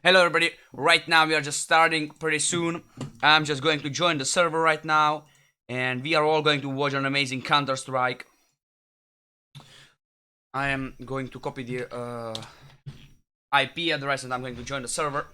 Hello everybody, right now we are just starting pretty soon. I'm just going to join the server right now and we are all going to watch an amazing Counter-Strike. I am going to copy the IP address and I'm going to join the server.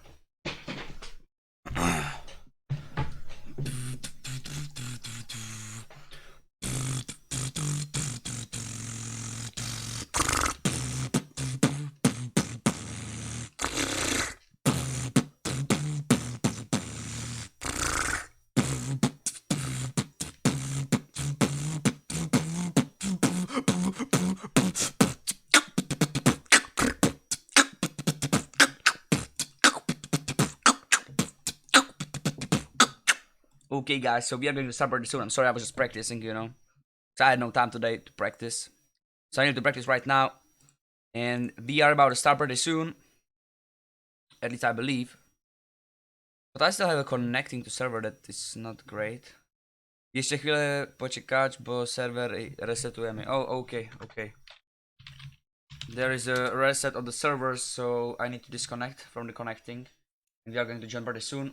Okay guys, so we are going to start pretty soon. I'm sorry, I was just practicing, So I had no time today to practice. So I need to practice right now. And we are about to start pretty soon. At least I believe. But I still have a connecting to server that is not great. Ještě chvíle počkáč, bo server resetujeme. Oh, okay. There is a reset of the servers, so I need to disconnect from the connecting. And we are going to join pretty soon.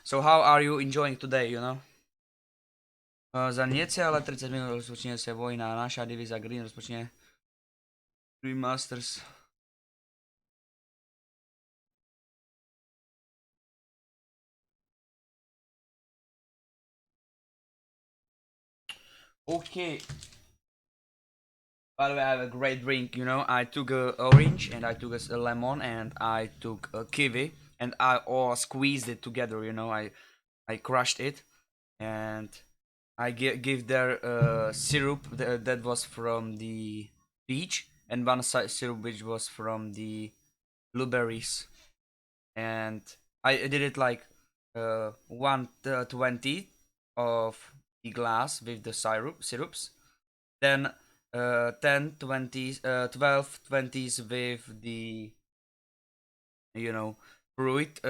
So how are you enjoying today? Za necelé 30 minút rozpočne sa vojna, naša divíza Green rozpočne Remasters. Okay. By the way, I have a great drink. I took a orange and I took a lemon and I took a kiwi and I all squeezed it together. I crushed it and I give their syrup that was from the peach and one syrup which was from the blueberries, and I did it like 1/20 of the glass with the syrups, then 10 20 12 20s with the fruit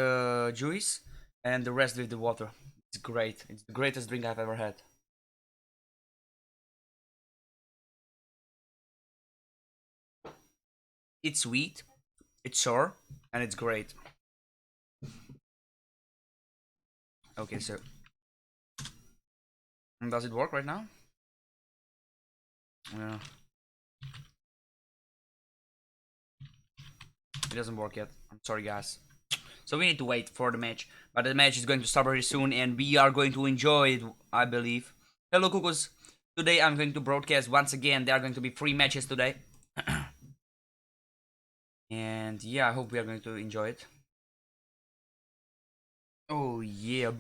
juice, and the rest with the water. It's great. It's the greatest drink I've ever had. It's sweet, it's sour, and it's great. Okay, so does it work right now? Yeah, it doesn't work yet. I'm sorry, guys. So we need to wait for the match, but the match is going to start very soon, and we are going to enjoy it, I believe. Hello, Cuckoos. Today I'm going to broadcast once again. There are going to be 3 matches today. And yeah, I hope we are going to enjoy it. Oh yeah.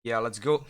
Yeah, let's go.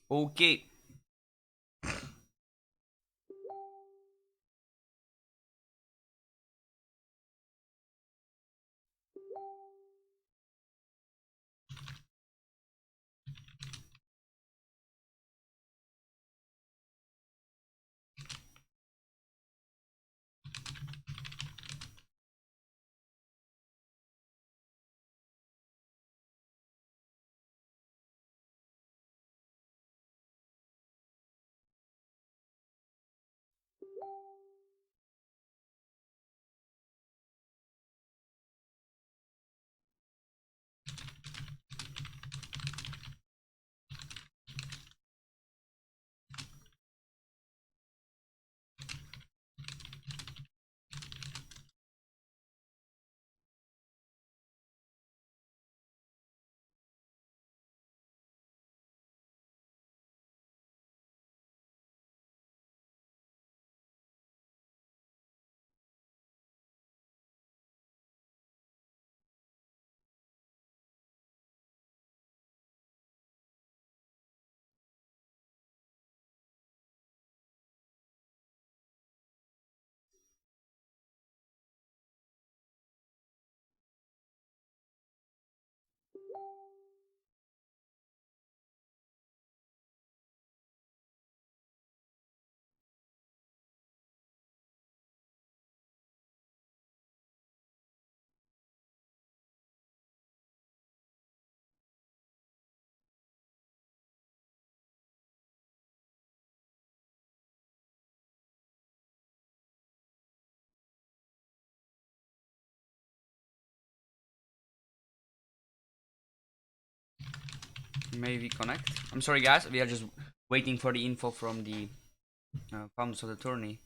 Okay. Maybe connect. I'm sorry, guys. We are just waiting for the info from the founders of the tourney.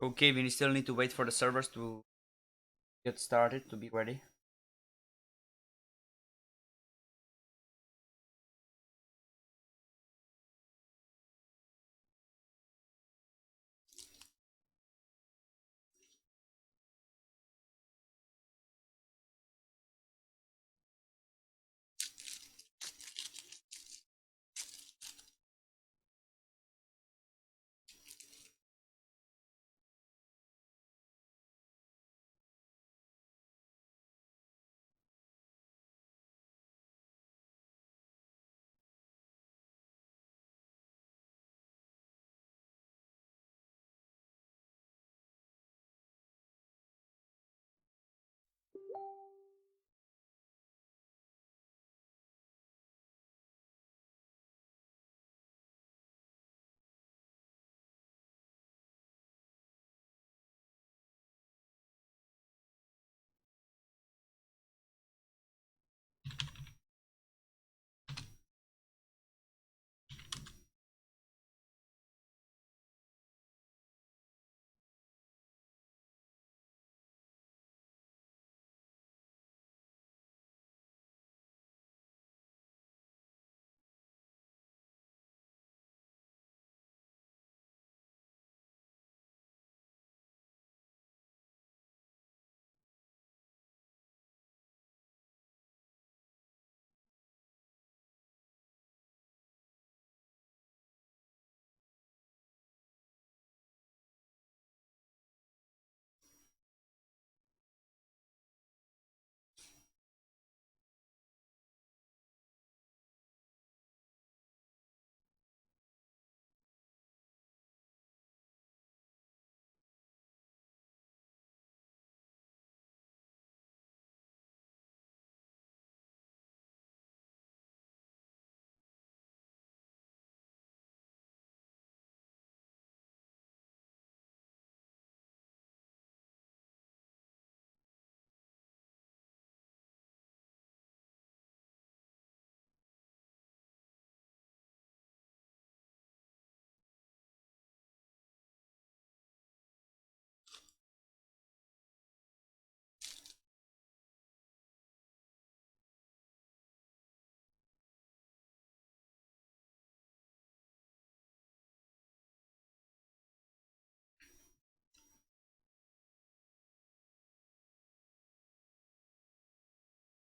Okay, we still need to wait for the servers to get started to be ready.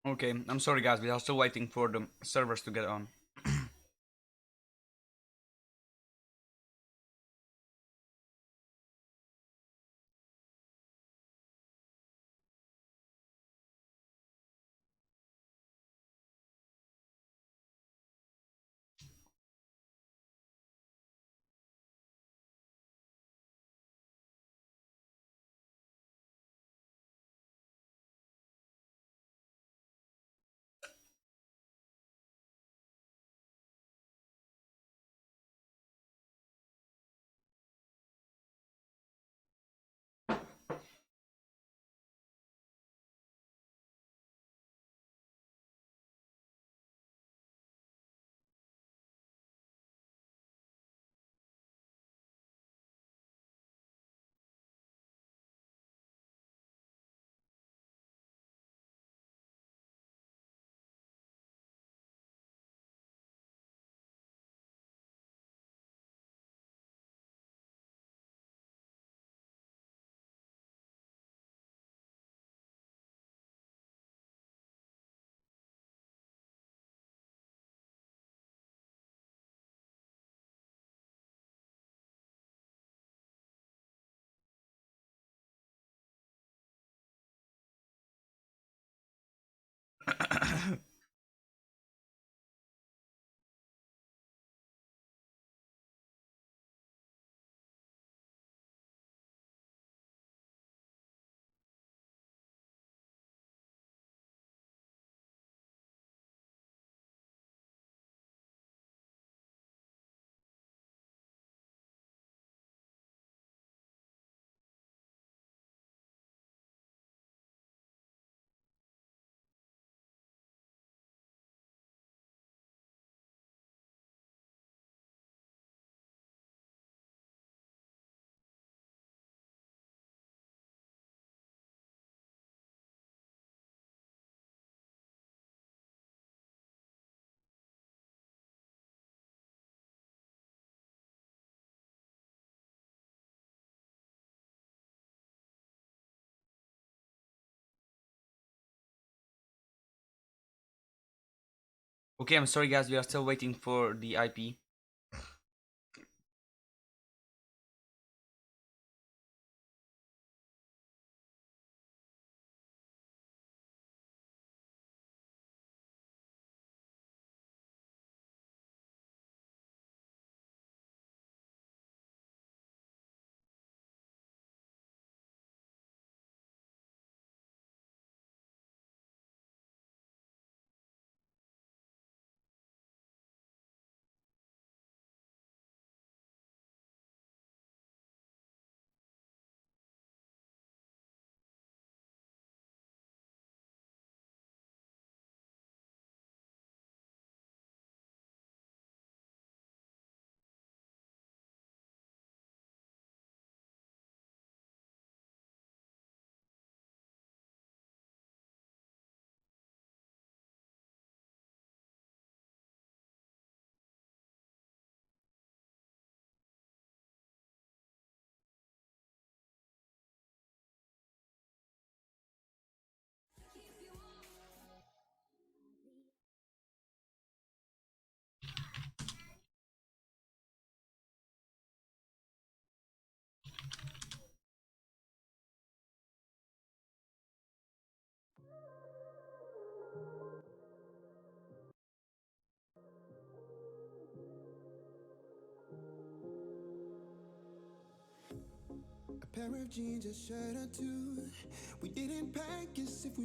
Okay, I'm sorry guys, we are still waiting for the servers to get on. Okay, I'm sorry guys, we are still waiting for the IP.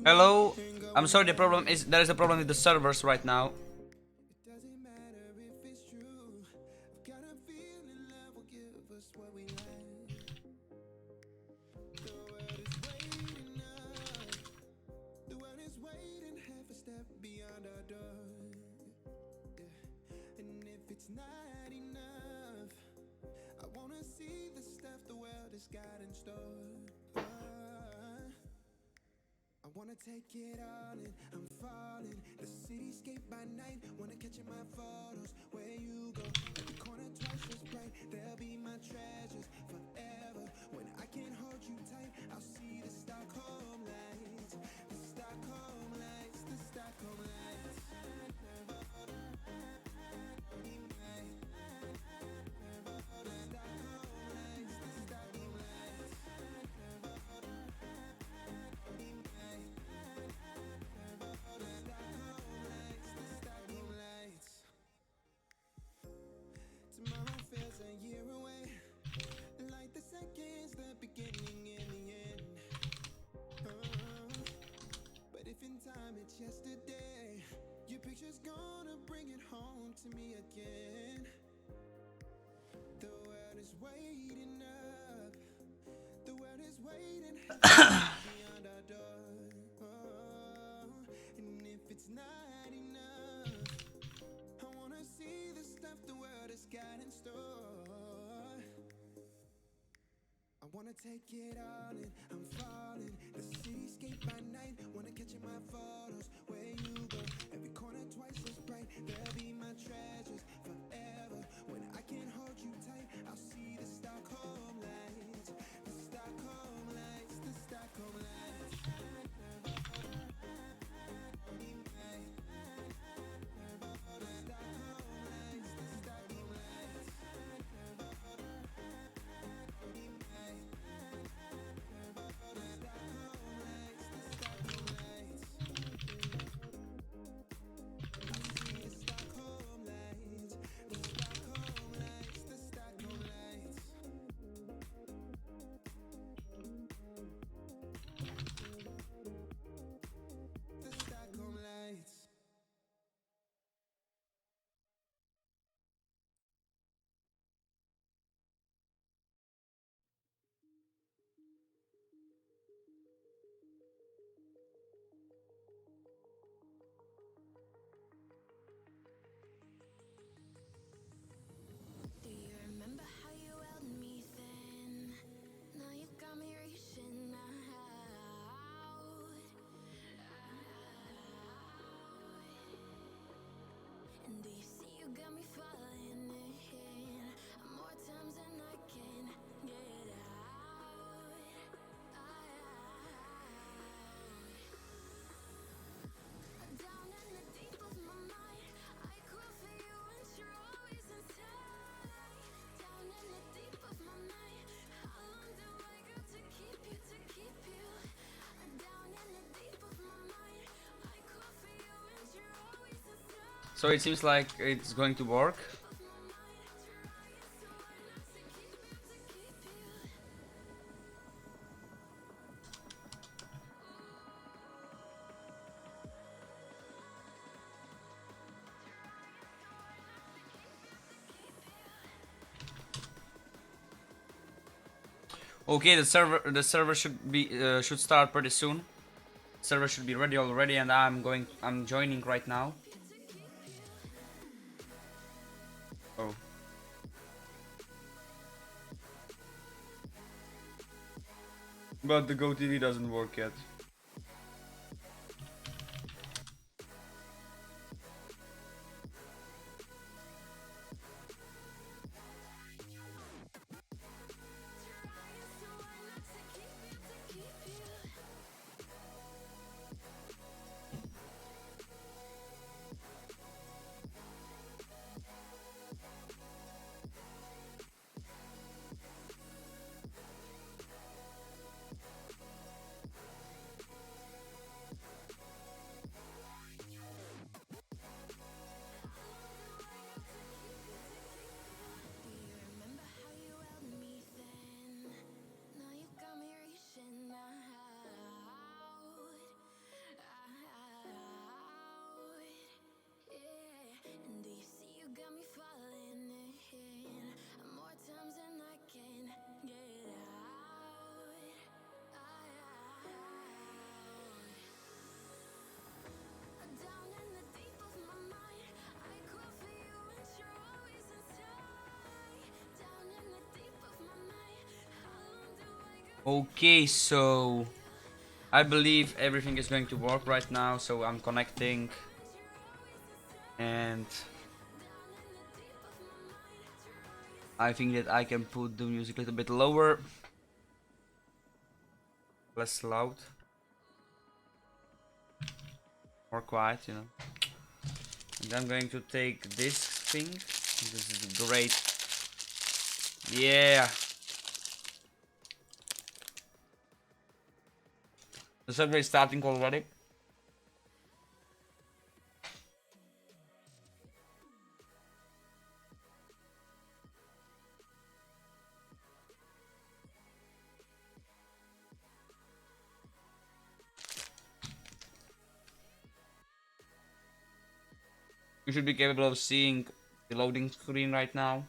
Hello, I'm sorry, the problem is there is a problem with the servers right now. Wanna take it all in, I'm falling. The cityscape by night, wanna catch in my photos. Where you go, every corner twice as bright. They'll be my treasures forever. When I can't hold you tight, I'll see the Stockholm lights. The Stockholm lights, the Stockholm like it's the beginning and the end. But if in time it's yesterday, your picture's gonna bring it home to me again. The world is waiting up. The world is waiting beyond our door. And if it's not enough, I wanna see the stuff the world has got in store. I wanna take it all in, I'm falling. The cityscape by night, wanna catch in my photos. Where you go, every corner twice as bright. They'll be my treasures forever. When I can't hold you tight, I'll see the Stockholm lights. The Stockholm lights, the Stockholm lights. Do you remember how you held me then? Now you got me reaching out. And do you see you got me falling in more times than I can get out. Down in the deep of my mind, I crawl for you and you're always inside. Down in the deep of my mind, how long do I got to keep you, to keep you? Down in the deep of my mind, I crawl for you and you're always inside. So it seems like it's going to work. Okay, the server should start pretty soon. Server should be ready already, and I'm joining right now. Oh. But the GoTV doesn't work yet. Okay, so I believe everything is going to work right now, so I'm connecting and I think that I can put the music a little bit lower, less loud, more quiet, you know. And I'm going to take this thing. This is great. Yeah. The server is starting already. You should be capable of seeing the loading screen right now.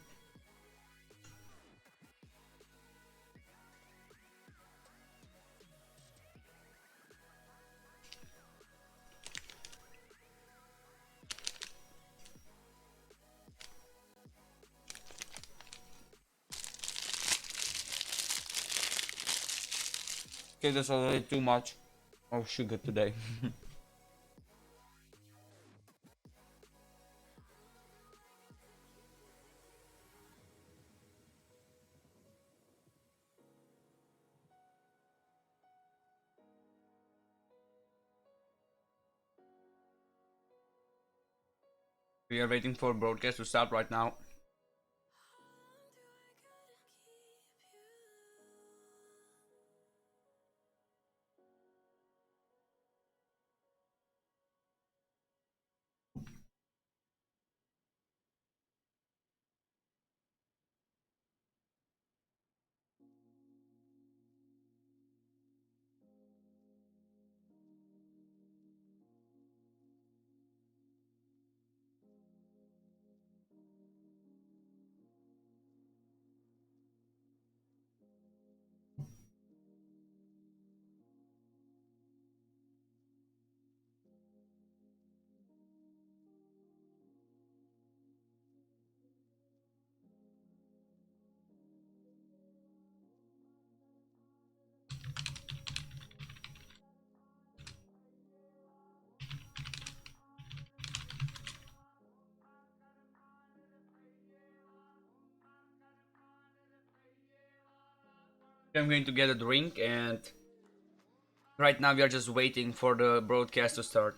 Okay, that's already too much of sugar today. We are waiting for broadcast to start right now. I'm going to get a drink, and right now we are just waiting for the broadcast to start.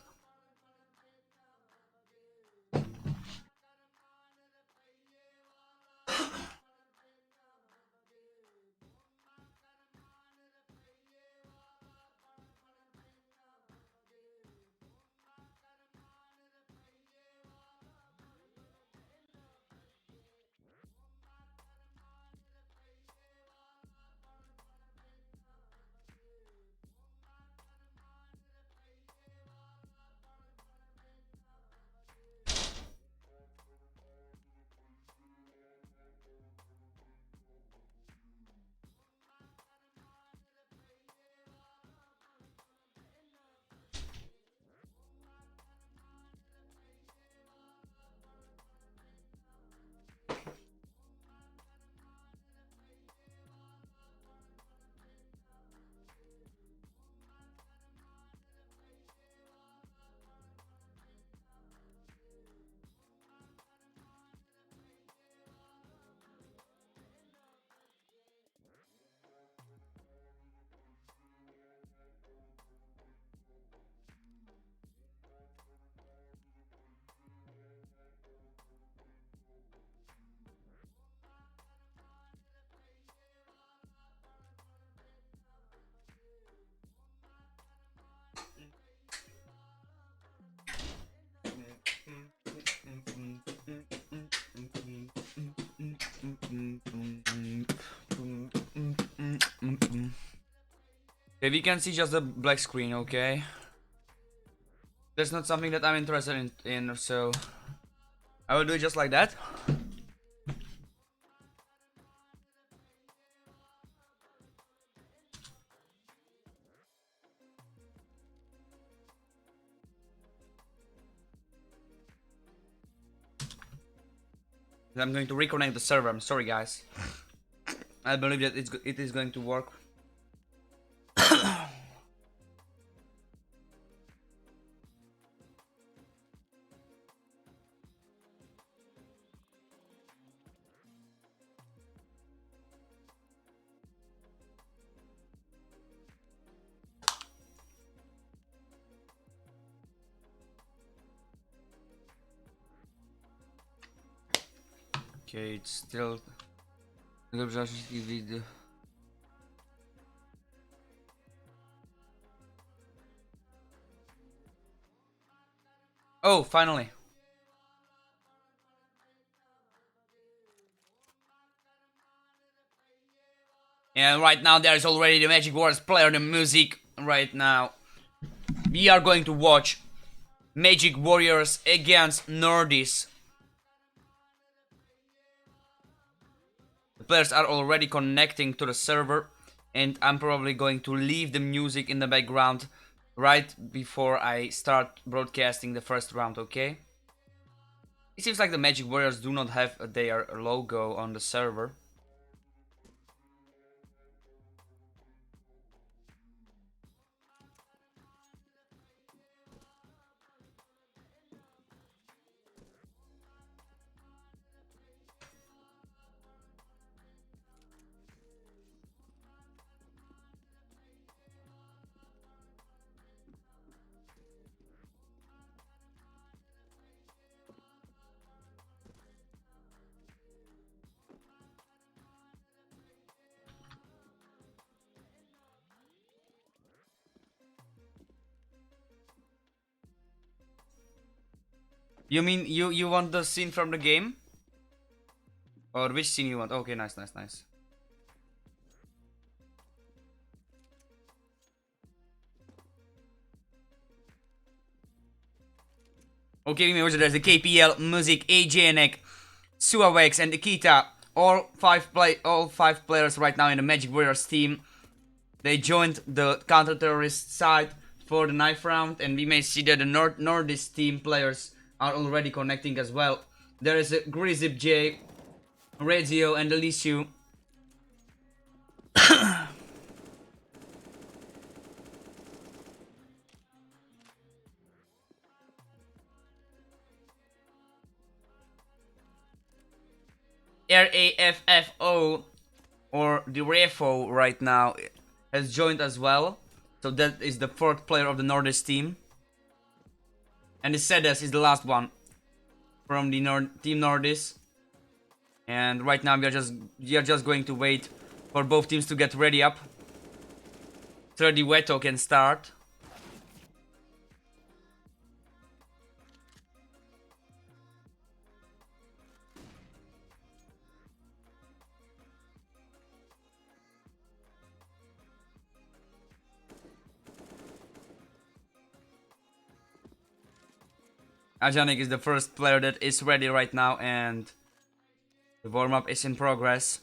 Okay, we can see just the black screen, okay? That's not something that I'm interested in, so I will do it just like that. I'm going to reconnect the server. I'm sorry, guys. I believe that it is going to work. Okay, it's still. Oh, finally. And right now there's already the MagicWarriors player, the music right now. We are going to watch MagicWarriors against Nordis. The players are already connecting to the server, and I'm probably going to leave the music in the background right before I start broadcasting the first round, okay? It seems like the MagicWarriors do not have their logo on the server. You mean you want the scene from the game? Or which scene you want? Okay, nice, nice, nice. Okay, there's the KPL, Music, AJNEC, Suavex, and Nikita. All five players right now in the MagicWarriors team. They joined the counter-terrorist side for the knife round, and we may see that the NordisTeam players are already connecting as well. There is a Grizip J, Rezio, and Elisiu. RAFFO, or the RAFO right now, has joined as well. So that is the fourth player of the NordisTeam. And the Sedes is the last one from the Team Nordis. And right now we are just going to wait for both teams to get ready up, so the Weto can start. Ajanik is the first player that is ready right now, and the warm-up is in progress.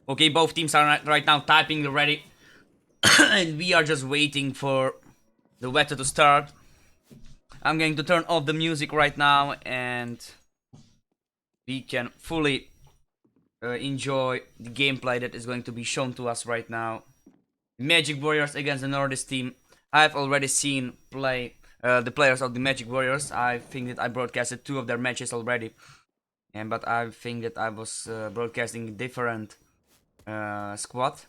Okay, both teams are right now typing the ready. And we are just waiting for the Weto to start. I'm going to turn off the music right now, and we can fully enjoy the gameplay that is going to be shown to us right now. MagicWarriors against the NordisTeam. I've already seen the players of the MagicWarriors. I think that I broadcasted 2 of their matches already, but I think that I was broadcasting different squad.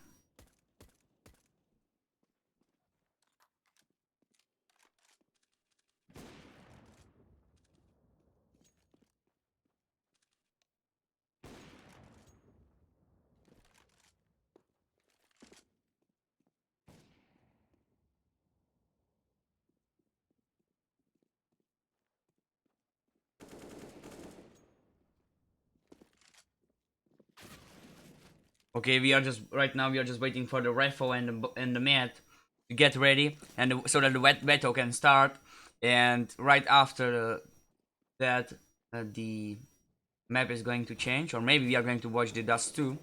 Okay, we are just waiting for the Refo and the Mat to get ready, and so that the Weto can start. And right after that, the map is going to change, or maybe we are going to watch the dust too.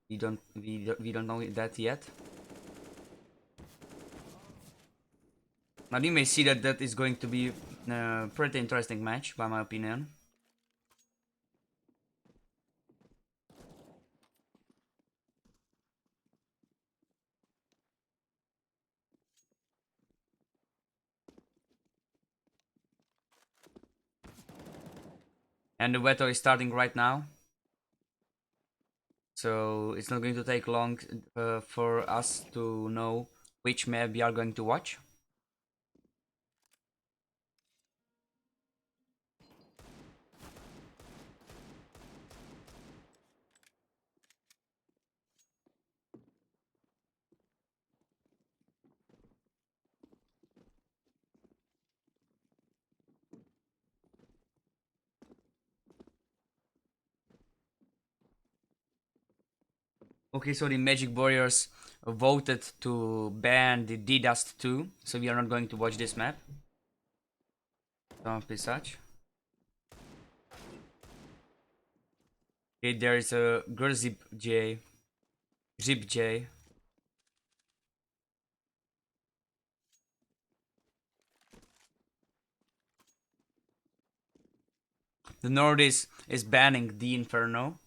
We don't know that yet. Now you may see that that is going to be a pretty interesting match, by my opinion. And the Weto is starting right now. So it's not going to take long for us to know which map we are going to watch. Okay, so the MagicWarriors voted to ban the D-Dust 2, so we are not going to watch this map. Don't be such. Okay, there is a Grzib J. Zip J. The Nordis is banning the Inferno.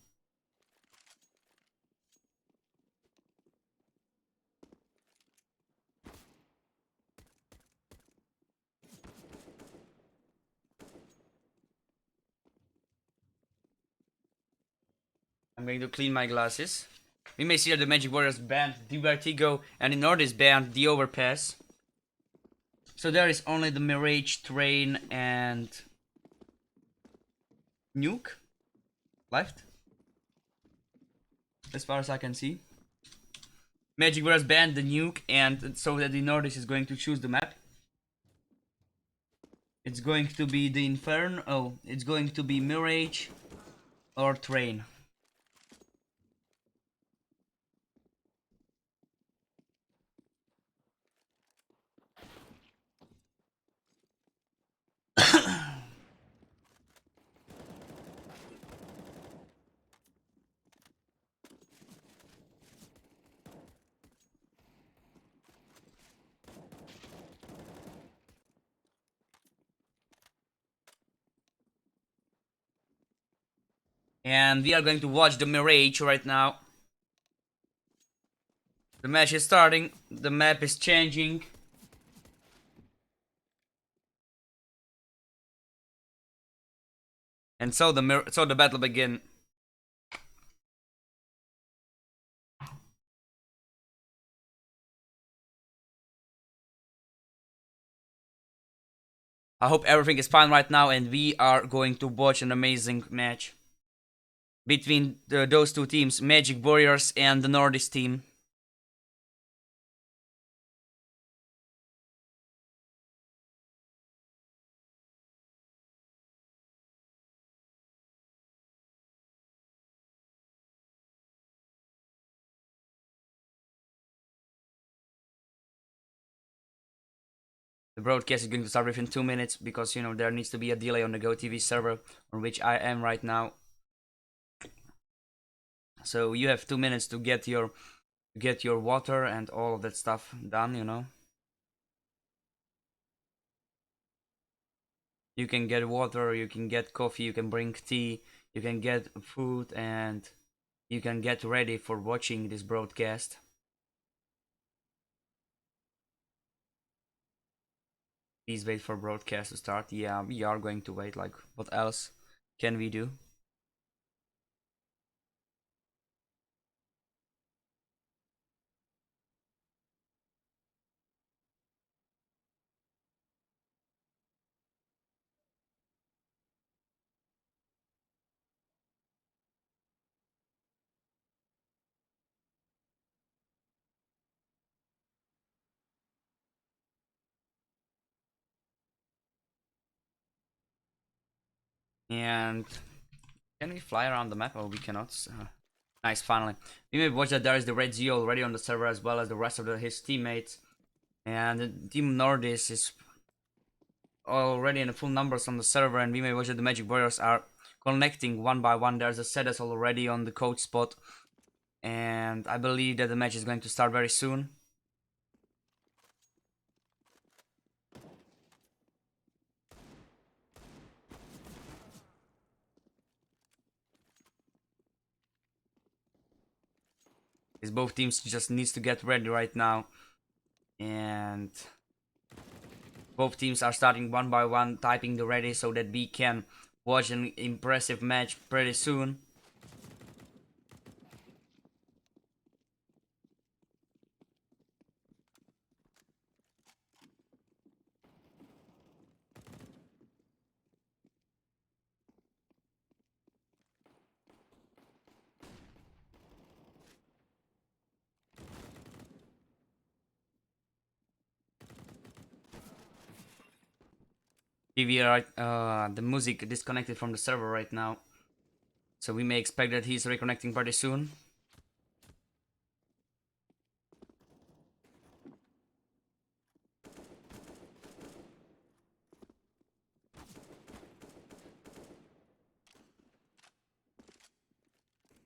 I'm going to clean my glasses. We may see that the MagicWarriors banned the Vertigo and the Nordis banned the Overpass. So there is only the Mirage, Train, and Nuke left, as far as I can see. MagicWarriors banned the Nuke, and so that the Nordis is going to choose the map. It's going to be the Inferno. Oh, it's going to be Mirage or Train. And we are going to watch the Mirage right now. The match is starting. The map is changing. And so the battle begin. I hope everything is fine right now, and we are going to watch an amazing match between those two teams, MagicWarriors and the NordisTeam. The broadcast is going to start within 2 minutes because, you know, there needs to be a delay on the GoTV server on which I am right now. So you have 2 minutes to get your water and all of that stuff done, you know. You can get water, you can get coffee, you can bring tea, you can get food, and you can get ready for watching this broadcast. Please wait for broadcast to start. Yeah, we are going to wait. Like, what else can we do? And can we fly around the map? Oh, we cannot. Nice, finally. We may watch that there is the Red Zeo already on the server as well as the rest of his teammates. And the Team Nordis is already in the full numbers on the server, and we may watch that the MagicWarriors are connecting one by one. There's a Sedes already on the coach spot. And I believe that the match is going to start very soon. As both teams just needs to get ready right now. And both teams are starting one by one, typing the ready so that we can watch an impressive match pretty soon. The music disconnected from the server right now, so we may expect that he's reconnecting pretty soon.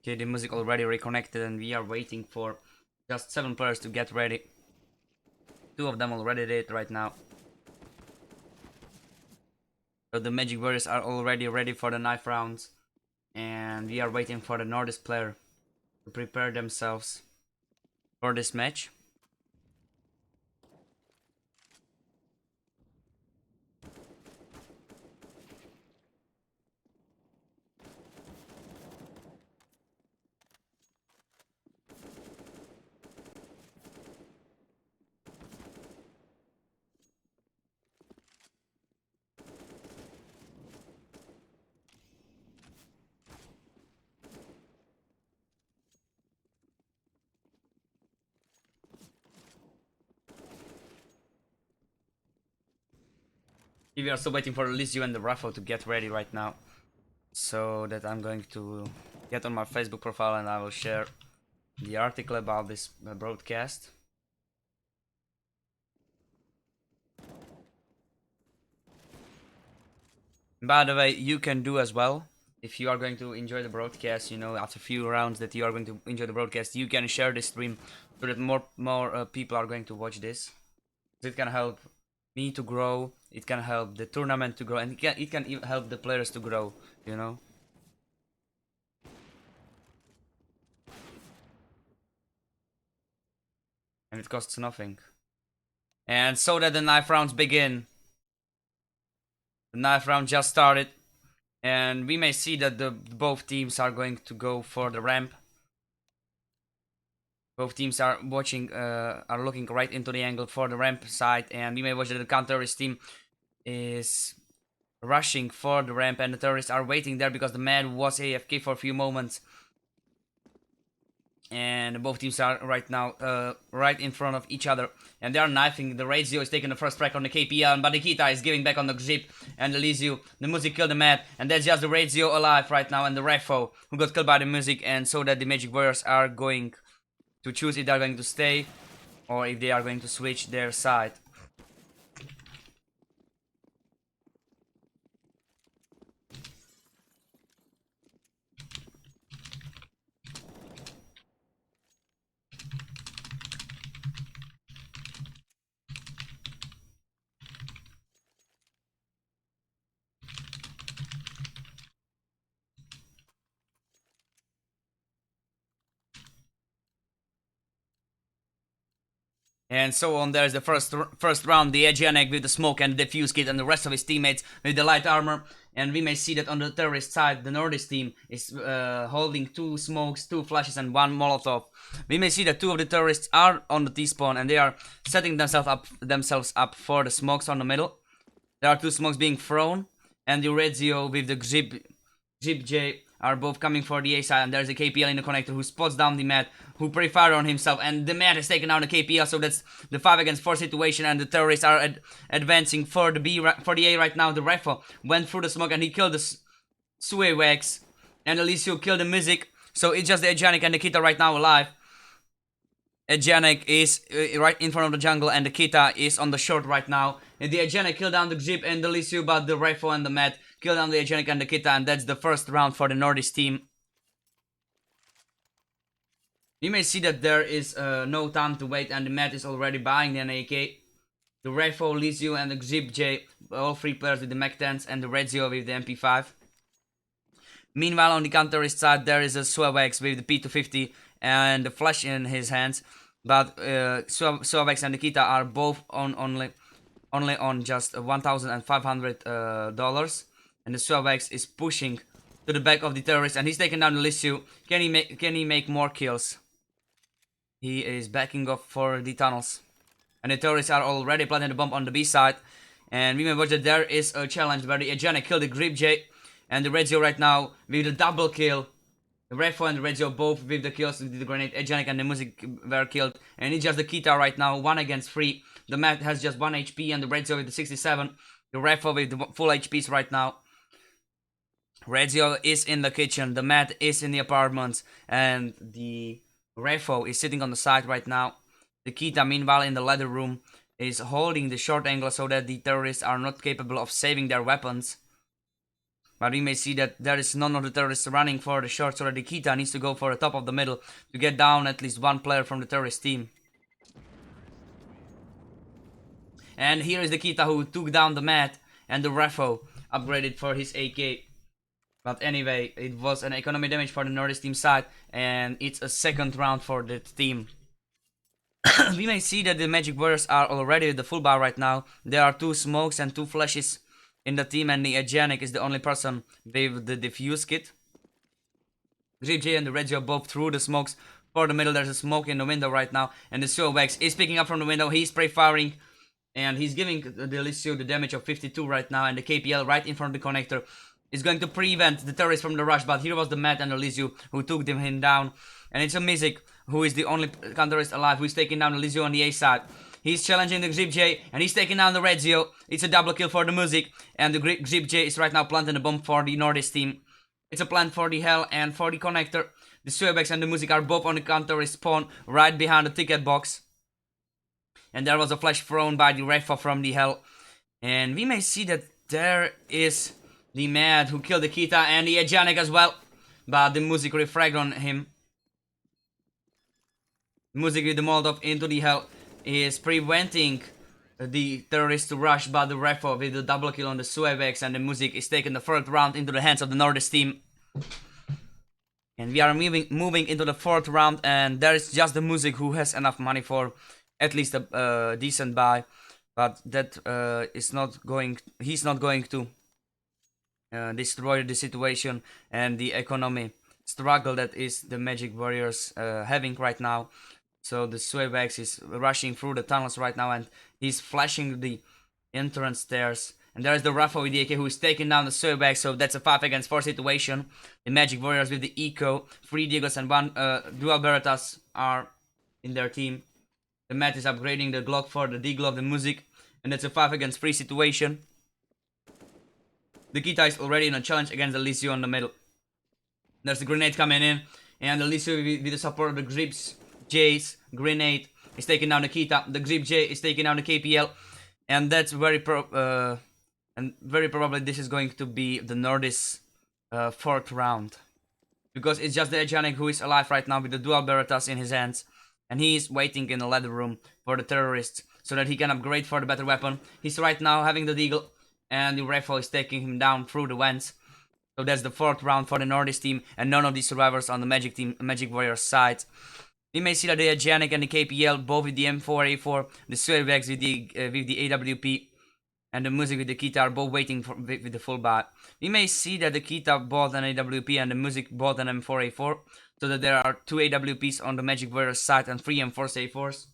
Okay, the music already reconnected and we are waiting for just 7 players to get ready. 2 of them already did right now. So the MagicWarriors are already ready for the knife rounds. And we are waiting for the Nordis player to prepare themselves for this match. We are still waiting for Lizio and the Raffle to get ready right now. So that I'm going to get on my Facebook profile and I will share the article about this broadcast. By the way, you can do as well. If you are going to enjoy the broadcast, you know, after a few rounds that you are going to enjoy the broadcast, you can share this stream so that more people are going to watch this. It can help me to grow, it can help the tournament to grow, and it can even help the players to grow, you know. And it costs nothing. And so that the knife rounds begin. The knife round just started. And we may see that both teams are going to go for the ramp. Both teams are looking right into the angle for the ramp side, and we may watch that the counter-terrorist team is rushing for the ramp, and the terrorists are waiting there because the man was AFK for a few moments. And both teams are right now right in front of each other, and they are knifing. The Razio is taking the first crack on the KPL, but Nikita is giving back on the Grip, and the Lizio, the music killed the Mad, and that's just the Razio alive right now, and the Refo who got killed by the music, and so that the MagicWarriors are going to choose if they are going to stay or if they are going to switch their side. And so on, there's the first round, the Eszkee with the smoke and the defuse kit, and the rest of his teammates with the light armor. And we may see that on the terrorist side, the NordisTeam is holding 2 smokes, 2 flashes, and 1 Molotov. We may see that 2 of the terrorists are on the T-spawn, and they are setting themselves up for the smokes on the middle. There are 2 smokes being thrown, and the Rezio with the Grip J are both coming for the A side, and there's a KPL in the connector who spots down the Mad, who pre-fire on himself, and the Mad has taken down the KPL, so that's the 5 against 4 situation, and the terrorists are advancing for the A right now. The Refo went through the smoke and he killed the Suewax, and Alicio killed the Music, so it's just the Eszkee and the Kita right now alive. Eszkee is right in front of the jungle, and the Kita is on the short right now. And the Eszkee killed down the Grip and the Lisu, but the Refo and the Mad killed down the Eszkee and the Kita, and that's the first round for the NordisTeam. You may see that there is no time to wait, and the Mad is already buying an AK. The Refo, Lisu, and the Grip J, all 3 players with the Mac 10s, and the Rezio with the MP5. Meanwhile, on the counterist side, there is a Suavex with the P250 and the flash in his hands, but Suavex and Nikita are both only on just $1,500, and the Suavex is pushing to the back of the terrorist, and he's taking down the Lisu. Can he make more kills? He is backing off for the tunnels, and the terrorists are already planting the bomb on the B side. And we may watch that there is a challenge where the Eszkee killed the Grip J, and the Rezio right now with a double kill. The Refo and the Rezio both with the kills with the grenade. Eszkee and the Music were killed, and it's just the Kita right now, 1 against 3. The Matt has just 1 HP, and the Rezio with the 67. The Refo with the full HPs right now. Rezio is in the kitchen, the Matt is in the apartments, and the Refo is sitting on the side right now. The Kita, meanwhile, in the ladder room, is holding the short angle so that the terrorists are not capable of saving their weapons. But we may see that there is none of the terrorists running for the short, so that Nikita needs to go for the top of the middle to get down at least one player from the terrorist team. And here is the Kita who took down the mat, and the Refo upgraded for his AK. But anyway, it was an economy damage for the NordisTeam side, and it's a second round for the team. We may see that the MagicWarriors are already with the full bar right now. There are 2 smokes and 2 flashes in the team, and the Eszkee is the only person with the defuse kit. GroupPhase and the Regio both threw the smokes for the middle. There's a smoke in the window right now, and the Suavex is picking up from the window. He's spray firing, and he's giving the Eszkee the damage of 52 right now, and the KPL right in front of the connector is going to prevent the terrorists from the rush. But here was the Matt and the Eszkee who took him down, and it's a Mizik who is the only counterist alive, who is taking down the Eszkee on the A side. He's challenging the GroupPhase, and he's taking down the Regio. It's a double kill for the Mizik, and the GroupPhase is right now planting the bomb for the NordisTeam. It's a plant for the Hell and for the connector. The Suavex and the Mizik are both on the counter spawn right behind the ticket box. And there was a flash thrown by the Refo from the Hell. And we may see that there is the Mad who killed the Kita and the Eszkee as well. But the Mizik refragged on him. Mizik with the Molotov into the Hell is preventing the terrorists to rush, but the Refo with the double kill on the Suavex, and the Mizik is taking the third round into the hands of the NordisTeam. And we are moving into the fourth round, and there is just the Mizik who has enough money for at least a decent buy, but that is not going. He's not going to destroy the situation and the economy struggle that is the MagicWarriors having right now. So the Suavex is rushing through the tunnels right now, and he's flashing the entrance stairs. And there's the Refo with the AK who is taking down the Suavex, so that's a 5 against 4 situation. The MagicWarriors with the Eco, 3 Deagles and 1 Dual Berettas are in their team. The Matt is upgrading the Glock for the Deagle of the Mizik, and that's a 5 against 3 situation. The Kita is already in a challenge against the Eszkee on the middle. There's a grenade coming in, and the Eszkee with the support of the GroupPhase grenade is taking down the Kita. The GroupPhase is taking down the KPL, and that's very probably this is going to be the Nordis fourth round, because it's just the Eszkee who is alive right now with the dual Berettas in his hands, and he is waiting in the ladder room for the terrorists so that he can upgrade for the better weapon. He's right now having the Deagle, and the Refo is taking him down through the vents. So that's the fourth round for the NordisTeam, and none of the survivors on the MagicWarriors side. We may see that the Eszkee and the KPL, both with the M4A4, the Suavex with the AWP, and the Mizik with the Kita are both waiting with the full buy. We may see that the Kita bought an AWP and the Mizik bought an M4A4, so that there are 2 AWPs on the MagicWarriors side and 3 M4A4s.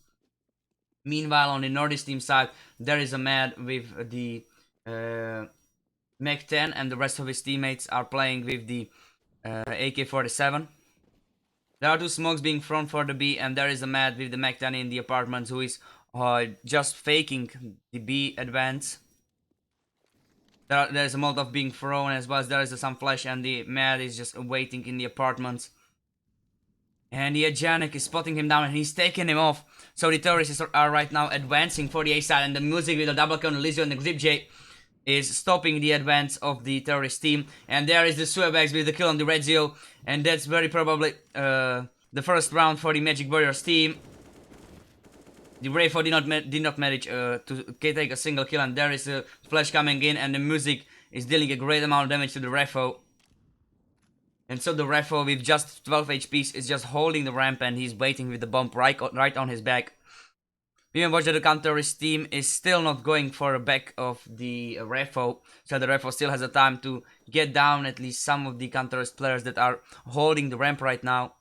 Meanwhile, on the NordisTeam side, there is a Mad with the Mag-10, and the rest of his teammates are playing with the AK-47. There are 2 smokes being thrown for the B, and there is a Mad with the Mag-10 in the apartments who is just faking the B advance. There is a Molotov being thrown, as well as there is some flash, and the Mad is just waiting in the apartments. And the Eszkee is spotting him down, and he's taking him off. So the terrorists are right now advancing for the A side, and the Mizik with a double kill on the Eszkee and the GroupPhase is stopping the advance of the terrorist team. And there is the Suavex with the kill on the Regio, and that's very probably the first round for the MagicWarriors team. The Refo did not manage to take a single kill, and there is a flash coming in, and the Mizik is dealing a great amount of damage to the Refo. And so the Refo with just 12 HPs is just holding the ramp, and he's waiting with the bomb right on his back. We can watch that the counterist team is still not going for a back of the Refo, so the Refo still has a time to get down at least some of the counterist players that are holding the ramp right now.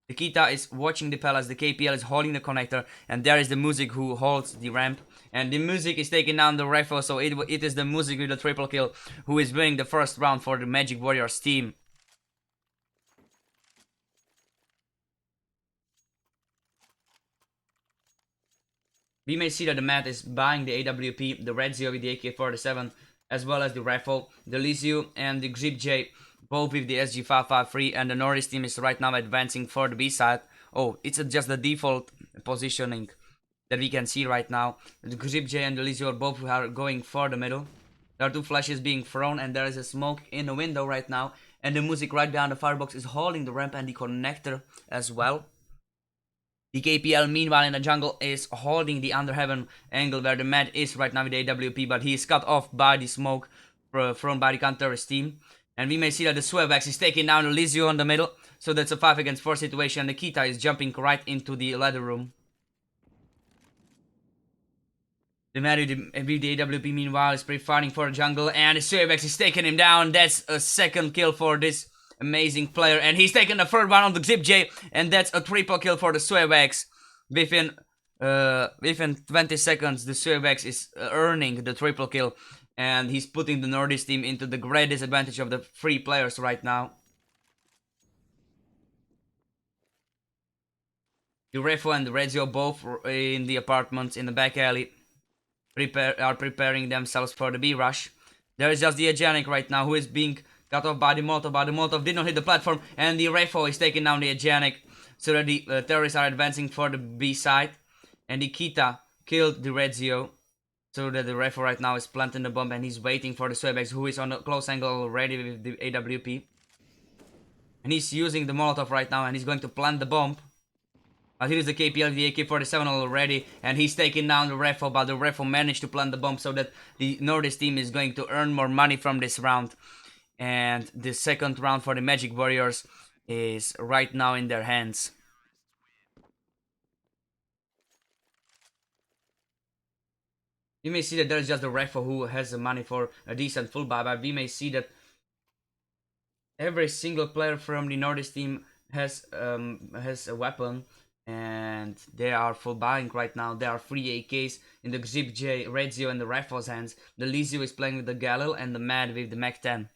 The Kita is watching the palace, the KPL is holding the connector, and there is the Mizik who holds the ramp. And the Mizik is taking down the Refo, so it is the Mizik with the triple kill who is winning the first round for the MagicWarriors team. We may see that the Matt is buying the AWP, the Regio with the AK-47, as well as the Refo, the Eszkee and the GroupPhase, both with the SG553, and the NordisTeam is right now advancing for the B side. Oh, it's just the default positioning that we can see right now. The GroupPhase and the Eszkee both are going for the middle. There are 2 flashes being thrown, and there is a smoke in the window right now. And the music right behind the firebox is holding the ramp and the connector as well. The KPL meanwhile in the jungle is holding the under heaven angle where the Mad is right now with the AWP, but he is cut off by the smoke thrown by the counter-terrorist team. And we may see that the Swevex is taking down Elysium on the middle, so that's a 5 against 4 situation. Nikita is jumping right into the ladder room. The Mad with the AWP meanwhile is pre-fighting for the jungle, and the Swevex is taking him down. That's a 2nd kill for this amazing player, and he's taken the 3rd one on the GroupPhase, and that's a triple kill for the Swevex. Within 20 seconds, the Swevex is earning the triple kill, and he's putting the NordisTeam into the great disadvantage of the 3 players right now. The Refo and the Rezio both in the apartments in the back alley are preparing themselves for the B rush. There is just the Agenic right now who is being cut off by the Molotov, but the Molotov did not hit the platform, and the Refo is taking down the Agenic, so that the terrorists are advancing for the B side. And the Kita killed the Rezio, so that the Refo right now is planting the bomb, and he's waiting for the Swebex, who is on a close angle already with the AWP. And he's using the Molotov right now, and he's going to plant the bomb. But here is the KPL, the AK-47 already, and he's taking down the Refo, but the Refo managed to plant the bomb, so that the NordisTeam is going to earn more money from this round. And the 2nd round for the MagicWarriors is right now in their hands. You may see that there's just the Refo who has the money for a decent full buy, but we may see that every single player from the NordisTeam has a weapon, and they are full buying right now. There are 3 AKs in the GroupPhase, Rezio, and the Refo's hands. The Lizio is playing with the Galil, and the Mad with the Mag-10.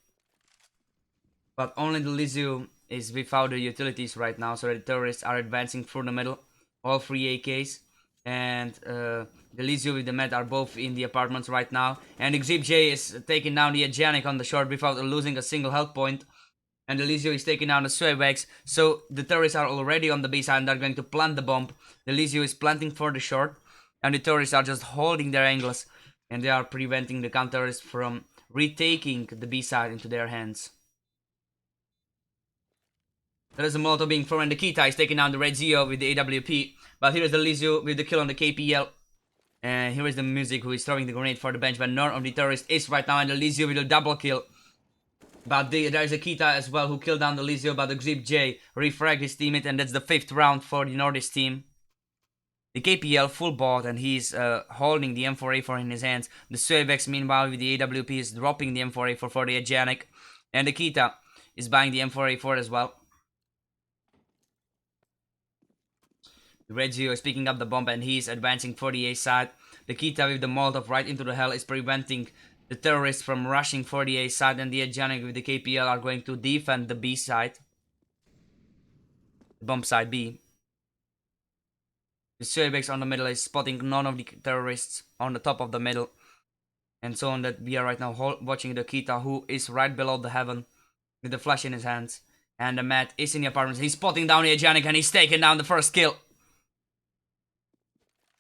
But only the Lizio is without the utilities right now, so the terrorists are advancing through the middle. All 3 AKs. And the Lizio with the Med are both in the apartments right now. And the GroupPhase is taking down the Agenic on the short without losing a single health point. And the Lizio is taking down the Swevex. So the terrorists are already on the B side and they're going to plant the bomb. The Lizio is planting for the short. And the terrorists are just holding their angles. And they are preventing the counter-terrorists from retaking the B side into their hands. There is a Molotov being thrown, and the Kita is taking down the Rezio with the AWP. But here is the Lizio with the kill on the KPL. And here is the Music who is throwing the grenade for the bench, but none of the terrorists is right now, and the Lizio with a double kill. But there is a Kita as well who killed down the Lizio, but the GroupPhase refragged his teammate, and that's the 5th round for the NordisTeam. The KPL full bought, and he's holding the M4A4 in his hands. The Swevex meanwhile with the AWP is dropping the M4A4 for the Agenic. And the Kita is buying the M4A4 as well. Rezio is picking up the bomb, and he's advancing for the A side. The Kita with the Molotov right into the hell is preventing the terrorists from rushing for the A side, and the Agenic with the KPL are going to defend the B side. The bomb side B. The Swebex on the middle is spotting none of the terrorists on the top of the middle. And so on that we are right now watching the Kita, who is right below the heaven with the flash in his hands. And the Matt is in the apartments. He's spotting down the Agenic, and he's taking down the first kill.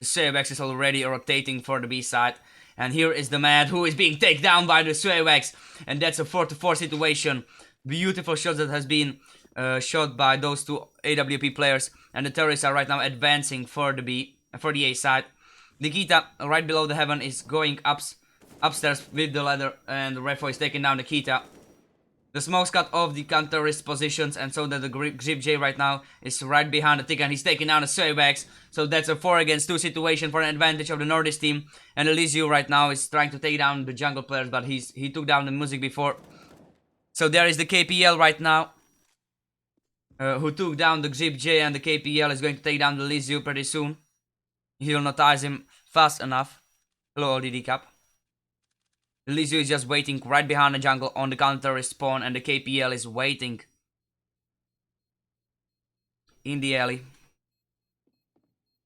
The Swevex is already rotating for the B side. And here is the Mad who is being taken down by the Swevex. And that's a 4-4 situation. Beautiful shots that has been shot by those 2 AWP players. And the terrorists are right now advancing for the A side. The Kita right below the heaven is going upstairs with the ladder. And the Refo is taking down the Kita. The smoke's cut off the counter-terrorist positions, and so that the GroupPhase right now is right behind the tick, and he's taking down the Swevex. So that's a 4 against 2 situation for an advantage of the NordisTeam. And Elysium right now is trying to take down the jungle players, but he took down the Music before. So there is the KPL right now, who took down the GroupPhase, and the KPL is going to take down the Elysium pretty soon. He'll notice him fast enough. Hello, OLDD Cup. The Lizio is just waiting right behind the jungle on the counter spawn, and the KPL is waiting in the alley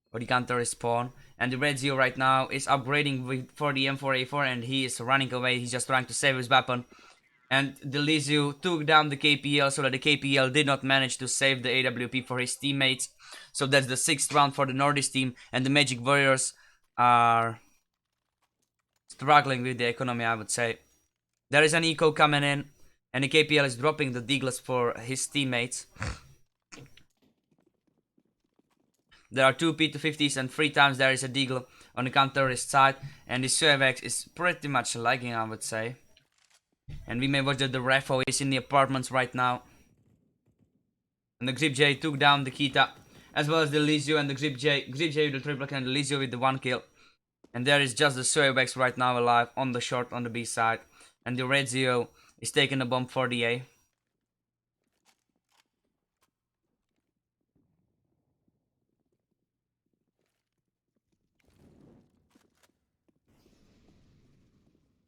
for the counter spawn. And the Rezio right now is upgrading for the M4A4, and he is running away. He's just trying to save his weapon. And the Lizio took down the KPL, so that the KPL did not manage to save the AWP for his teammates. So that's the 6th round for the NordisTeam, and the MagicWarriors are struggling with the economy, I would say. There is an eco coming in, and the KPL is dropping the Deagles for his teammates. There are 2 P250s and 3 times there is a Deagle on the counterist side, and the Suevex is pretty much lagging, I would say. And we may watch that the Refo is in the apartments right now. And the Grip J took down the Kita, as well as the Lizio and the Grip J. Grip J with the triple kill and the Lizio with the 1 kill. And there is just the Suevex right now alive on the short on the B side. And the Red Zio is taking a bomb for the A.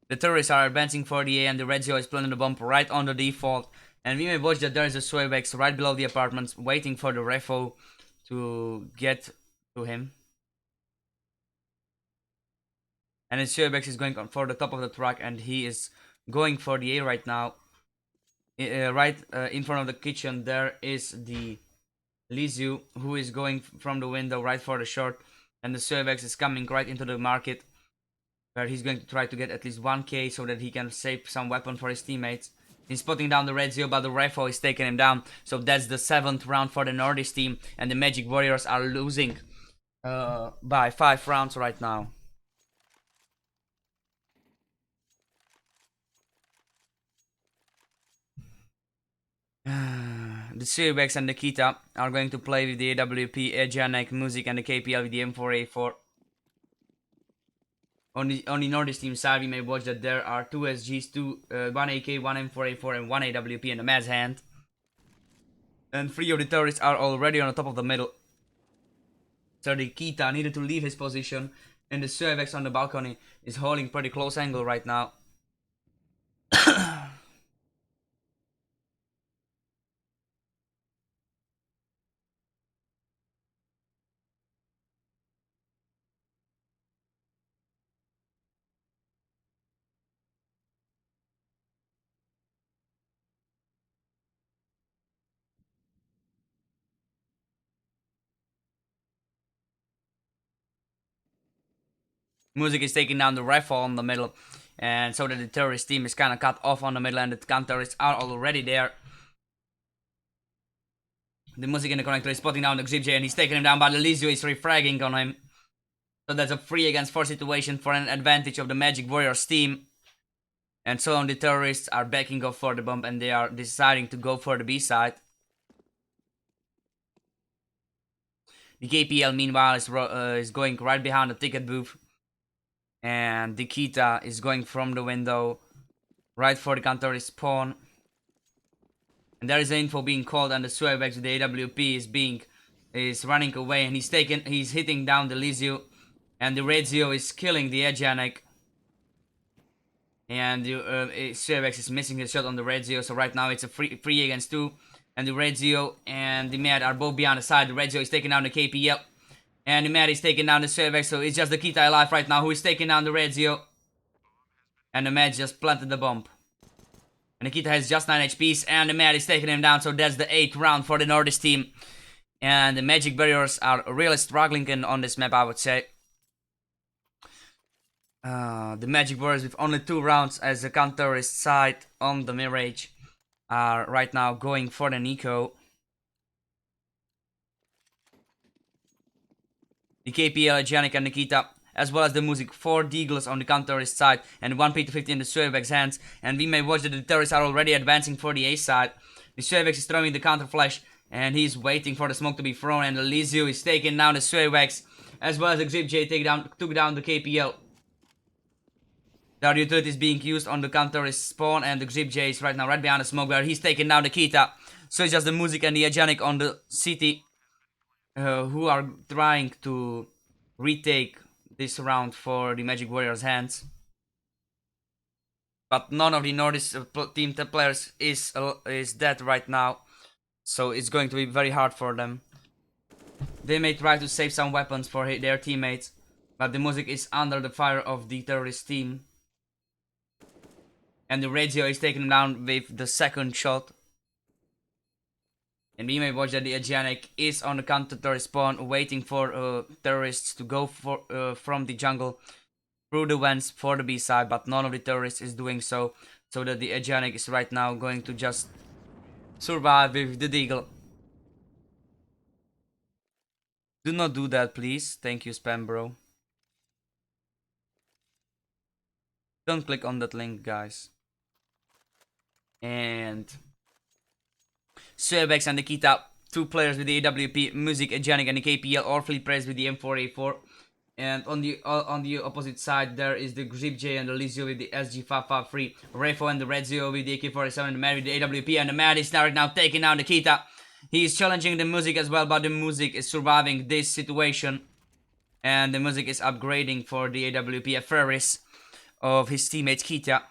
The terrorists are advancing for the A and the Red Zio is planting the bomb right on the default. And we may watch that there is a Suevex right below the apartments waiting for the Refo to get to him. And his Suevex is going for the top of the truck and he is going for the A right now. Right in front of the kitchen there is the Lizio who is going from the window right for the short. And the Suevex is coming right into the market, where he's going to try to get at least 1k so that he can save some weapon for his teammates. He's spotting down the Red Zio, but the Refo is taking him down. So that's the 7th round for the NordisTeam, and the MagicWarriors are losing by 5 rounds right now. The Suevex and the Kita are going to play with the AWP, Ejanek, Music, and the KPL with the M4A4. On the NordisTeam side, we may watch that there are 2 SGs, 1 AK, 1 M4A4, and 1 AWP in the Mad's hand. And 3 of the terrorists are already on the top of the middle. So the Kita needed to leave his position, and the Suevex on the balcony is holding pretty close angle right now. Music is taking down the Rifle on the middle, and so that the terrorist team is kind of cut off on the middle, and the counter-terrorists are already there. The Music in the connector is spotting down the Grip J, and he's taking him down, but the Lizio is refragging on him. So that's a 3 against 4 situation for an advantage of the MagicWarriors team. And so on, the terrorists are backing off for the bomb, and they are deciding to go for the B side. The KPL meanwhile is going right behind the ticket booth. And the Kita is going from the window right for the counter spawn. And there is info being called, and the Suevex with the AWP is running away, and he's hitting down the Lizio, and the Red Zio is killing the Ejanek. And the Suevex is missing his shot on the Red Zio, so right now it's a 3 against 2. And the Red Zio and the Mad are both behind the side. The Red Zio is taking down the KPL. And the Mad is taking down the Suevex, so it's just the Kita alive right now who is taking down the Red Zio. And the Mad just planted the bomb. And the Kita has just 9 HPs, and the Mad is taking him down, so that's the 8th round for the NordisTeam. And the MagicWarriors are really struggling on this map, I would say. The MagicWarriors with only 2 rounds as the counterist side on the Mirage are right now going for the Nico. The KPL, Janik and Nikita, as well as the Music, 4 Deagles on the counterist side and 1 P250 in the Suevex hands. And we may watch that the terrorists are already advancing for the A side. The Suevex is throwing the counter flash, and he's waiting for the smoke to be thrown, and the Lizio is taking down the Suevex, as well as the Grip J took down the KPL. There are utilities being used on the counterist spawn, and the Grip J is right now right behind the smoke where he's taking down the Kita. So it's just the Music and the Ejanik on the city who are trying to retake this round for the MagicWarriors hands. But none of the NordisTeam players is dead right now, so it's going to be very hard for them. They may try to save some weapons for their teammates, but the Music is under the fire of the terrorist team. And the Radio is taken down with the 2nd shot. And we may watch that the Ejanik is on the counter spawn, waiting for terrorists to go from the jungle through the vents for the B side, but none of the terrorists is doing so. so that the Eszkee is right now going to just survive with the Deagle. Do not do that, please. Thank you, spam bro. Don't click on that link, guys. And Suebex and Nikita, 2 players with the AWP, Music, Eszkee, and the KPL, all 3 players with the M4A4. And on the opposite side, there is the GroupPhase and the Lizio with the SG553, Refo and the Red Zio with the AK-47, and the Mad with the AWP, and the Mad is now right now taking down Nikita. He is challenging the Music as well, but the Music is surviving this situation. And the Music is upgrading for the AWP at Ferris of his teammate Kita.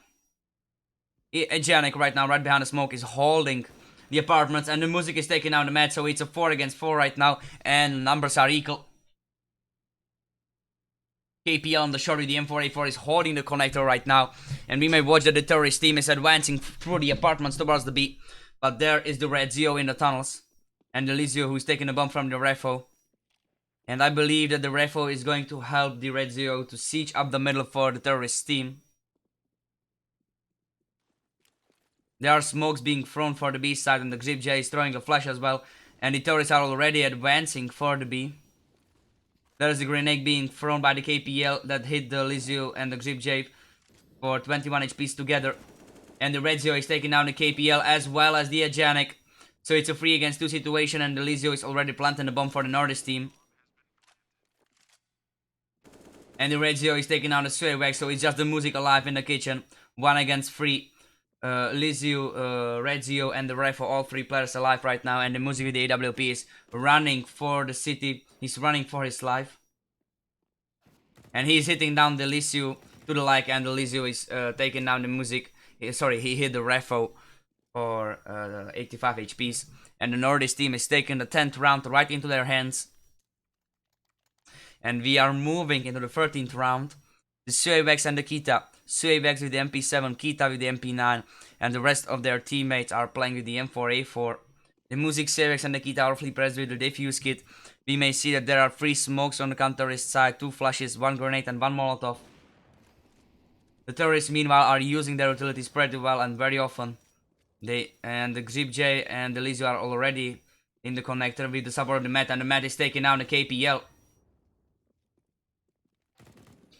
Eszkee right now, right behind the smoke, is holding the apartments, and the Music is taking down the Mad, so it's a 4 against 4 right now, and numbers are equal. KPL on the short with the M4A4 is holding the connector right now, and we may watch that the terrorist team is advancing through the apartments towards the B, but there is the Red Zio in the tunnels, and the Lizio who's taking a bomb from the Refo. And I believe that the Refo is going to help the Red Zio to siege up the middle for the terrorist team. There are smokes being thrown for the B side, and the GroupPhase is throwing a flash as well, and the terrorists are already advancing for the B. There is a grenade being thrown by the KPL that hit the Lizio and the GroupPhase for 21 HPs together. And the Red Zio is taking down the KPL as well as the Eszkee. So it's a 3 against 2 situation, and the Lizio is already planting the bomb for the NordisTeam. And the Red Zio is taking down the Suewex, so it's just the Music alive in the kitchen. 1 against 3. Lizio, Red Zio, and the Refo, all 3 players alive right now, and the Music with the AWP is running for the city. He's running for his life. And he's hitting down the Lizio to the like, and the Lizio is taking down the Music. Sorry, he hit the Refo for 85 HPs. And the NordisTeam is taking the 10th round right into their hands. And we are moving into the 13th round. The Suewex and the Kita. Suewex with the MP7, Kita with the MP9, and the rest of their teammates are playing with the M4A4. The Music, Suewex, and the Kita are fully pressed with the defuse kit. We may see that there are 3 smokes on the counterist side, 2 flashes, 1 grenade, and 1 molotov. The terrorists, meanwhile, are using their utilities pretty well and very often. The GroupPhase and the Lizio are already in the connector with the support of the Met, and the Met is taking down the KPL.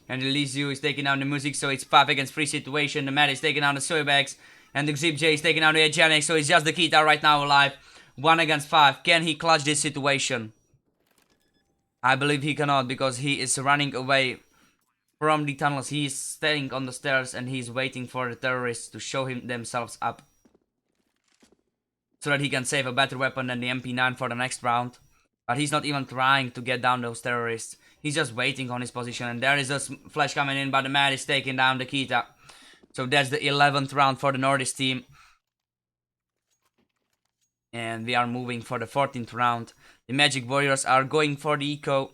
And the Lizio is taking down the Music, so it's 5 against 3 situation. The Met is taking down the Suewex, and the GroupPhase is taking down the Eszkee, so it's just the Kita right now alive. 1 against 5. Can he clutch this situation? I believe he cannot, because he is running away from the tunnels. He is staying on the stairs, and he's waiting for the terrorists to show him themselves up, so that he can save a better weapon than the MP9 for the next round. But he's not even trying to get down those terrorists. He's just waiting on his position, and there is a flash coming in, but the man is taking down the Kita. So that's the 11th round for the NordisTeam. And we are moving for the 14th round. The MagicWarriors are going for the eco.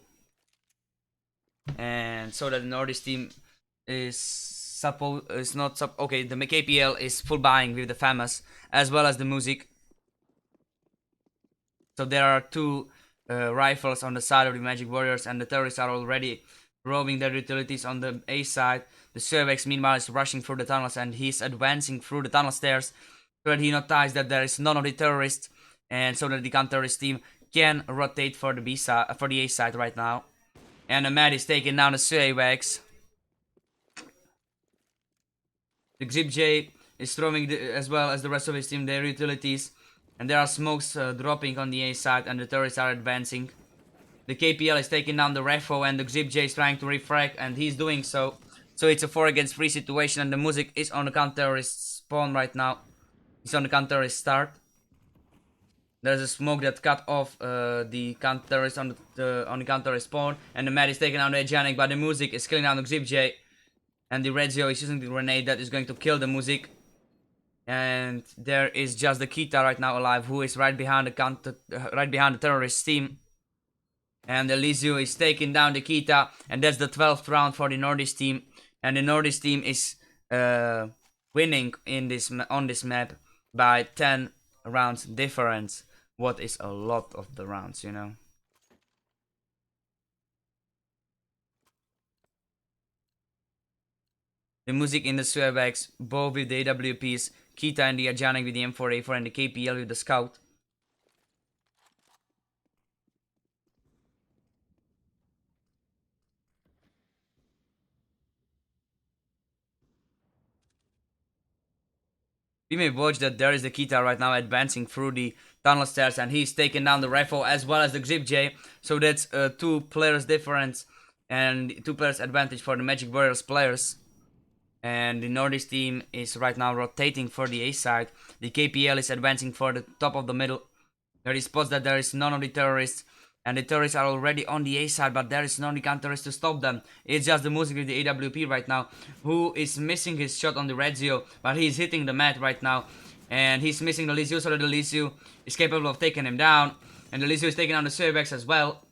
And so that the NordisTeam is okay, the KPL is full buying with the FAMAS as well as the Music. So there are 2 rifles on the side of the MagicWarriors, and the terrorists are already roving their utilities on the A side. The Suewex, meanwhile, is rushing through the tunnels, and he's advancing through the tunnel stairs, so that he notices that there is none of the terrorists, and so that the counter-terrorist team can rotate for the B side, for the A side right now. And the Mad is taking down the Suewex. The GroupPhase is throwing as well as the rest of his team their utilities. And there are smokes dropping on the A side, and the terrorists are advancing. The KPL is taking down the Refo, and the GroupPhase is trying to refract, and he's doing so. So it's a 4 against 3 situation, and the Music is on the counter-terrorist spawn right now. He's on the counter-terrorist start. There's a smoke that cut off the counter-terrorist on the counter-terrorist spawn, and the Mad is taking down the Eszkee, but the Music is killing down the GroupPhase. And the Red Zio is using the grenade that is going to kill the Music. And there is just the Kita right now alive, who is right behind the terrorist team. And the Lizio is taking down the Kita, and that's the 12th round for the NordisTeam. And the NordisTeam is winning on this map by 10 rounds difference. What is a lot of the rounds, you know. The music in the Swervex, both with the AWPs, Kita and the Ajanic with the M4A4 and the KPL with the Scout. We may watch that there is the Kita right now advancing through the tunnel stairs, and he's taking down the Rifle as well as the GroupPhase. So that's 2 players difference and 2 players advantage for the MagicWarriors players. And the NordisTeam is right now rotating for the A side. The KPL is advancing for the top of the middle. There is spots that there is none of the terrorists, and the terrorists are already on the A side, but there is no counter-terrorist to stop them. It's just the music with the AWP right now, who is missing his shot on the red zero, but he's hitting the mat right now, and he's missing the Lizio, so that the Lizio is capable of taking him down, and the Lizio is taking down the Swervex as well,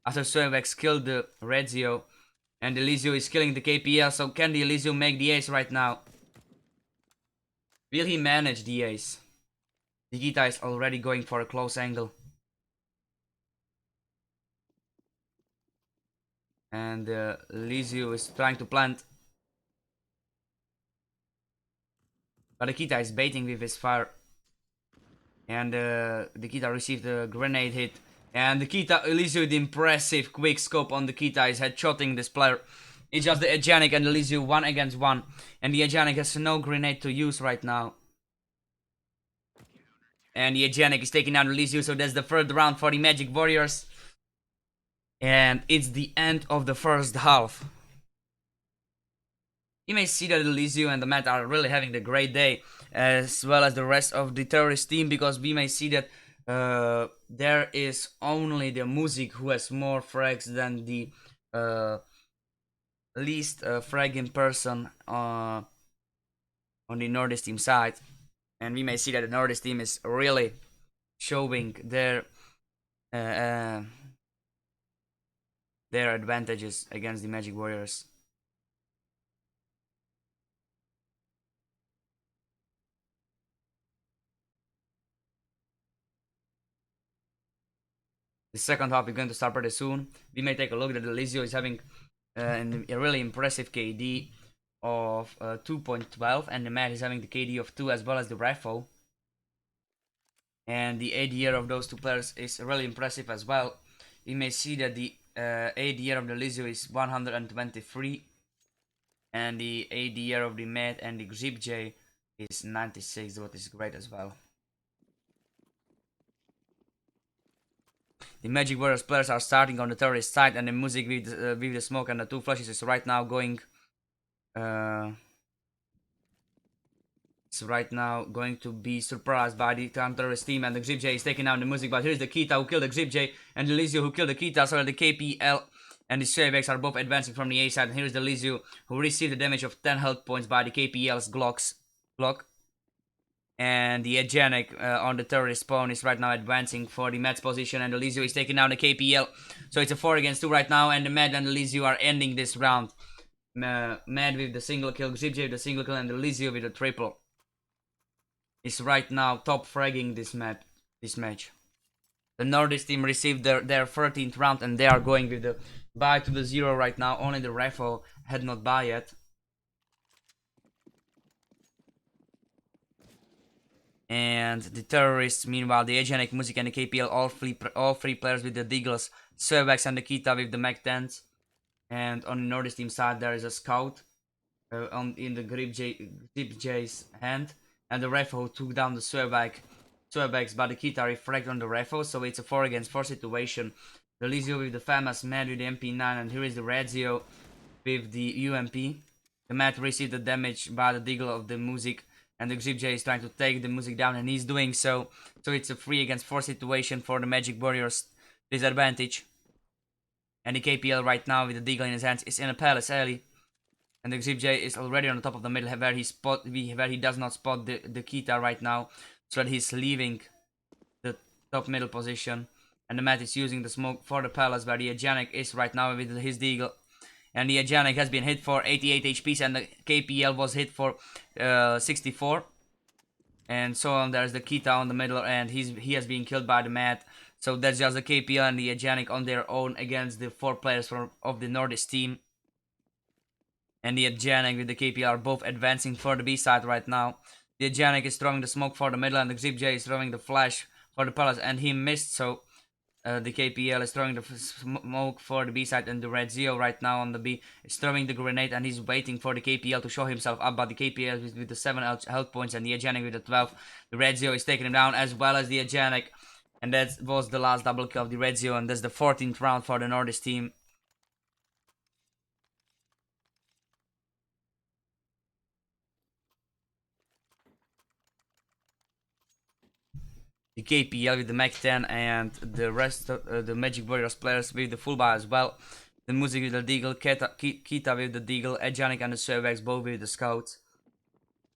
after Swervex killed the red zero, and the Lizio is killing the KPL, so can the Lizio make the ace right now? Will he manage the ace? The Kita is already going for a close angle. And Lizio is trying to plant. But the Kita is baiting with his fire. And the Kita received a grenade hit. And the Kita, Lizio with impressive quick scope on the Kita is headshotting this player. It's just the Ajanic and the Lizio 1 against 1. And the Ajanic has no grenade to use right now. And the Ajanic is taking down the Lizio, so that's the third round for the MagicWarriors. And it's the end of the first half. You may see that the Lizio and the Matt are really having a great day, as well as the rest of the terrorist team, because we may see that there is only the Music who has more frags than the least fragging person on the NordisTeam side. And we may see that the NordisTeam is really showing their advantages against the MagicWarriors. The second half is going to start pretty soon. We may take a look that the Lizio is having a really impressive KD of 2.12, and the Matt is having the KD of 2 as well as the Rifle. And the ADR of those 2 players is really impressive as well. We may see that the ADR of the Lizio is 123, and the ADR of the Matt and the GroupPhase is 96, what is great as well. The MagicWarriors players are starting on the terrorist side, and the Music with the smoke and the 2 flashes is right now going to be surprised by the terrorist team, and the GroupPhase is taking down the Music, but here's the Kita who killed the GroupPhase and the Lizio who killed the Kita, so that the KPL and the Swervex are both advancing from the A side, and here's the Lizio who received the damage of 10 health points by the KPL's Glock. And the Ajanic on the terrorist spawn is right now advancing for the Mad's position, and the Lizio is taking down the KPL. So it's a 4 against 2 right now, and the Mad and the Lizio are ending this round. Mad with the single kill, GroupPhase with the single kill, and the Lizio with the triple is right now top fragging this match. The NordisTeam received their 13th round, and they are going with the buy to the 0 right now. Only the Rifle had not buy yet. And the terrorists, meanwhile, the Ajanic, Music, and the KPL, all three players with the Deagles, Swervex and the Kita with the Mac 10s. And on the NordisTeam side, there is a Scout in the GroupPhase's hand, and the Rifle who took down the Swervex, but the Kita refract on the Rifle, so it's a 4 against 4 situation. The Lizio with the famous Mad with the MP9, and here is the Red Zio with the UMP. The Mad received the damage by the Deagle of the Music, and the GroupPhase is trying to take the Music down, and he's doing so. So it's a 3 against 4 situation for the MagicWarriors disadvantage. And the KPL right now with the Deagle in his hands is in a Palace alley. And the GroupPhase is already on the top of the middle where he does not spot the Kita right now. So that he's leaving the top middle position. And the Matt is using the smoke for the Palace where the Ajanic is right now with his Deagle. And the Ajanic has been hit for 88 HPs, and the KPL was hit for 64. And so on, there's the Kita on the middle, and he has been killed by the Matt. So that's just the KPL and the Ajanic on their own against the 4 players of the NordisTeam. and the Eszkee with the KPL are both advancing for the B side right now. The Eszkee is throwing the smoke for the middle, and the GroupPhase is throwing the flash for the palace, and he missed, so the KPL is throwing the smoke for the B side, and the Red Zeo right now on the B is throwing the grenade, and he's waiting for the KPL to show himself up, but the KPL with the 7 health points and the Eszkee with the 12. The Red Zeo is taking him down as well as the Eszkee, and that was the last double kill of the Red Zeo, and that's the 14th round for the NordisTeam. The KPL with the Mag 10 and the rest of the MagicWarriors players with the full buy as well. The Music with the Deagle, Kita with the Deagle, Eszkee and the Survex both with the Scouts.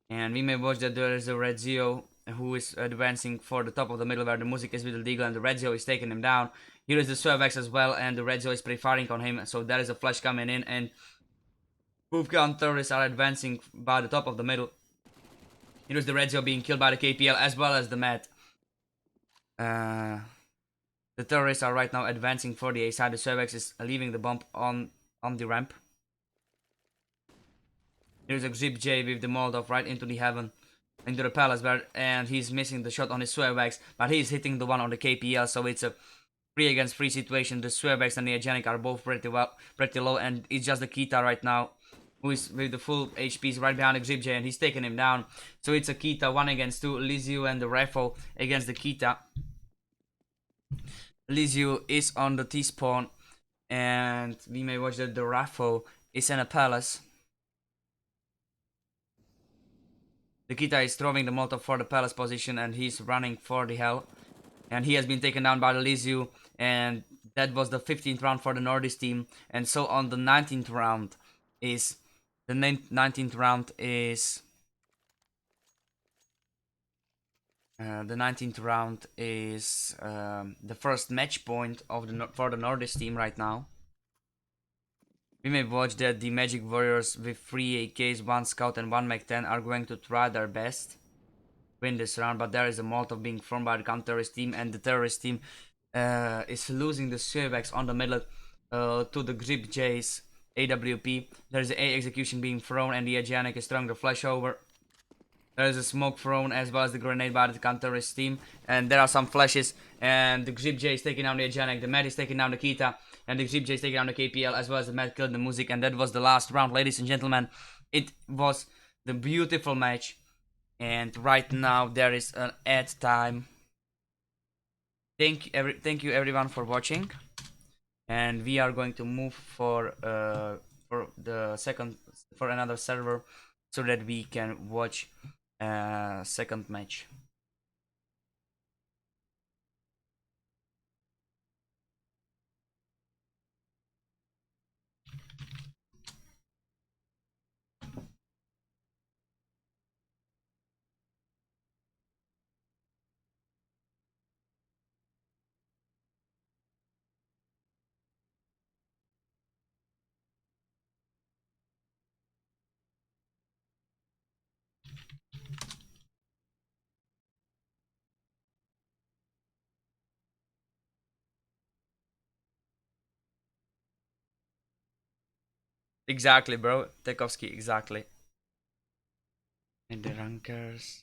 And we may watch that there is a Red Zeo who is advancing for the top of the middle where the Music is with the Deagle and the Red Zeo is taking him down. Here is the Survex as well, and the Red Zeo is pre-firing on him, so there is a flash coming in, and both counters are advancing by the top of the middle. Here is the Red Zeo being killed by the KPL as well as the Met. The terrorists are right now advancing for the A side. The Survex is leaving the bomb on the ramp. There's a GroupPhase with the Molotov right into the heaven, into the palace, and he's missing the shot on his Survex, but he's hitting the one on the KPL, so it's a 3 against 3 situation. The Survex and the Eszkee are both pretty low, and it's just the Kita right now who is with the full HPs right behind the GroupPhase, and he's taking him down. So it's a Kita 1 against 2. Lizio and the Refo against the Kita. Lizio is on the T-spawn, and we may watch that the Refo is in a palace. The Kita is throwing the Molotov for the palace position, and he's running for the hell. And he has been taken down by the Lizio, and that was the 15th round for the NordisTeam. And so on the 19th round is the 19th round is the first match point of for the NordisTeam right now. We may watch that the MagicWarriors with 3 AKs, 1 Scout and 1 Mag 10 are going to try their best win this round, but there is a Molotov being thrown by the counter-terrorist team, and the terrorist team is losing the Survex on the middle to the GroupPhase AWP. There is an A execution being thrown, and the Eszkee is throwing the flash over. There is a smoke thrown as well as the grenade by the counter-terrorist team, and there are some flashes, and the GroupPhase is taking down the Eszkee, the Med is taking down the Kita, and the GroupPhase is taking down the KPL as well as the Med killed the Music, and that was the last round, ladies and gentlemen. It was the beautiful match, and right now there is an ad time. Thank you everyone for watching, and we are going to move for another server so that we can watch second match. Exactly, bro. Eszkee, exactly. And the rankers.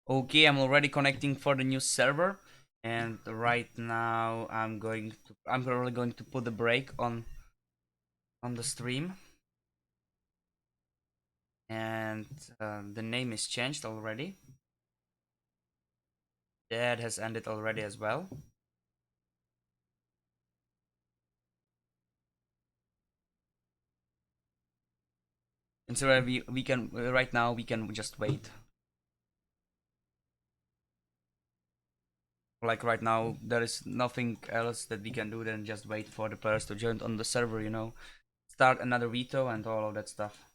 Okay, I'm already connecting for the new server, and right now I'm probably going to put the break on the stream, and the name is changed already. That has ended already as well. And so we can right now we can just wait. Like right now, there is nothing else that we can do than just wait for the players to join on the server. You know, start another veto and all of that stuff.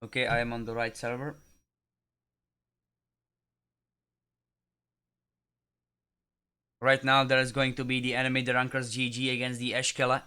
Okay, I am on the right server. Right now, there is going to be the EnemyDerankersGG against the Eszkee.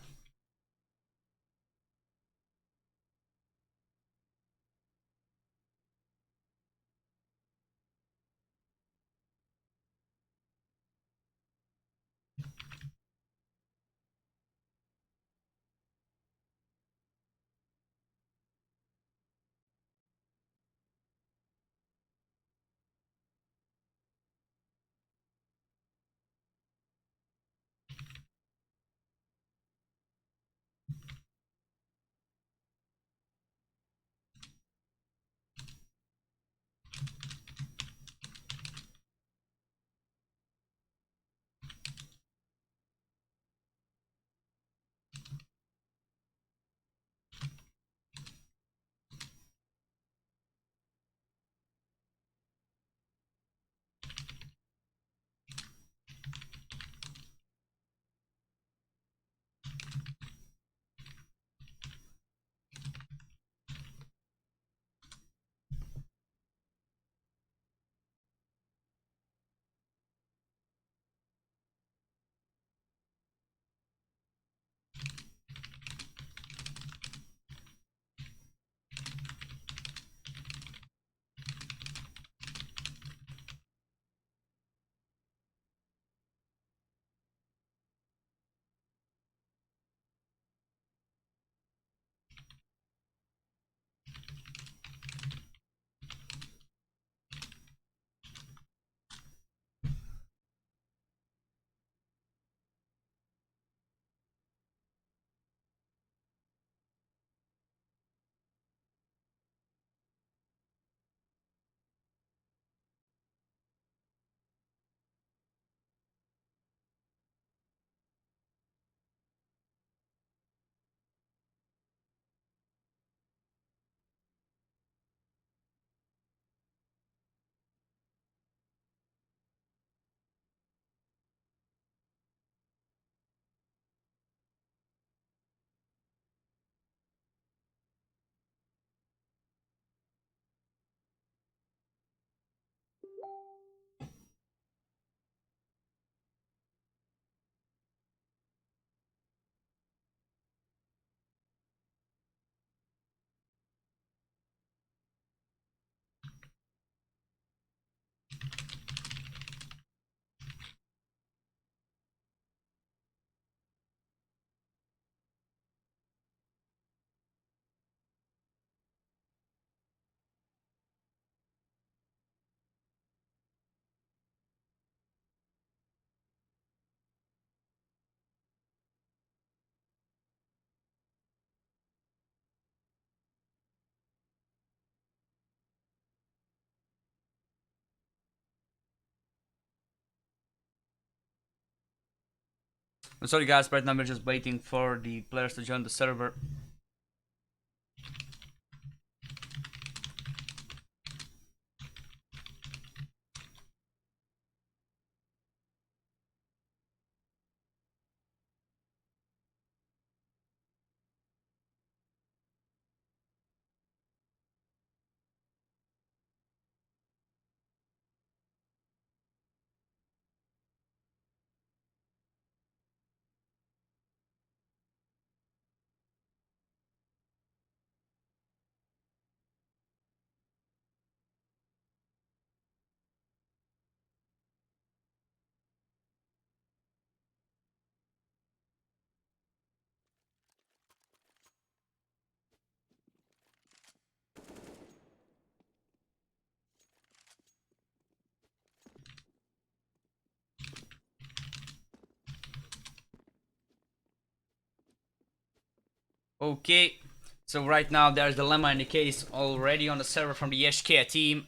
I'm sorry guys, right now we're just waiting for the players to join the server. Okay, so right now there's dilemma in the case already on the server from the Eszkee team.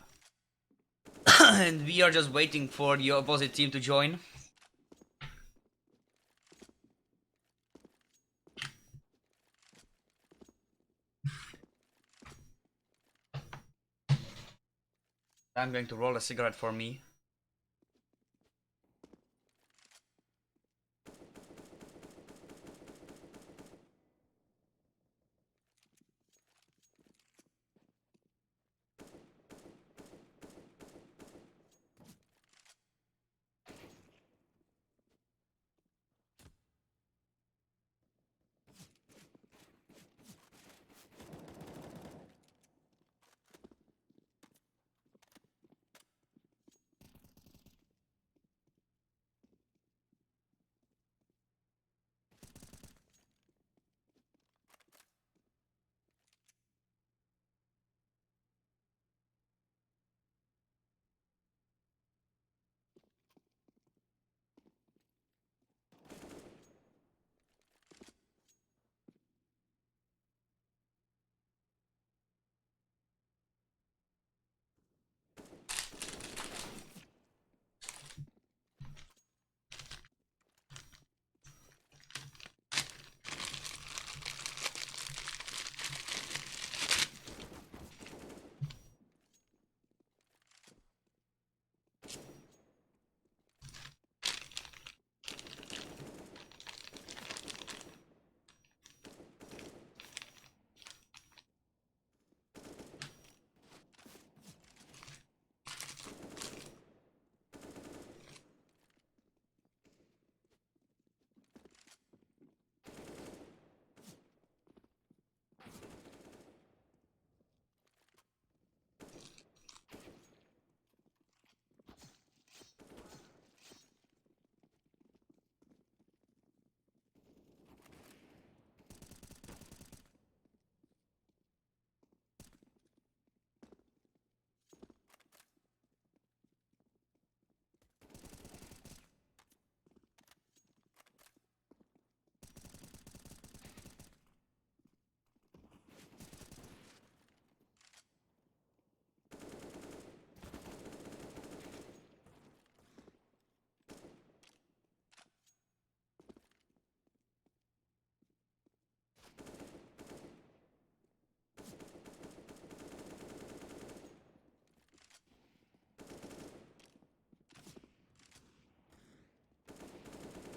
And we are just waiting for the opposite team to join. I'm going to roll a cigarette for me.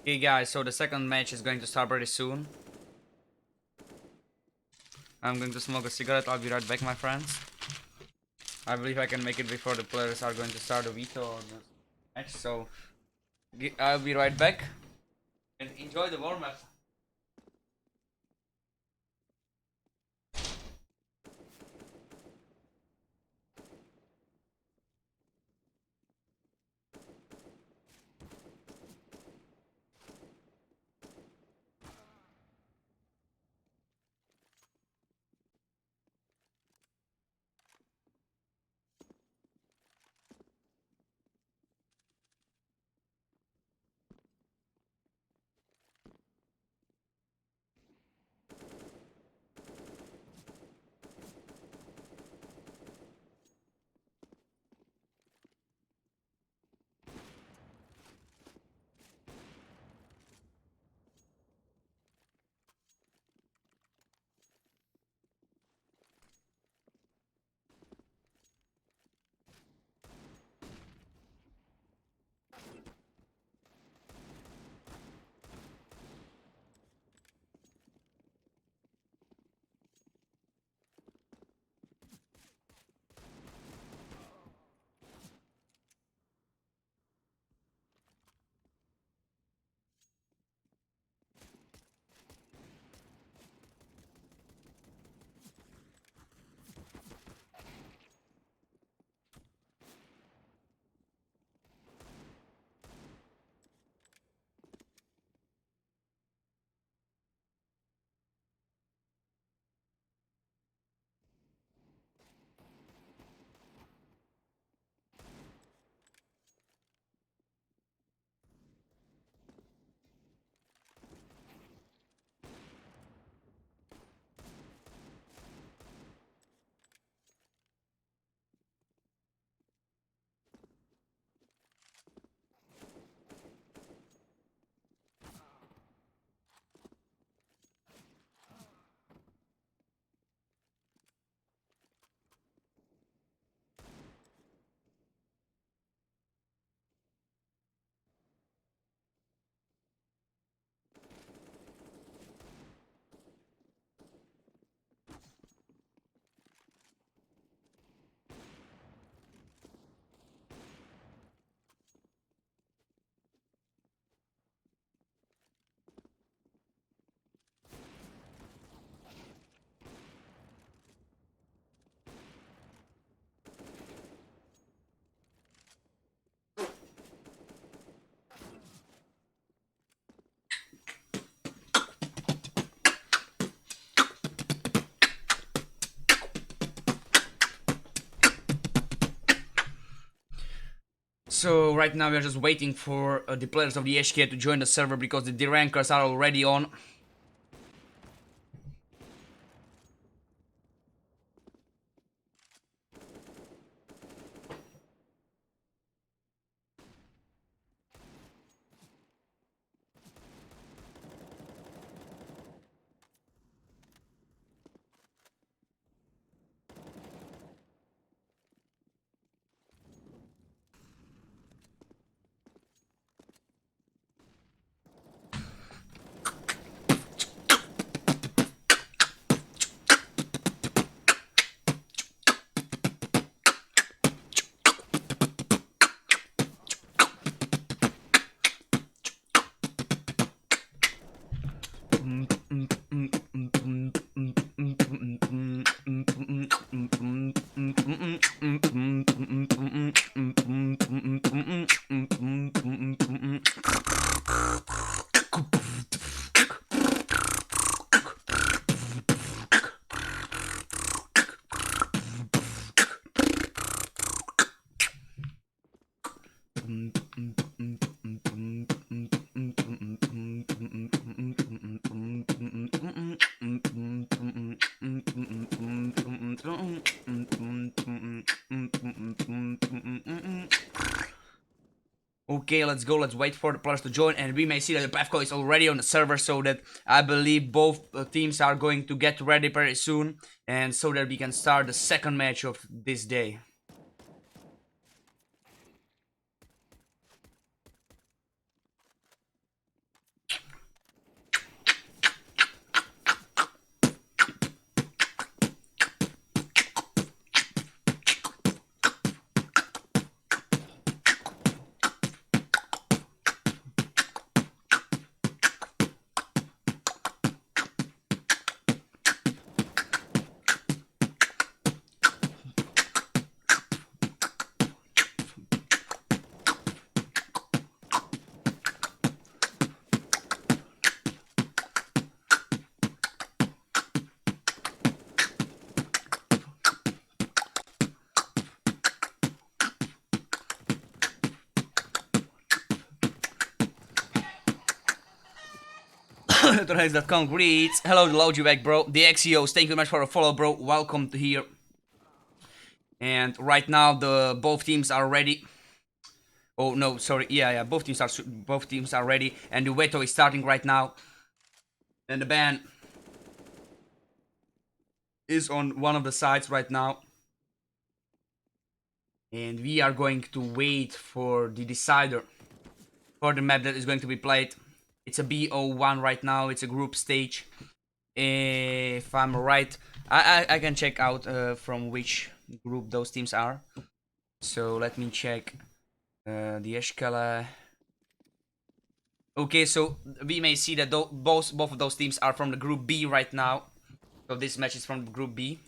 Okay guys, so the second match is going to start pretty soon. I'm going to smoke a cigarette, I'll be right back my friends. I believe I can make it before the players are going to start the veto on the match, so I'll be right back. And enjoy the warm-up. So right now we are just waiting for the players of the Eszkee to join the server because the derankers are already on. Okay, let's go. Let's wait for the players to join, and we may see that the Pavko is already on the server, so that I believe both teams are going to get ready very soon, and so that we can start the second match of this day. Tonight's.com greets. Hello, the Logi back, bro. The XEOs, thank you very much for a follow, bro. Welcome to here. And right now, the both teams are ready. Oh no, sorry. Yeah, both teams are ready, and the Veto is starting right now. And the ban is on one of the sides right now. And we are going to wait for the decider for the map that is going to be played. It's a BO1 right now. It's a group stage. If I'm right, I can check out from which group those teams are. So let me check the Eszkee. Okay, so we may see that both of those teams are from the group B right now. So this match is from group B.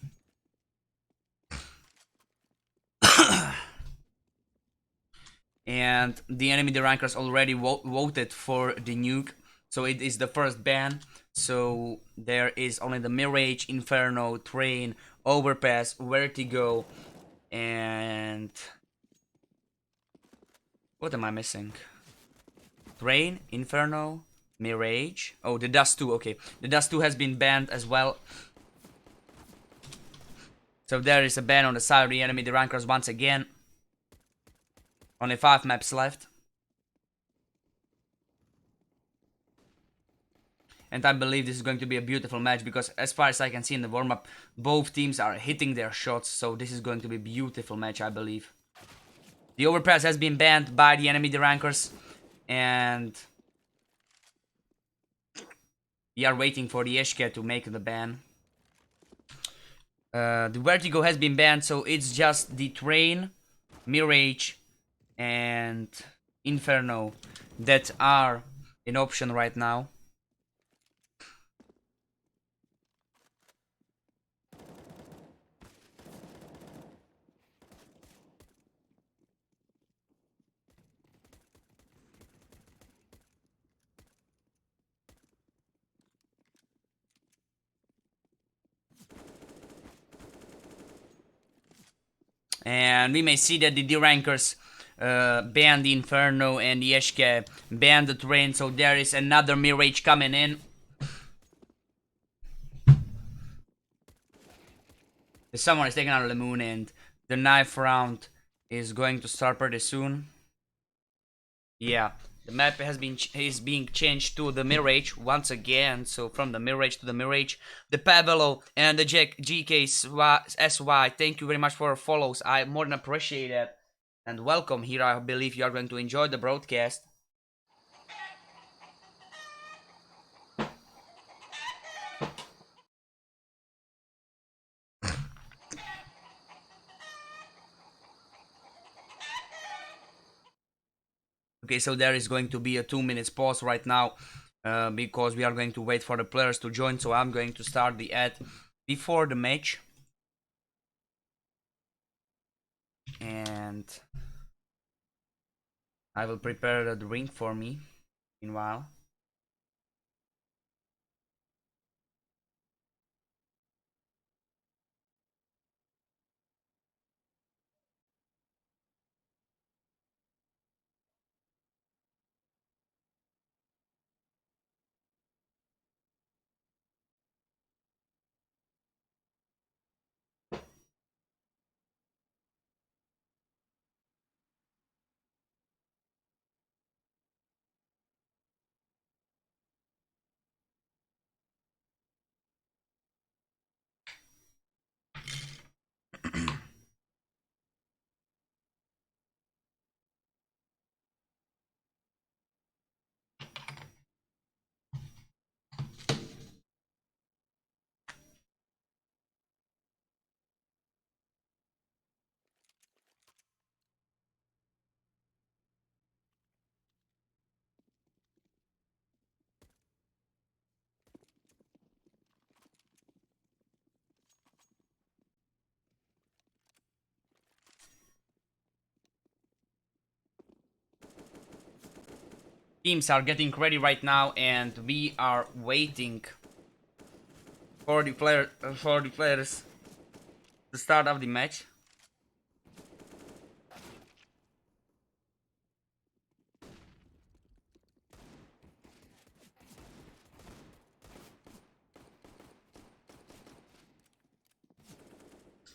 And the EnemyDerankers already voted for the nuke, so it is the first ban. So there is only the Mirage, Inferno, Train, Overpass, Vertigo, and what am I missing? Train, Inferno, Mirage. Oh, the Dust 2. Okay, the Dust 2 has been banned as well. So there is a ban on the side of the EnemyDerankers once again. Only 5 maps left. And I believe this is going to be a beautiful match because as far as I can see in the warm-up, both teams are hitting their shots. So this is going to be a beautiful match, I believe. The overpass has been banned by the EnemyDerankers. And we are waiting for the Eszkee to make the ban. The Vertigo has been banned, so it's just the Train, Mirage, and Inferno that are in option right now. And we may see that the derankers banned the Inferno and the Eszkee banned the Train, so there is another Mirage coming in. Someone is taking out Lemoon and the knife round is going to start pretty soon. Yeah, the map is being changed to the Mirage once again. So from the Mirage to the Mirage, the Pavelo and the GKSY. Thank you very much for your follows. I more than appreciate it. And welcome here. I believe you are going to enjoy the broadcast. Okay, so there is going to be a 2 minutes pause right now because we are going to wait for the players to join. So I'm going to start the ad before the match. And I will prepare the drink for me meanwhile. Teams are getting ready right now, and we are waiting for the players to start of the match.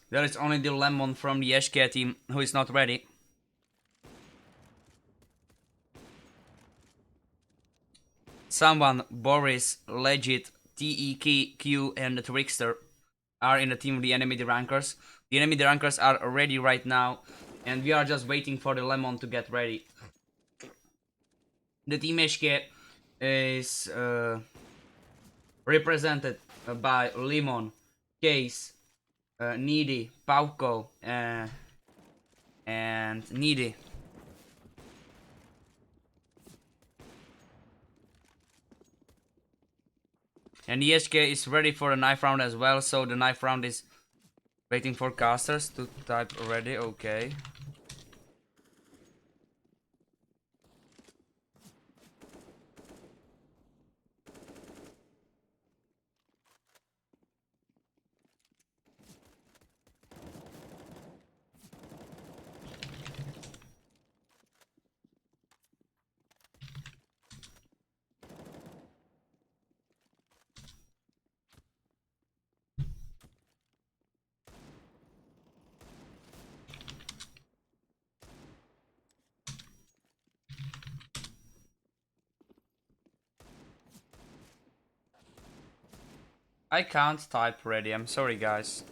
There is only the Lemon from the Eszkee team who is not ready. Someone, Boris, Legit, TEQ, and the Trickster are in the team of the EnemyDerankers. The EnemyDerankers are ready right now, and we are just waiting for the Lemon to get ready. The team Eszkee is represented by Lemon, Case, Needy, Pauko, and Needy. And the Eszkee is ready for the knife round as well, so the knife round is waiting for casters to type ready. Okay. I can't type ready, I'm sorry guys.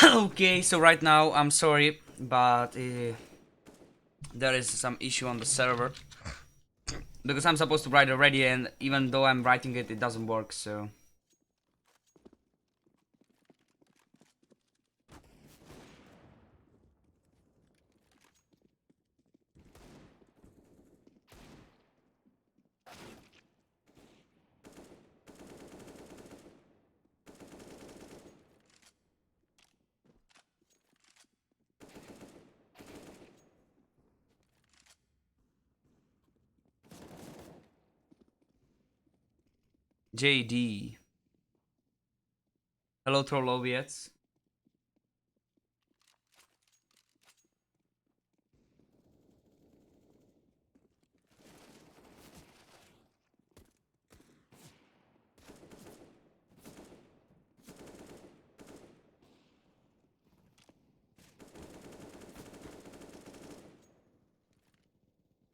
Okay, so right now, I'm sorry, but there is some issue on the server because I'm supposed to write already, and even though I'm writing it, it doesn't work. So JD, hello Trolloviets.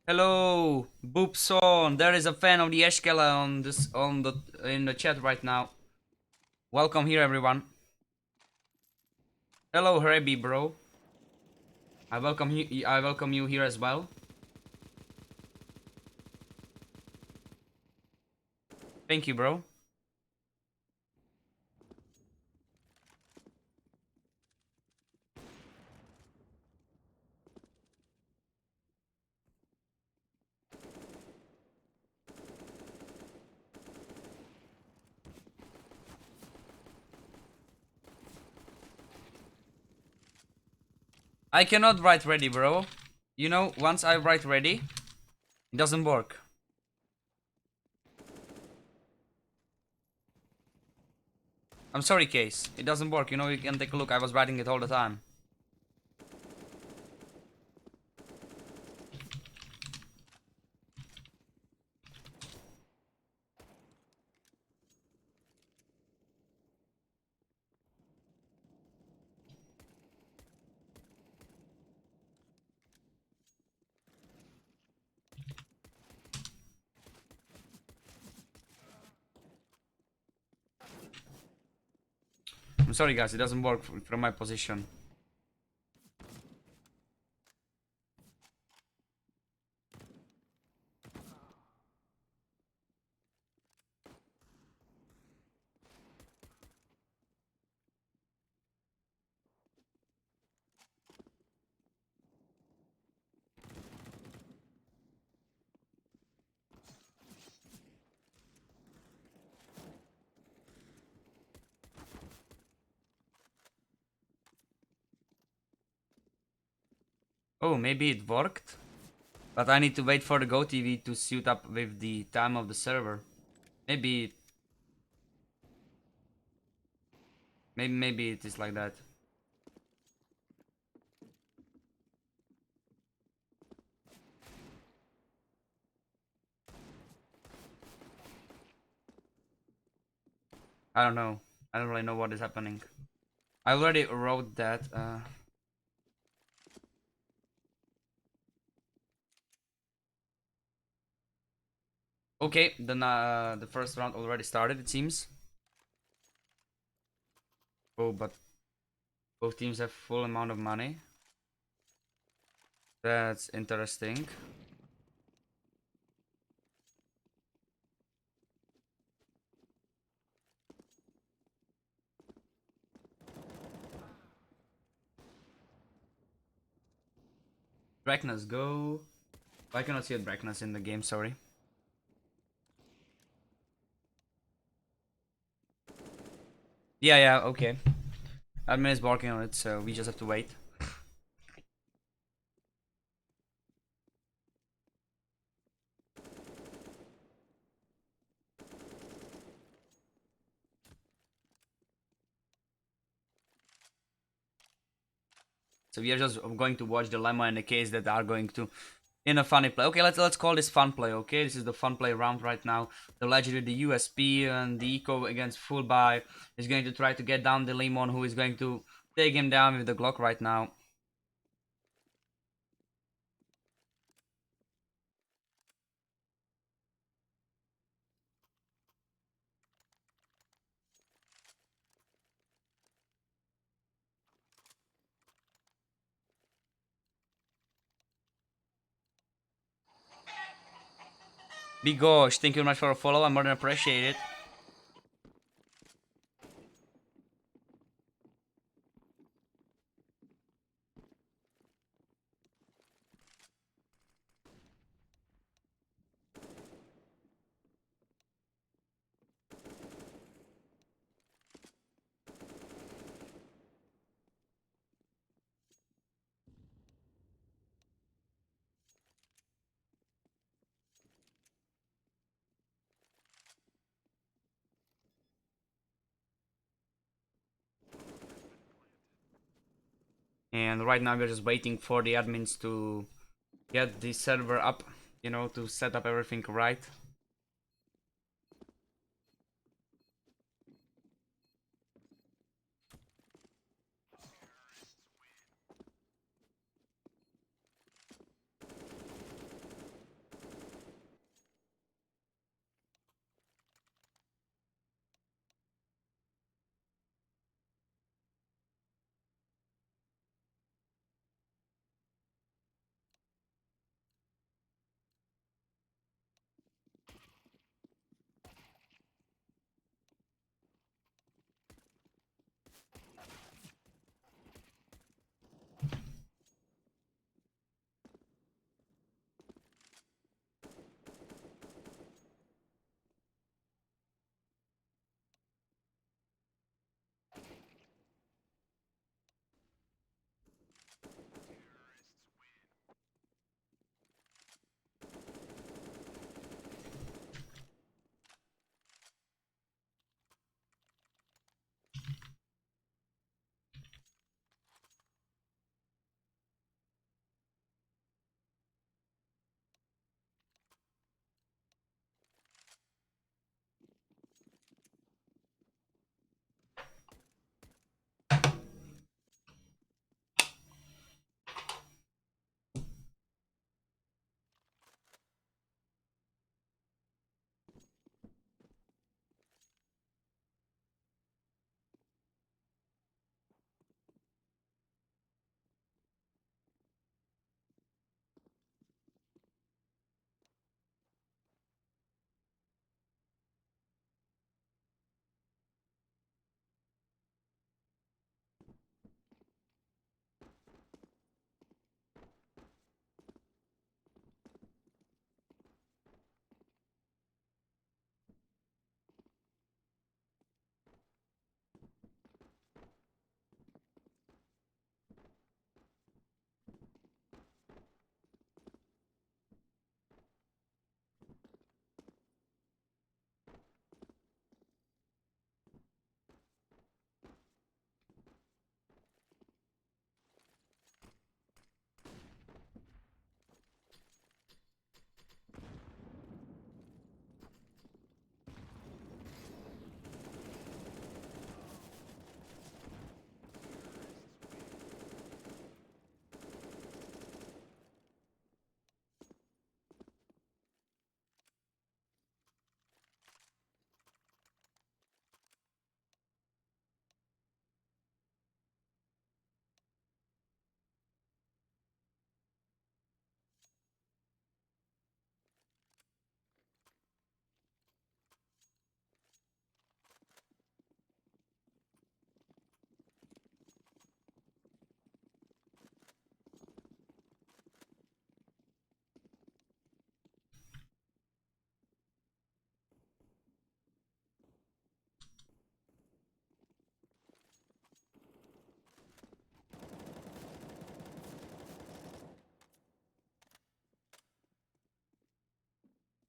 Hello, Boopson. There is a fan of the Eszkee on this in the chat right now. Welcome here, everyone. Hello, Herebi, bro. I welcome you. I welcome you here as well. Thank you, bro. I cannot write ready, bro. You know, once I write ready, it doesn't work. I'm sorry, Case. It doesn't work. You know, you can take a look. I was writing it all the time. I'm sorry, guys. It doesn't work from my position. Oh, maybe it worked? But I need to wait for the GoTV to suit up with the time of the server. Maybe... Maybe it is like that. I don't know. I don't really know what is happening. I already wrote that. Okay, then the first round already started, it seems. Oh, but both teams have full amount of money. That's interesting. Brackness, go. I cannot see a Brackness in the game, sorry. Yeah, okay. Admin is working on it, so we just have to wait. So we are just going to watch the Lemma and the Case that are going to in a funny play. Okay, let's call this fun play. Okay, this is the fun play round right now. The Legend with the USP and the Eco against Full Buy is going to try to get down the Lemon, who is going to take him down with the Glock right now. Big gosh, thank you very much for a follow. I more than appreciate it. And right now we're just waiting for the admins to get the server up, you know, to set up everything right.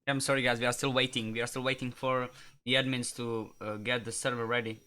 I'm sorry guys, we are still waiting. We are still waiting for the admins to get the server ready.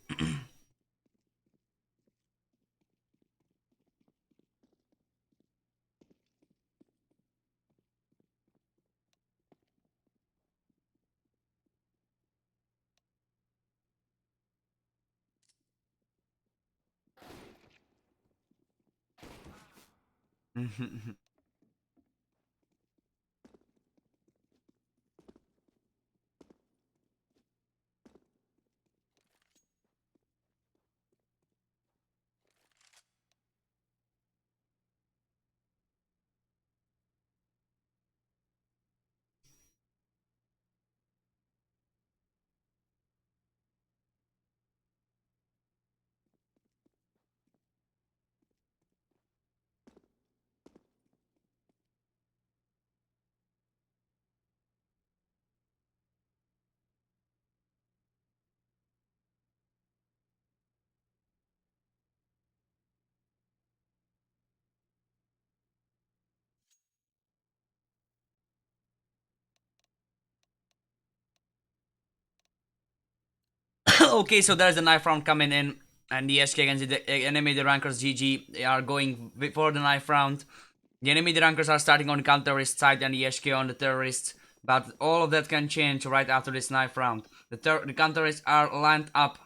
Okay, so there's the knife round coming in, and the Eszkee against the EnemyDerankersGG, they are going for the knife round. The EnemyDerankers are starting on the counter-terrorist side and the Eszkee on the terrorists, but all of that can change right after this knife round. The counter-terrorists are lined up,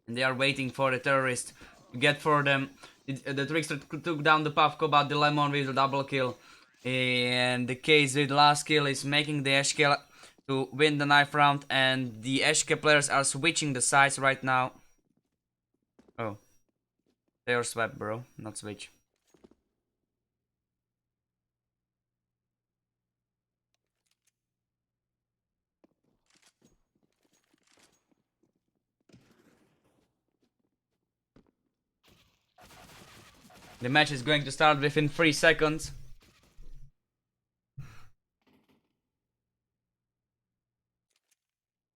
and they are waiting for the terrorists to get for them. The Trickster took down the Puffco, but the Lemon with a double kill. And the case with the last kill is making the Eszkee to win the knife round, and the Eszkee players are switching the sides right now. Oh. They are swap, bro, not switch. The match is going to start within 3 seconds.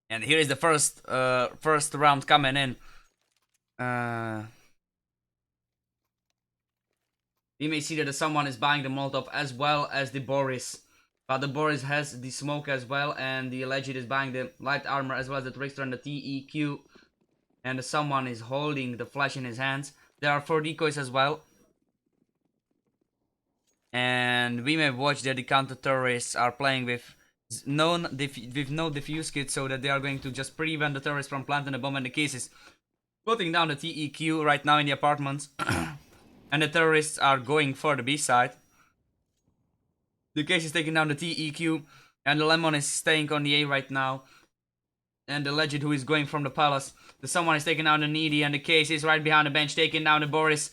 And here is the first round coming in. We may see that someone is buying the Molotov as well as the Boris. But the Boris has the smoke as well, and the Alleged is buying the light armor as well as the Trickster and the TEQ. And someone is holding the flash in his hands. There are 4 decoys as well. And we may watch that the counter-terrorists are playing with no defuse kit, so that they are going to just prevent the terrorists from planting a bomb, and the case is putting down the TEQ right now in the apartments. And the terrorists are going for the B side. The case is taking down the TEQ, and the Lemon is staying on the A right now. And the Legend, who is going from the palace. The someone is taking down the Needy, and the case is right behind the bench, taking down the Boris.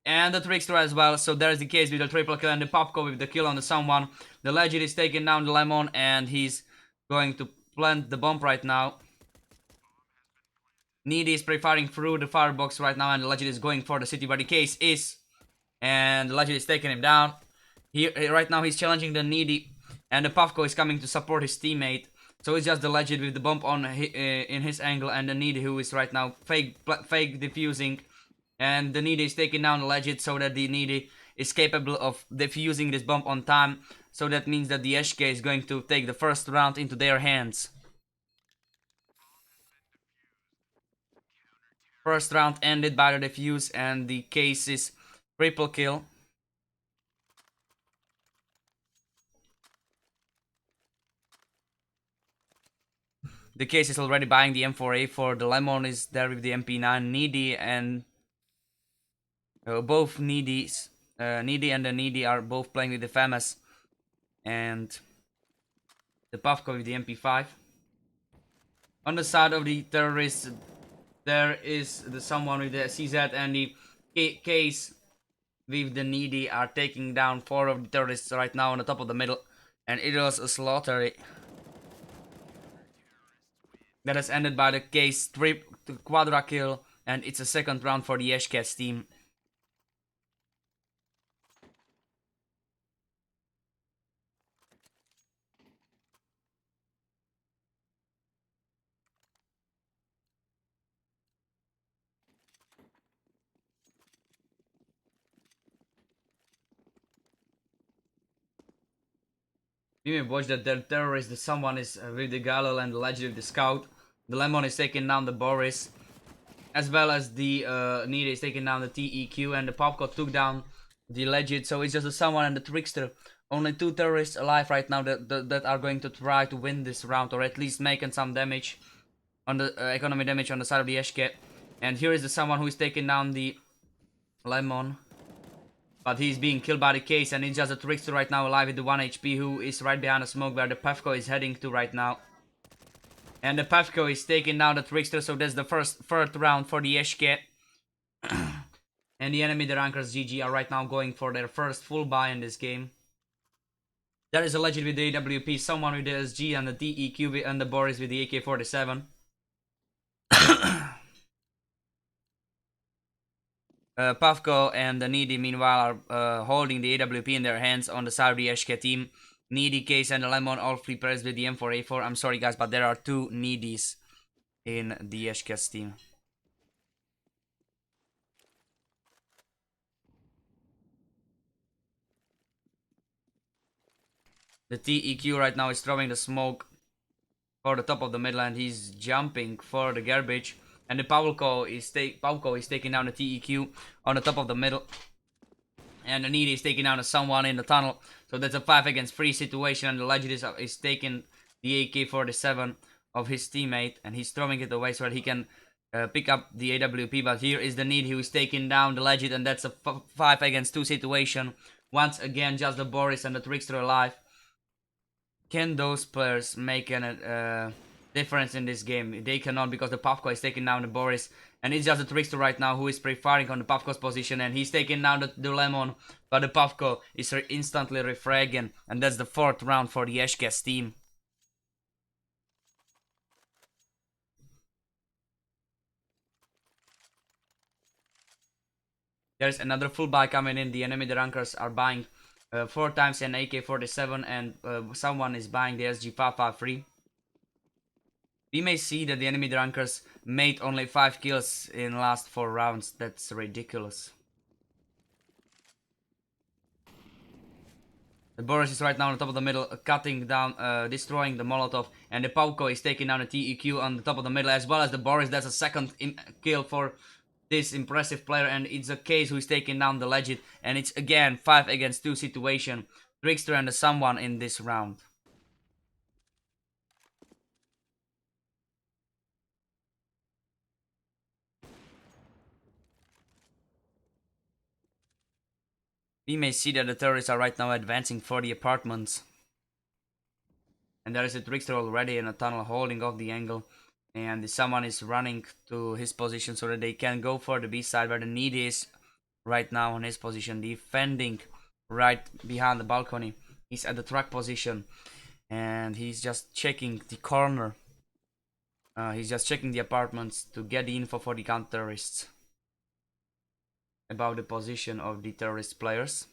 And the Trickster as well, so there's the case with the triple kill and the Popco with the kill on the someone. The Legend is taking down the Lemon, and he's going to plant the bomb right now. Needy is pre-firing through the firebox right now, and the Legend is going for the city where the case is. And the Legend is taking him down. Right now he's challenging the Needy, and the Puffco is coming to support his teammate. So it's just the Legend with the bomb on in his angle, and the Needy who is right now fake defusing. And the Needy is taking down the Legend, so that the Needy is capable of defusing this bomb on time. So that means that the Eszkee is going to take the first round into their hands. First round ended by the defuse, and the case is triple kill. The case is already buying the M4A4. The Lemon is there with the MP9. Needy and both Needies, Needy and the Needy are both playing with the FAMAS, and the Puffco with the MP5. On the side of the terrorists, there is the someone with the CZ, and the case with the Needy are taking down 4 of the terrorists right now on the top of the middle, and it was a slaughter that has ended by the case quadra kill, and it's a second round for the Eszkee team. We may watch that the terrorist, the someone is with the Galil and the Legend with the Scout. The Lemon is taking down the Boris, as well as the Needy is taking down the TEQ, and the Popco took down the Legend. So it's just the someone and the Trickster. Only 2 terrorists alive right now that are going to try to win this round, or at least making some damage on the economy damage on the side of the Eszkee. And here is the someone who is taking down the Lemon. But he's being killed by the case, and it's just a Trickster right now alive with the 1 HP, who is right behind the smoke where the Puffco is heading to right now. And the Puffco is taking down the Trickster, so that's the third round for the Eszkee. And the EnemyDerankersGG are right now going for their first full buy in this game. There is a Legend with the AWP, someone with the SG, and the DEQ and the Boris with the AK-47. Puffco and the Needy meanwhile are holding the AWP in their hands on the side of the Eszkee team. Needy, Case, and the Lemon all free players with the M4A4. I'm sorry guys, but there are 2 Needies in the Eszkee team. The TEQ right now is throwing the smoke for the top of the middle, and he's jumping for the garbage. And the Pauko is taking down the TEQ on the top of the middle. And the Needy is taking down someone in the tunnel. So that's a 5 against 3 situation, and the Legend is taking the AK-47 of his teammate, and he's throwing it away so that he can pick up the AWP. But here is the Need who is taking down the Legend, and that's a 5 against 2 situation. Once again, just the Boris and the Trickster alive. Can those players make a difference in this game? They cannot, because the Pavko is taking down the Boris, and it's just the Trickster right now who is pre-firing on the Pavko's position, and he's taking down the Lemon, but the Pavko is instantly refragging, and that's the 4th round for the Eszkee team. There's another full buy coming in. The enemy rankers are buying 4 times an AK-47, and someone is buying the SG-553. We may see that the enemy rankers made only 5 kills in the last 4 rounds. That's ridiculous. The Boris is right now on the top of the middle, cutting down, destroying the Molotov, and the Pauko is taking down the TEQ on the top of the middle, as well as the Boris. That's a second kill for this impressive player, and it's a Case who is taking down the Legend, and it's again 5 against 2 situation. Trickster and the someone in this round. We may see that the terrorists are right now advancing for the apartments. And there is a Trickster already in a tunnel holding off the angle. And someone is running to his position so that they can go for the B side, where the Need is right now on his position, defending right behind the balcony. He's at the truck position, and he's just checking the corner. He's just checking the apartments to get the info for the counter-terrorists about the position of the terrorist players.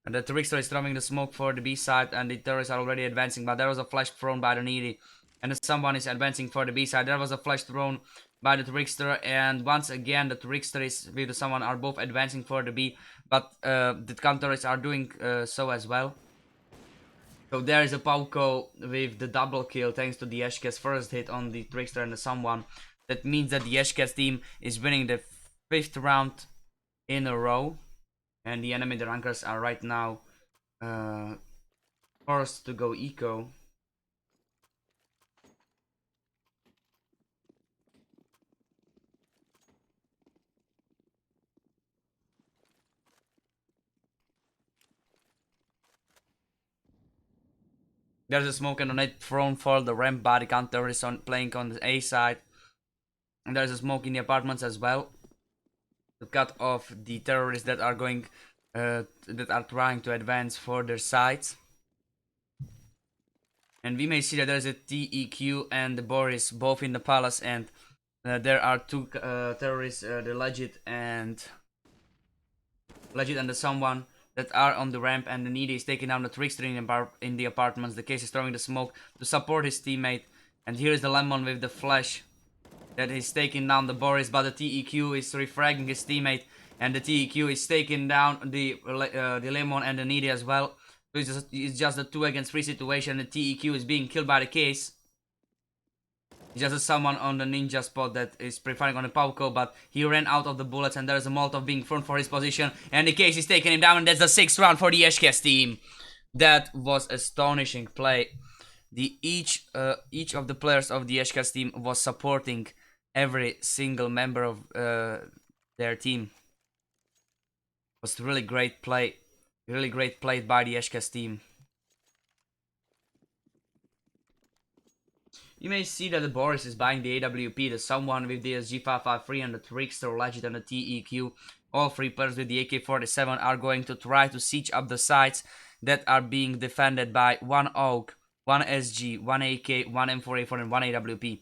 And the Trickster is throwing the smoke for the B side, and the terrorists are already advancing, but there was a flash thrown by the Needy. And someone is advancing for the B side. There was a flash thrown by the Trickster, and once again the Trickster is with someone are both advancing for the B, but the counter-terrorists are doing so as well. So there is a Pauko with the double kill thanks to the Eszkee's first hit on the Trickster and the someone. That means that the Eszkee team is winning the 5th round in a row, and the enemy rankers are right now forced to go eco. There's a smoke and a net thrown for the ramp by the counter is playing on the A side. And there's a smoke in the apartments as well, to cut off the terrorists that are going, that are trying to advance for their sides. And we may see that there's a TEQ and the Boris both in the palace, and there are 2 terrorists, the Legit and the someone, that are on the ramp, and the Needy is taking down the Trickster in the apartments. The Case is throwing the smoke to support his teammate, and here is the Lemon with the flash that is taking down the Boris, but the TEQ is refragging his teammate, and the TEQ is taking down the Lemon and the Needy as well. So it's just a 2 against 3 situation. The TEQ is being killed by the Case. It's just someone on the ninja spot that is preferring on the Pauko, but he ran out of the bullets, and there's a Molotov being thrown for his position, and the Case is taking him down, and that's the 6th round for the Eszkee team. That was astonishing play. Each of the players of the Eszkee team was supporting every single member of their team. It was really great play. Really great play by the Eszkee team. You may see that the Boris is buying the AWP, the someone with the SG-553 and the Trickster, Legend and the TEQ. All 3 players with the AK-47 are going to try to siege up the sites that are being defended by 1 AUG, 1 SG, 1 AK, 1 M4A4 and 1 AWP.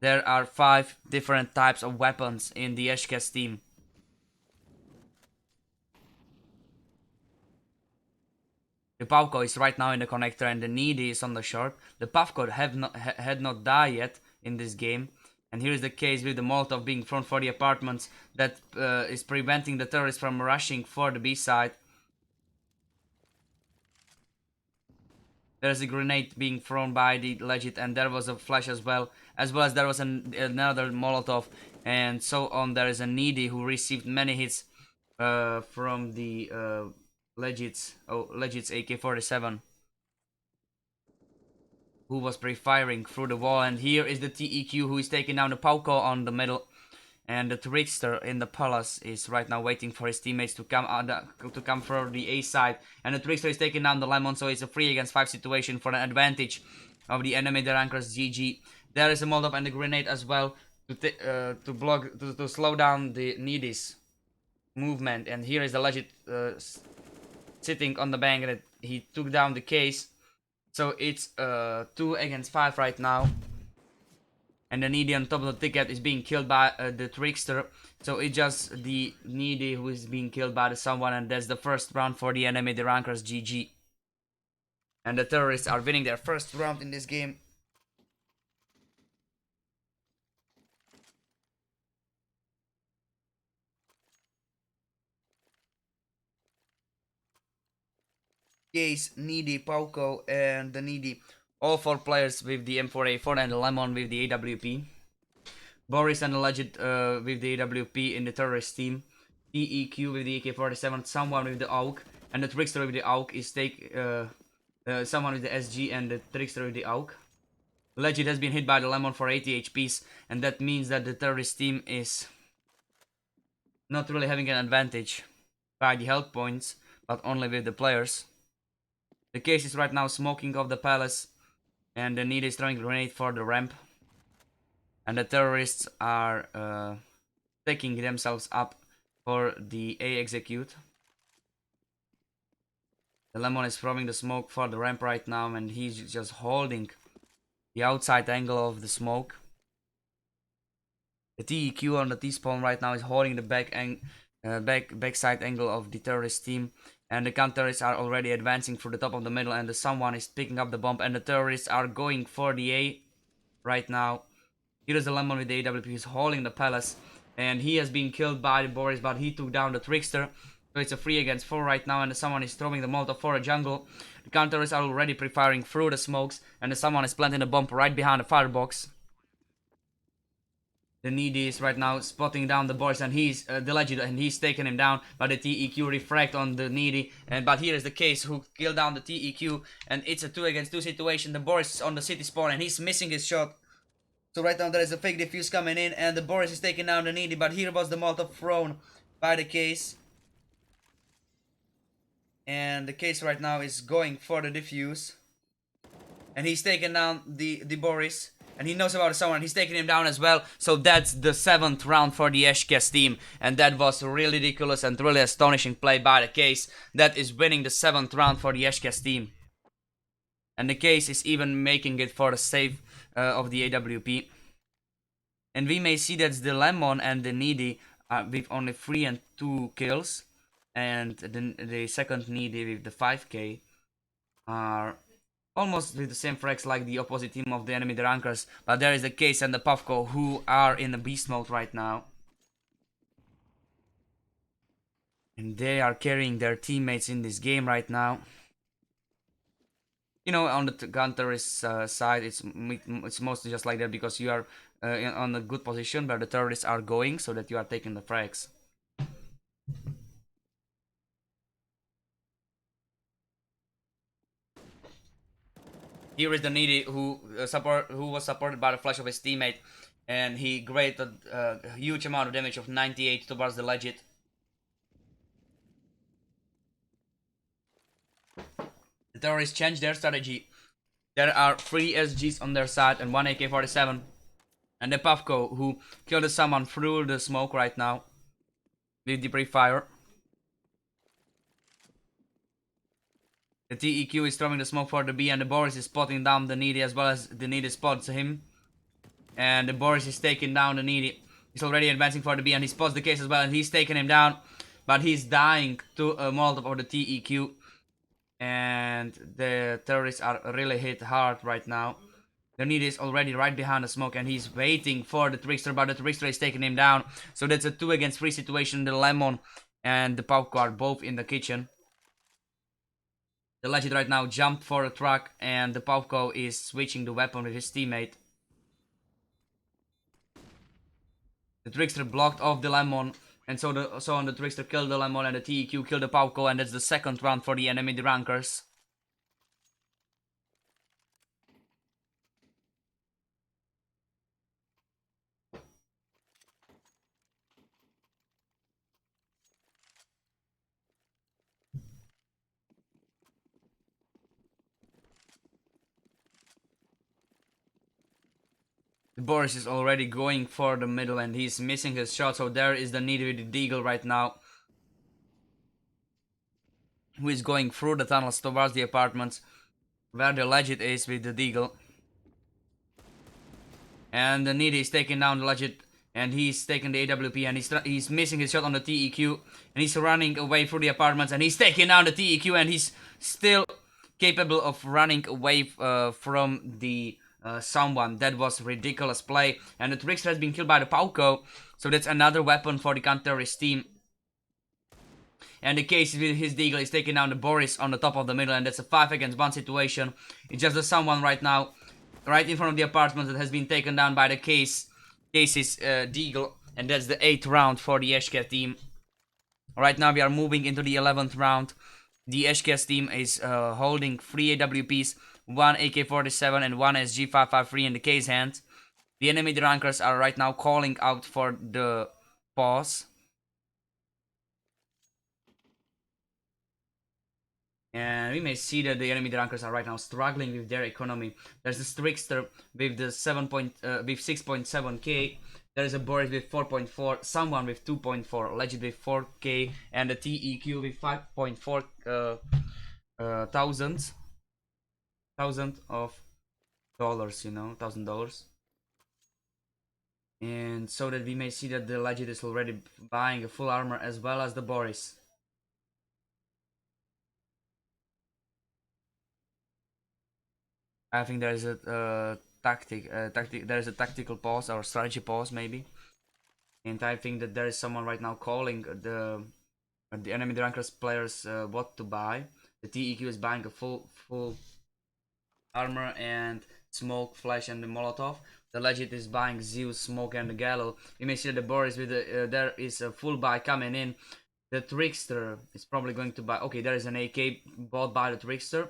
There are 5 different types of weapons in the Eszkee team. The Pavko is right now in the connector, and the Needy is on the short. The Pavko had not died yet in this game. And here is the Case with the Molotov being thrown for the apartments that is preventing the terrorists from rushing for the B side. There's a grenade being thrown by the Legit, and there was a flash as well as there was another Molotov, and so on. There is a Needy who received many hits from the Legit's AK-47, who was pre-firing through the wall. And here is the TEQ who is taking down the Pauko on the middle. And the Trickster in the Palace is right now waiting for his teammates to come from the A side. And the Trickster is taking down the Lemon, so it's a 3 against 5 situation for an advantage of the EnemyDerankersGG. There is a Molotov and a grenade as well to slow down the Needy's movement. And here is the Legit sitting on the bank, and he took down the case. So it's 2 against 5 right now. And the Needy on top of the ticket is being killed by the Trickster. So it's just the Needy who is being killed by someone, and that's the first round for the EnemyDerankersGG. And the terrorists are winning their first round in this game. Case, Needy, Pauko, and the Needy. All 4 players with the M4A4 and the Lemon with the AWP. Boris and the Legit with the AWP in the terrorist team. TEQ with the AK-47, someone with the AUK, and the Trickster with the AUK is someone with the SG and the Trickster with the AUK. Legit has been hit by the Lemon for 80 HPs, and that means that the terrorist team is not really having an advantage by the health points, but only with the players. The case is right now smoking off the palace, and the Need is throwing a grenade for the ramp. And the terrorists are taking themselves up for the A execute. The Lemon is throwing the smoke for the ramp right now, and he's just holding the outside angle of the smoke. The TEQ on the T-spawn right now is holding the backside angle of the terrorist team. And the counter-terrorists are already advancing through the top of the middle, and someone is picking up the bomb, and the terrorists are going for the A right now. Here is the Lemon with the AWP, he's holding the palace, and he has been killed by the Boris, but he took down the Trickster. So it's a 3 against 4 right now, and someone is throwing the Molotov for a jungle. The counter-terrorists are already pre-firing through the smokes, and someone is planting a bomb right behind the firebox. The Needy is right now spotting down the Boris, and he's the Legend, and he's taking him down. But the TEQ refract on the Needy, but here is the case who killed down the TEQ, and it's a 2 against 2 situation. The Boris is on the city spawn, and he's missing his shot. So right now there is a fake defuse coming in, and the Boris is taking down the Needy, but here was the Molotov thrown by the case. And the case right now is going for the defuse, and he's taking down the Boris. And he knows about someone, he's taking him down as well. So that's the 7th round for the Eszkee team. And that was a really ridiculous and really astonishing play by the case. That is winning the 7th round for the Eszkee team. And the case is even making it for the save of the AWP. And we may see that the Lemon and the Needy with only 3 and 2 kills. And the second Needy with the 5k are almost with the same frags like the opposite team of the EnemyDerankers, but there is the Case and the Puffco who are in the beast mode right now. And they are carrying their teammates in this game right now. You know, on the gun-terrorist side, it's mostly just like that because you are on a good position where the terrorists are going, so that you are taking the frags. Here is the Needy who was supported by the flash of his teammate, and he created a huge amount of damage of 98 towards the Legit. The terrorists changed their strategy. There are 3 SGs on their side and 1 AK-47. And the Puffco who killed someone through the smoke right now with the pre-fire. The TEQ is throwing the smoke for the B, and the Boris is spotting down the Needy as well as the Needy spots him. And the Boris is taking down the Needy. He's already advancing for the B, and he spots the Case as well, and he's taking him down. But he's dying to a Molotov of the TEQ. And the terrorists are really hit hard right now. The Needy is already right behind the smoke, and he's waiting for the Trickster, but the Trickster is taking him down. So that's a 2 against 3 situation. The Lemon and the Pauko are both in the kitchen. The Legend right now jumped for a truck, and the Pauko is switching the weapon with his teammate. The Trickster blocked off the Lemon, and so the Trickster killed the Lemon, and the TEQ killed the Pauko, and that's the second round for the enemy Derankers. Boris is already going for the middle, and he's missing his shot, so there is the need with the Deagle right now, who is going through the tunnels towards the apartments where the Legend is with the Deagle. And the Needy is taking down the Legend, and he's taking the AWP, and he's missing his shot on the TEQ, and he's running away through the apartments, and he's taking down the TEQ, and he's still capable of running away from the someone. That was ridiculous play, and the Trickster has been killed by the Pauko, so that's another weapon for the counter-terrorist team. And the case with his Deagle is taking down the Boris on the top of the middle, and that's a 5 against 1 situation. It's just the someone right now, right in front of the apartment, that has been taken down by the Case's Deagle, and that's the 8th round for the Eszkee team. Right now we are moving into the 11th round. The Eszkee team is holding 3 AWPs, 1 AK-47 and 1 SG-553 in the Case hand. The enemy Derankers are right now calling out for the pause. And we may see that the enemy Derankers are right now struggling with their economy. There's this Trickster with the 6.7k. There is a Boris with 4.4, someone with 2.4, Legend with 4k, and the TEQ with 5.4 thousand of dollars, you know, $1,000. And so that we may see that the Legend is already buying a full armor as well as the Boris. I think there is a there is a tactical pause or strategy pause maybe, and I think that there is someone right now calling the enemy Derankers players what to buy. The TEQ is buying a full armor and smoke, flash, and the Molotov. The Legend is buying Zeus, smoke, and the Gallo. You may see that the Boris with the there is a full buy coming in. The Trickster is probably going to buy. Okay, there is an AK bought by the Trickster.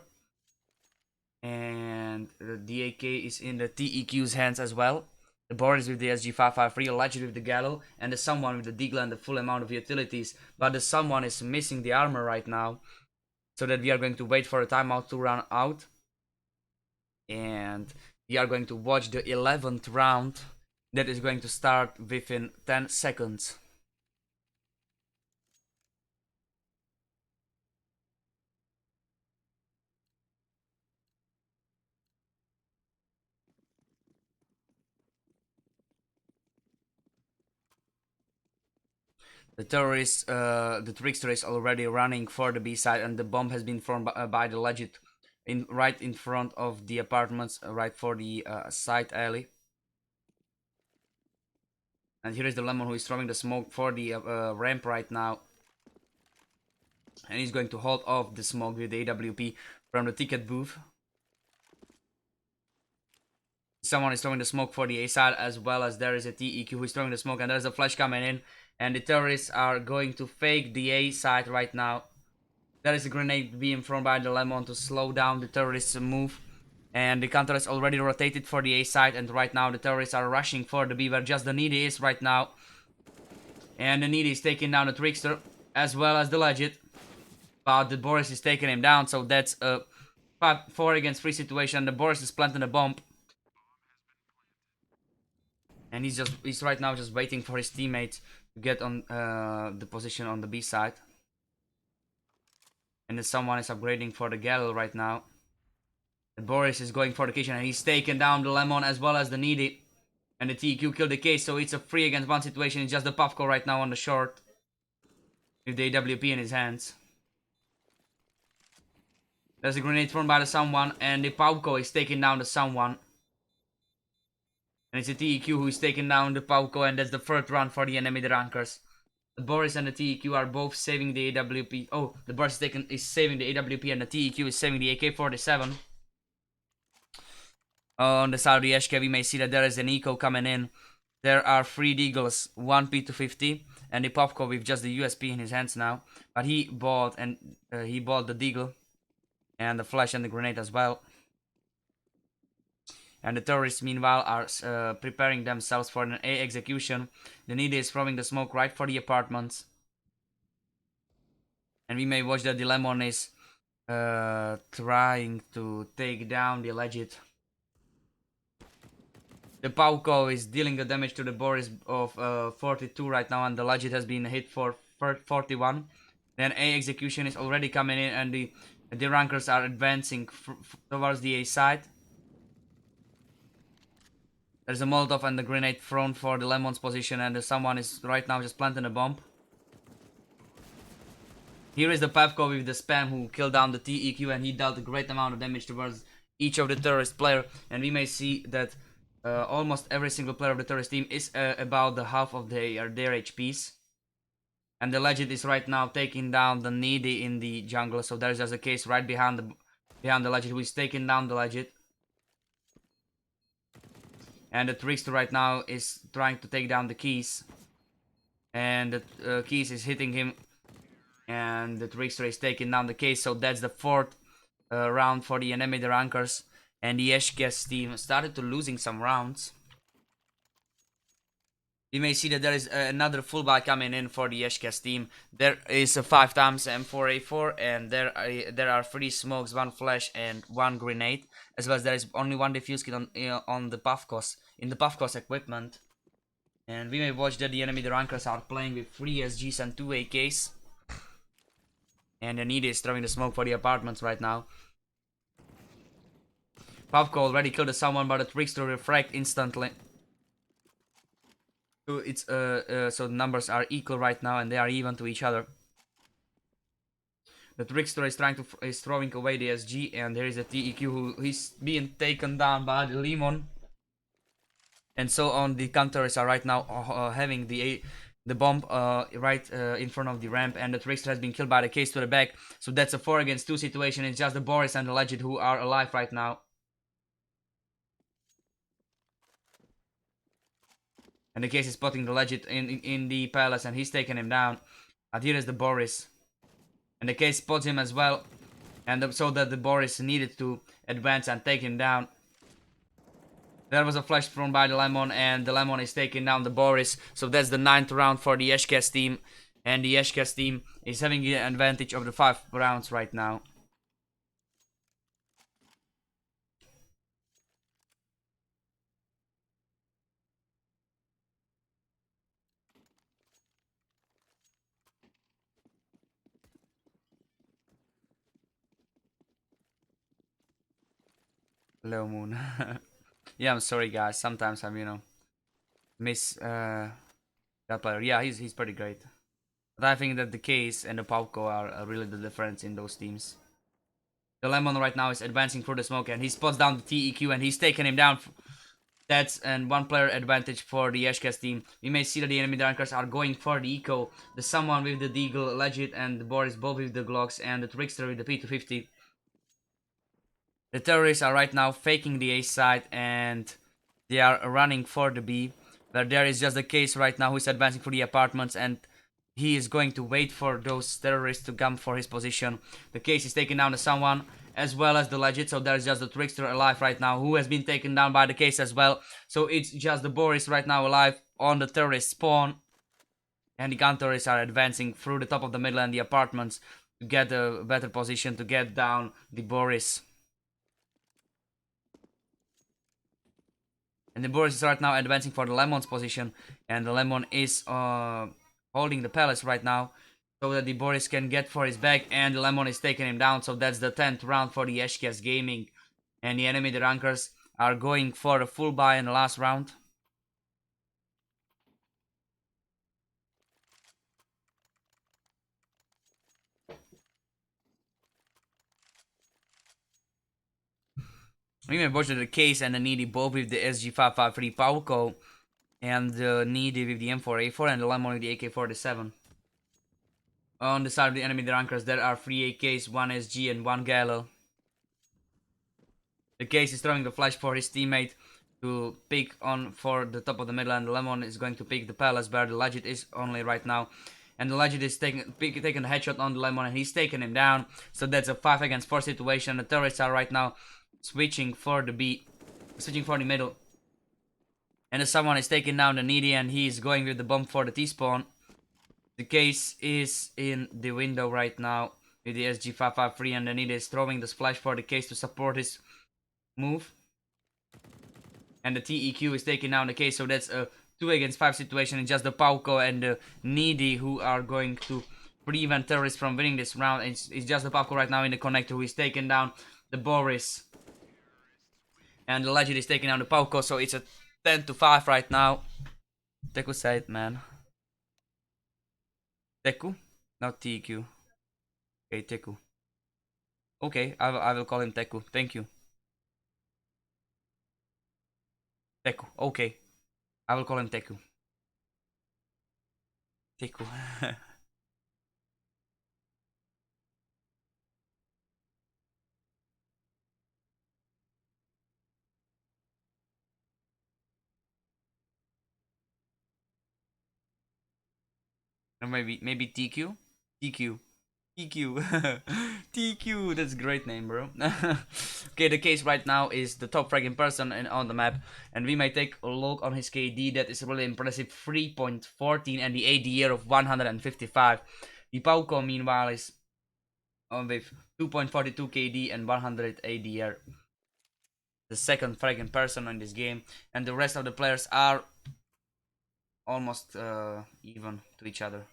And the AK is in the TEQ's hands as well. The Boris with the SG-553, Legend with the Gallo, and the someone with the Deagle and the full amount of utilities. But the someone is missing the armor right now, so that we are going to wait for a timeout to run out. And we are going to watch the 11th round that is going to start within 10 seconds. The terrorist, the Trickster is already running for the B side, and the bomb has been thrown by the Legend right in front of the apartments, right for the side alley. And here is the Lemon who is throwing the smoke for the ramp right now. And he's going to hold off the smoke with the AWP from the ticket booth. Someone is throwing the smoke for the A side, as well as there is a TEQ who is throwing the smoke, and there's a flash coming in. And the terrorists are going to fake the A side right now. There is a grenade being thrown by the Lemon to slow down the terrorists' move. And the counter is already rotated for the A side, and right now the terrorists are rushing for the B where just the Needy is right now. And the Needy is taking down the Trickster, as well as the Legend. But the Boris is taking him down, so that's a 4 against 3 situation. The Boris is planting a bomb. And he's right now just waiting for his teammates to get on the position on the B side. And then someone is upgrading for the Galil right now. The Boris is going for the kitchen, and he's taken down the Lemon as well as the Needy. And the TQ killed the case, so it's a 3 against 1 situation. It's just the Pavko right now on the short, with the AWP in his hands. There's a grenade thrown by the someone, and the Pavko is taking down the someone. And it's a TEQ who is taking down the Pauko, and that's the third round for the enemy Derankers. The Boris and the TEQ are both saving the AWP. Oh, the Boris is saving the AWP and the TEQ is saving the AK-47. On the side of the Eszkee, we may see that there is an eco coming in. There are 3 Deagles, 1 P250, and the Popco with just the USP in his hands now. But he bought the Deagle and the flash and the grenade as well. And the terrorists meanwhile are preparing themselves for an A execution. The Needy is throwing the smoke right for the apartments. And we may watch that the Lemon is trying to take down the Legit. The Pauko is dealing the damage to the Boris of 42 right now, and the Legit has been hit for 41. Then A execution is already coming in, and the rankers are advancing towards the A side. There's a Molotov and the grenade thrown for the Lemon's position, and someone is right now just planting a bomb. Here is the Pavko with the spam who killed down the TEQ, and he dealt a great amount of damage towards each of the terrorist player. And we may see that almost every single player of the terrorist team is about the half of their HPs. And the Legit is right now taking down the Needy in the jungle. So there's just a case right behind the Legit who is taking down the Legit. And the Trickster right now is trying to take down the Keys. And the Keys is hitting him. And the Trickster is taking down the Case. So that's the 4th round for the EnemyDerankersGG. And the Eszkee team started to losing some rounds. You may see that there is another full buy coming in for the Eszkee team. There is a 5 times M4A4, and there are 3 smokes, 1 flash, and 1 grenade, as well as there is only 1 defuse kit on the Puffcos in the Puffcos equipment. And we may watch that the EnemyDerankersGG are playing with 3 SGs and 2 AKs. And the Needy is throwing the smoke for the apartments right now. Puffco already killed someone, but the Trickster refract instantly. So it's so the numbers are equal right now, and they are even to each other. The Trickster is throwing away the SG, and there is a TEQ who is being taken down by the Lemon. And so on, the counters are right now having the bomb right in front of the ramp, and the Trickster has been killed by the Case to the back. So that's a 4 against 2 situation. It's just the Boris and the Legit who are alive right now. And the Case is spotting the Legit in the palace, and he's taking him down. And here is the Boris. And the Case spots him as well. And so that the Boris needed to advance and take him down. There was a flash thrown by the Lemon, and the Lemon is taking down the Boris. So that's the 9th round for the Eszkee team. And the Eszkee team is having the advantage of the 5 rounds right now. Low Moon. Yeah, I'm sorry guys. Sometimes I'm, miss that player. Yeah, he's pretty great. But I think that the Case and the Pauko are really the difference in those teams. The Lemon right now is advancing through the smoke, and he spots down the TEQ, and he's taking him down. That's and 1 player advantage for the Eszkee team. We may see that the EnemyDerankersGG are going for the eco. The someone with the Deagle, Legit, and the Boris both with the Glocks, and the Trickster with the P250. The terrorists are right now faking the A side, and they are running for the B. But there is just the Case right now who is advancing for the apartments, and he is going to wait for those terrorists to come for his position. The Case is taking down the someone as well as the Legit, so there's just the Trickster alive right now who has been taken down by the Case as well. So it's just the Boris right now alive on the terrorist spawn, and the counter-terrorists are advancing through the top of the middle and the apartments to get a better position to get down the Boris. And the Boris is right now advancing for the Lemon's position, and the Lemon is holding the palace right now so that the Boris can get for his back, and the Lemon is taking him down. So that's the 10th round for the Eszkee Gaming, and the EnemyDerankersGG are going for a full buy in the last round. We may watch the Case and the Needy both with the SG553 Pauko, and the Needy with the M4A4, and the Lemon with the AK-47. On the side of the enemy, the rankers, there are 3 AKs, 1 SG, and 1 Galil. The case is throwing the flash for his teammate to pick on for the top of the middle, and the Lemon is going to pick the palace where the Legit is only right now. And the Legit is taking a headshot on the Lemon, and he's taking him down. So that's a 5 against 4 situation. The terrorists are right now switching for the middle. And someone is taking down the Needy, and he's going with the bomb for the T-spawn. The case is in the window right now with the SG553, and the Needy is throwing the splash for the case to support his move. And the TEQ is taking down the case, so that's a 2 against 5 situation. It's just the Pauko and the Needy who are going to prevent terrorists from winning this round. It's just the Pauko right now in the connector who is taking down the Boris. And the Legend is taking down the Pauko, so it's a 10-5 right now. Teku said, man. Teku? Not TEQ. Okay, Teku. Okay, I will call him Teku. Thank you. Teku. Okay. I will call him Teku. Teku. Or maybe TQ? TQ. TQ. TQ. That's a great name, bro. Okay, the case right now is the top fragging person on the map. And we may take a look on his KD. That is really impressive. 3.14 and the ADR of 155. The Pauko, meanwhile, is with 2.42 KD and 100 ADR. The second fragging person in this game. And the rest of the players are almost even to each other,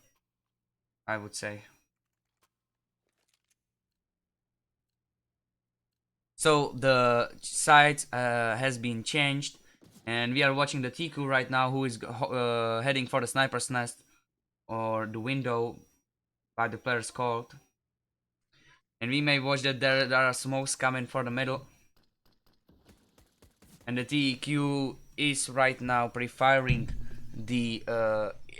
I would say. So the site has been changed, and we are watching the Tiku right now, who is heading for the sniper's nest or the window by the players called. And we may watch that there are smokes coming for the middle. And the TQ is right now pre-firing the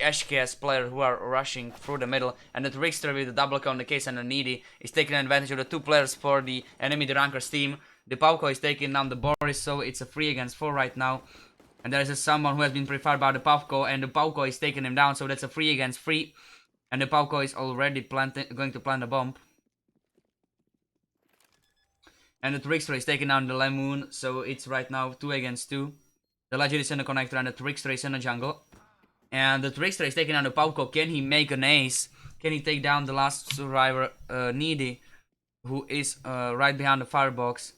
Eszkee player who are rushing through the middle, and the Trickster with the double kill on the case and the Needy is taking advantage of the 2 players for the EnemyDerankersGG team. The Pauko is taking down the Boris, so it's a 3 against 4 right now. And there is someone who has been pre-fired by the Pauko, and the Pauko is taking him down, so that's a 3 against 3. And the Pauko is already going to plant a bomb. And the Trickster is taking down the Lemon, so it's right now 2 against 2. The Legend is in the connector and the Trickster is in the jungle. And the Trickster is taking down the Pauko. Can he make an ace? Can he take down the last survivor, Needy, who is right behind the firebox?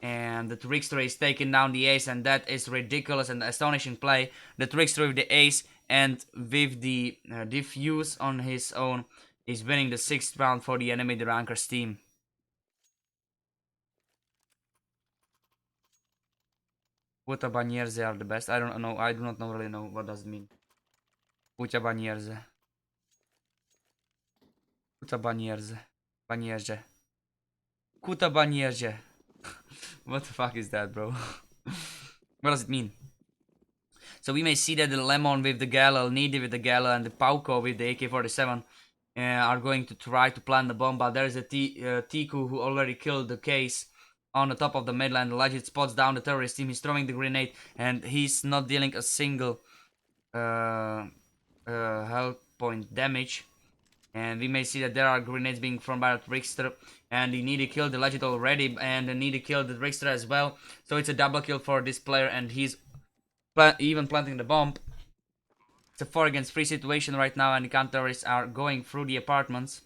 And the Trickster is taking down the ace, and that is ridiculous and astonishing play. The Trickster with the ace and with the defuse on his own is winning the 6th round for the EnemyDerankersGG team. Puta Banierze are the best. I don't know. I do not really know what does it mean. Puta Banierze. Puta Banierze. Banierze. Kuta Banierze. What the fuck is that, bro? What does it mean? So we may see that the Lemon with the Gala, Needy with the Gala, and the Pauko with the AK-47 are going to try to plant the bomb. But there's a Tiku who already killed the case on the top of the middle, and the Legend spots down the terrorist team. He's throwing the grenade, and he's not dealing a single health point damage. And we may see that there are grenades being thrown by the Trickster, and the Needy killed the Legend already, and the Needy killed the Trickster as well. So it's a double kill for this player, and he's even planting the bomb. It's a 4 against 3 situation right now, and the counter-terrorists are going through the apartments.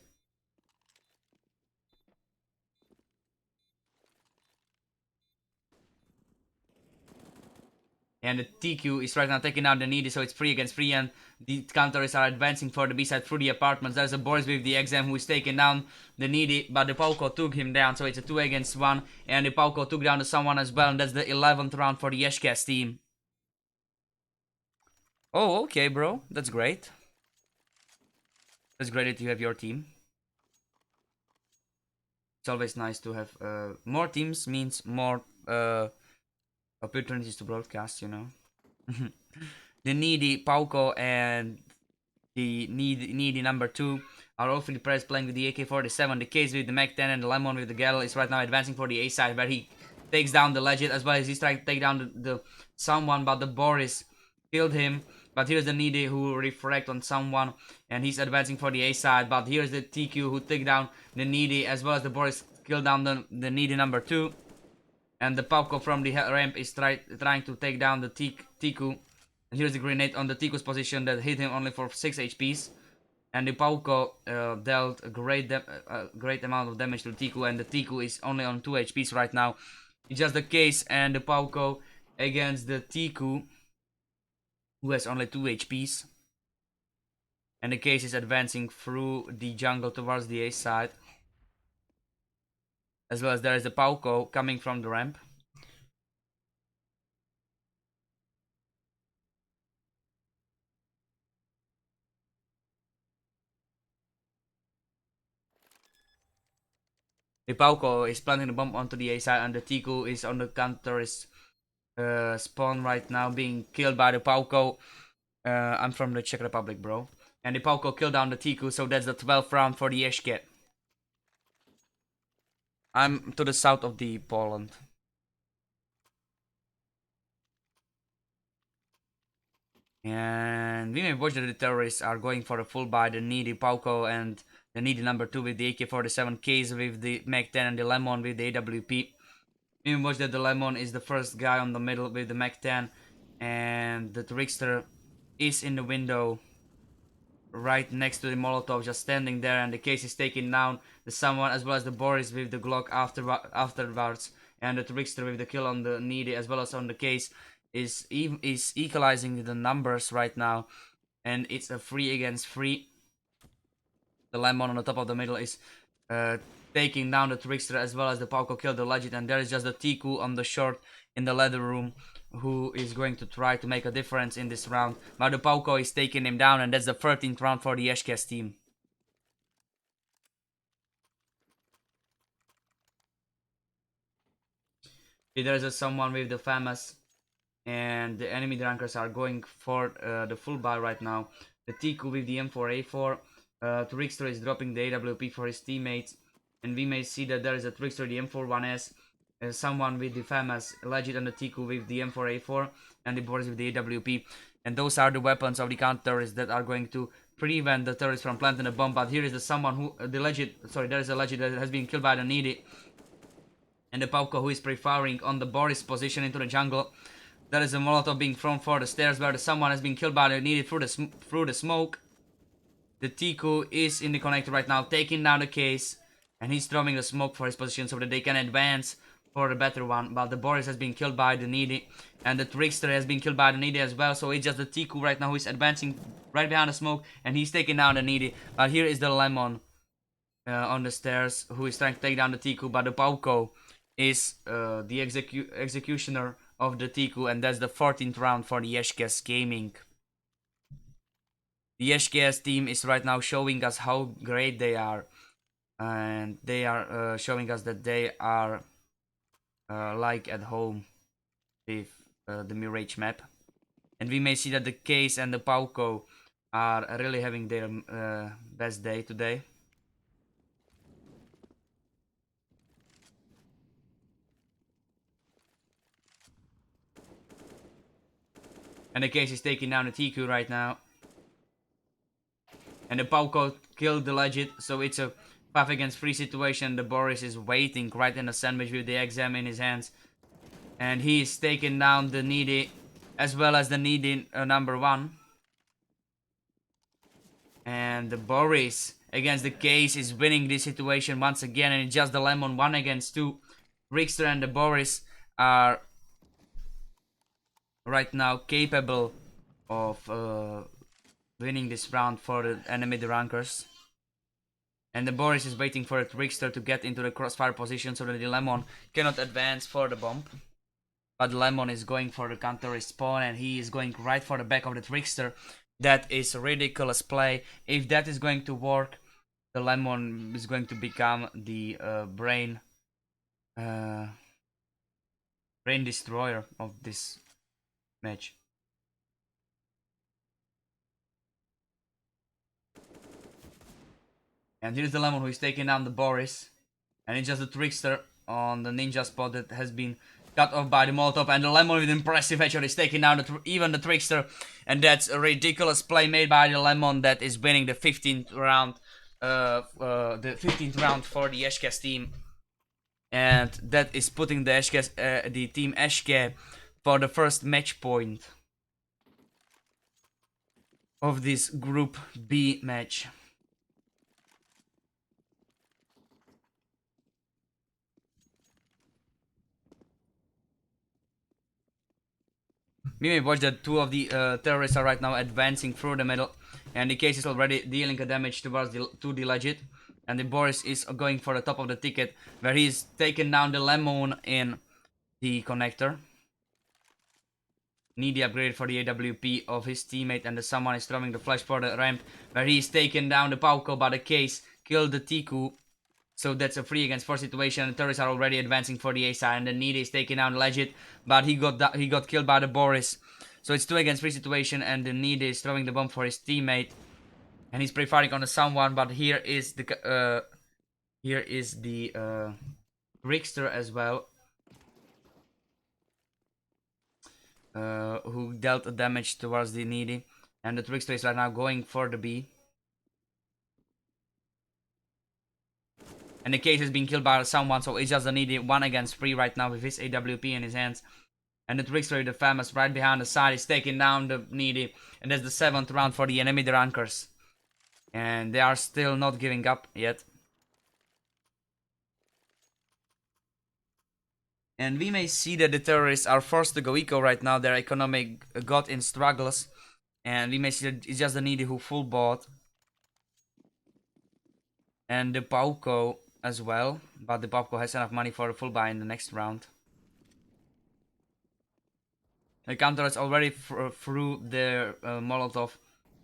And the TQ is right now taking out the Needy, so it's 3 against 3, and the counters are advancing for the B-side through the apartments. There's a Boris with the exam who is taking down the Needy, but the Pauko took him down, so it's a 2 against 1, and the Pauko took down someone as well, and that's the 11th round for the Eszkee team. Oh, okay, bro. That's great. That's great that you have your team. It's always nice to have more teams, means more opportunities to broadcast, you know. The Needy, Pauko, and the needy number 2 are awfully pressed, playing with the AK-47. The case with the Mag 10 and the Lemon with the Gattle is right now advancing for the A side, where he takes down the Legend, as well as he's trying to take down the someone, but the Boris killed him. But here's the needy who refract on someone, and he's advancing for the A side. But here's the TQ who took down the needy, as well as the Boris killed down the needy number 2. And the Pauko from the ramp is trying to take down the Tiku. And here's the grenade on the Tiku's position that hit him only for 6 HPs. And the Pauko dealt a great amount of damage to Tiku, and the Tiku is only on 2 HPs right now. It's just the case, and the Pauko against the Tiku, who has only 2 HPs. And the case is advancing through the jungle towards the A side. As well as there is the Pauko coming from the ramp. The Pauko is planting the bomb onto the A side, and the Tiku is on the counter spawn right now, being killed by the Pauko. I'm from the Czech Republic, bro. And the Pauko killed down the Tiku, so that's the 12th round for the Eszkee. I'm to the south of the Poland. And we may watch that the terrorists are going for a full buy, the needy Pauko and the needy number 2 with the AK-47 case with the Mag 10 and the Lemon with the AWP. We may watch that the Lemon is the first guy on the middle with the Mag 10, and the Trickster is in the window right next to the Molotov, just standing there, and the case is taking down the someone, as well as the Boris with the Glock afterwards, and the Trickster with the kill on the needy, as well as on the case, is equalizing the numbers right now, and it's a 3 against 3. The Lemon on the top of the middle is taking down the Trickster, as well as the Pauko killed the Legend, and there is just the Tiku on the short in the ladder room, who is going to try to make a difference in this round. But the Pauko is taking him down, and that's the 13th round for the Eszkee team. There's someone with the famous, and the enemy drankers are going for the full buy right now. The Tiku with the M4A4. Trickster is dropping the AWP for his teammates, and we may see that there is a Trickster, the M41S, someone with the famous Legend, and the Tiku with the M4A4, and the Boris with the AWP. And those are the weapons of the counter-terrorists that are going to prevent the terrorists from planting a bomb. But here is someone who, there is a Legend that has been killed by the needy, and the Pauko who is preferring on the Boris position into the jungle. There is a Molotov being thrown for the stairs, where someone has been killed by the needy through the smoke. The Tiku is in the connector right now, taking down the case, and he's throwing the smoke for his position so that they can advance for the better one. But the Boris has been killed by the needy, and the Trickster has been killed by the needy as well. So it's just the Tiku right now who is advancing right behind the smoke, and he's taking down the needy. But here is the Lemon on the stairs, who is trying to take down the Tiku. But the Pauko is the executioner of the Tiku, and that's the 14th round for the Eszkee Gaming. The Eszkee team is right now showing us how great they are, and they are showing us that they are like at home with the Mirage map. And we may see that the Case and the Pauko are really having their best day today. And the Case is taking down the TQ right now. And the Pauko killed the Legend, so it's a 5 against 3 situation. The Boris is waiting right in the sandwich with the exam in his hands. And he is taking down the needy, as well as the needy number 1. And the Boris against the Case is winning this situation once again, and it's just the Lemon 1 against 2. Rickster and the Boris are right now capable of winning this round for the EnemyDerankers. And the Boris is waiting for a Trickster to get into the crossfire position so that the Lemon cannot advance for the bomb. But the Lemon is going for the counter respawn, and he is going right for the back of the Trickster. That is a ridiculous play. If that is going to work, the Lemon is going to become the brain destroyer of this match. And here's the Lemon who is taking down the Boris. And it's just the Trickster on the ninja spot that has been cut off by the Molotov. And the Lemon with impressive headshot is taking down even the Trickster. And that's a ridiculous play made by the Lemon that is winning the 15th round. The 15th round for the Eszkee team. And that is putting the the team Eszkee for the first match point of this Group B match. We may watch that two of the terrorists are right now advancing through the middle, and the case is already dealing a damage towards the legit, and the Boris is going for the top of the ticket, where he's taken down the Lemon in the connector. Needy upgrade for the AWP of his teammate, and someone is throwing the flash for the ramp, where he's taken down the Pauko, but the case killed the Tiku. So that's a 3 against 4 situation. The terrorists are already advancing for the A side, and the Needy is taking down the Legit, but he got killed by the Boris. So it's 2 against 3 situation, and the Needy is throwing the bomb for his teammate, and he's pre-firing on someone. But here is the Trickster as well, who dealt damage towards the Needy, and the Trickster is right now going for the B. And the case has been killed by someone, so it's just a Needy 1 against 3 right now with his AWP in his hands. And the Trickster, the famous, right behind the side, is taking down the Needy. And that's the 7th round for the EnemyDerankers. And they are still not giving up yet. And we may see that the terrorists are forced to go eco right now. Their economic got in struggles. And we may see that it's just the Needy who full bought. And the Pauko as well, but the Pauko has enough money for a full buy in the next round. The counter is already through their Molotov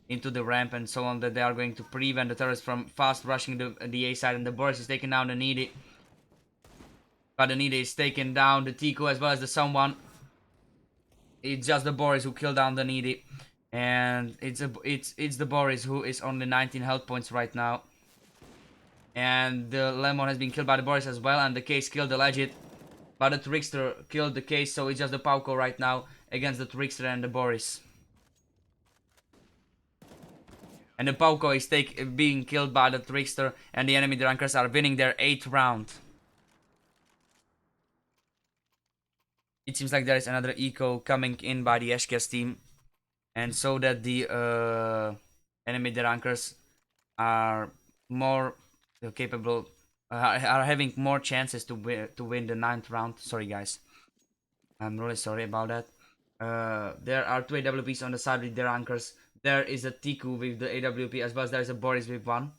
into the ramp and so on, that they are going to prevent the terrorists from fast rushing the A side, and the Boris is taking down the Needy. But the Needy is taking down the Tiku as well as the someone. It's just the Boris who killed down the Needy, and it's the Boris who is only 19 health points right now. And the Lemon has been killed by the Boris as well, and the case killed the Legit. But the Trickster killed the case, so it's just the Pauko right now against the Trickster and the Boris. And the Pauko is being killed by the Trickster, and the EnemyDerankers are winning their 8th round. It seems like there is another eco coming in by the Eszkee team, and so that the EnemyDerankers are more capable, are having more chances to win the 9th round. Sorry guys, I'm really sorry about that. There are 2 AWPs on the side with Derankers. There is a Tiku with the AWP, as well as there is a Boris with 1.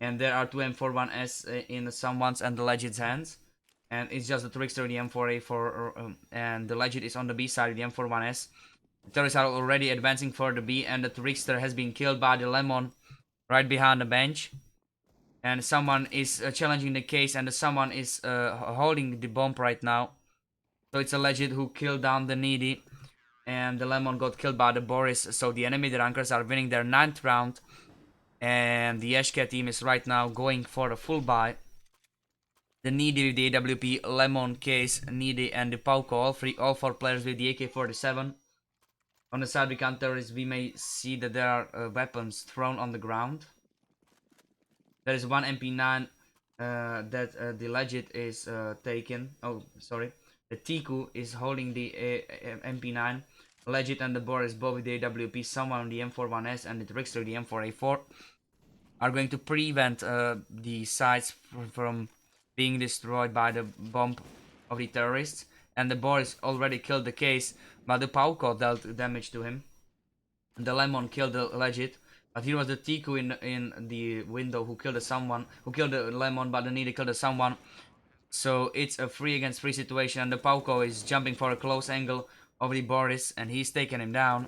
And there are 2 M41S in someone's and the Legit's hands. And it's just the Trickster, the M4A4, and the Legit is on the B side, the M41S. The terrorists are already advancing for the B, and the Trickster has been killed by the Lemon right behind the bench. And someone is challenging the case, and someone is holding the bomb right now. So it's a Legit who killed down the Needy, and the Lemon got killed by the Boris. So the EnemyDerankers are winning their 9th round, and the Eszkee team is right now going for a full buy. The Needy with the AWP, Lemon, Case, Needy, and the Pauko, all 4 players with the AK-47. On the side we counter we may see that there are weapons thrown on the ground. There is 1 MP9 that the Legit is taken. Oh, sorry. The Tiku is holding the MP9. Legit and the Boris both with the AWP. Someone on the M41S and the Trickster, the M4A4, are going to prevent the sites from being destroyed by the bomb of the terrorists. And the Boris already killed the case, but the Pauko dealt damage to him. And the Lemon killed the Legit. But here was the Tiku in the window who killed someone, who killed the Lemon, but the Needy killed someone. So it's a 3 against 3 situation, and the Pauko is jumping for a close angle of the Boris, and he's taking him down.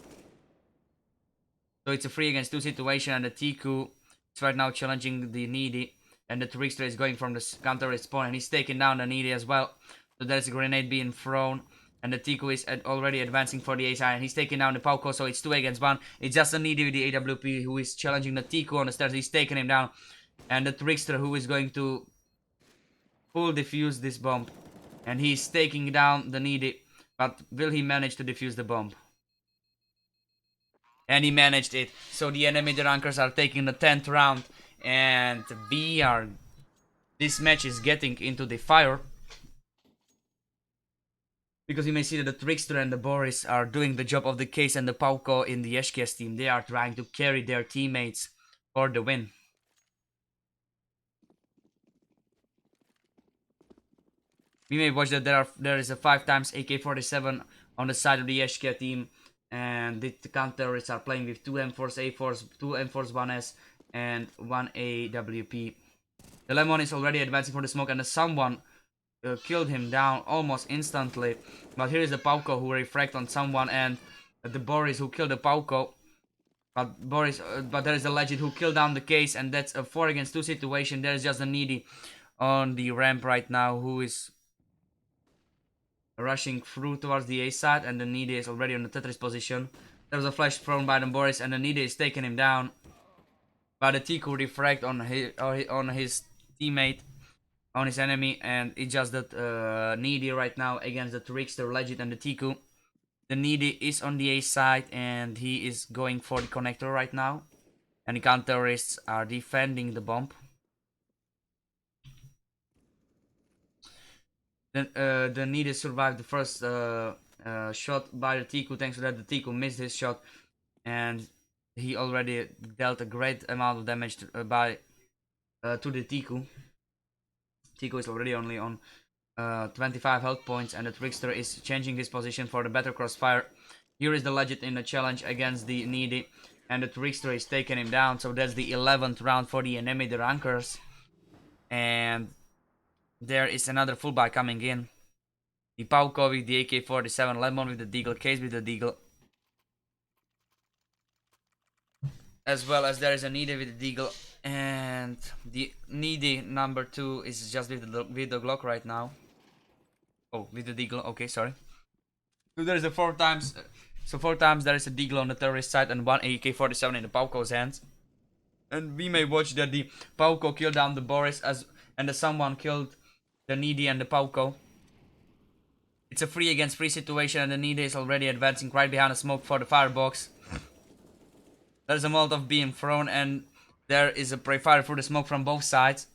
So it's a 3 against 2 situation, and the Tiku is right now challenging the Needy, and the Trickster is going from the counter respawn, and he's taking down the Needy as well. So there's a grenade being thrown. And the Tiku is already advancing for the A side, and he's taking down the Pauko, so it's 2 against 1. It's just a Needy with the AWP who is challenging the Tiku on the stairs. He's taking him down. and the Trickster who is going to full defuse this bomb. And he's taking down the Needy. But will he manage to defuse the bomb? And he managed it. So the enemy Derankers are taking the 10th round. And this match is getting into the fire. Because you may see that the Trickster and the Boris are doing the job of the Case and the Pauko in the Eszkee's team. They are trying to carry their teammates for the win. We may watch that there is a 5x AK-47 on the side of the Eszkee team. And the counter-terrorists are playing with 2 M4s, A4s, 2 M4s, 1S, and 1 AWP. The Lemon is already advancing for the smoke, and someone killed him down almost instantly. But here is the Pauko who refract on someone, and the Boris who killed the Pauko. But there is a Legend who killed down the Case, and that's a 4 against 2 situation. There is just a Needy on the ramp right now who is rushing through towards the A side, and the Needy is already on the Tetris position. There was a flash thrown by the Boris, and the Needy is taking him down. But the Tiku refract on his teammate, on his enemy, and it's just that Needy right now against the Trickster, Legend, and the Tiku. The Needy is on the A side, and he is going for the connector right now. And the counter-terrorists are defending the bomb. Then the Needy survived the first shot by the Tiku. Thanks to that, the Tiku missed his shot, and he already dealt a great amount of damage to the Tiku. Tiku is already only on 25 health points, and the Trickster is changing his position for the better crossfire. Here is the Legend in the challenge against the Needy, and the Trickster is taking him down. So that's the 11th round for the EnemyDerankers. And there is another fullback coming in. The Pauko with the AK-47, Lemon with the Deagle, Case with the Deagle. As well as there is a Needy with the Deagle. And the Needy number 2 is just with the Glock right now. Oh, with the Deagle, okay, sorry. So there is a 4 times. So 4 times there is a Deagle on the terrorist side and 1 AK-47 in the Pauko's hands. And we may watch that the Pauko killed down the Boris and the someone killed the Needy and the Pauko. It's a 3 against 3 situation, and the Needy is already advancing right behind the smoke for the firebox. There's a Molotov being thrown, and there is a pre-fire through the smoke from both sides.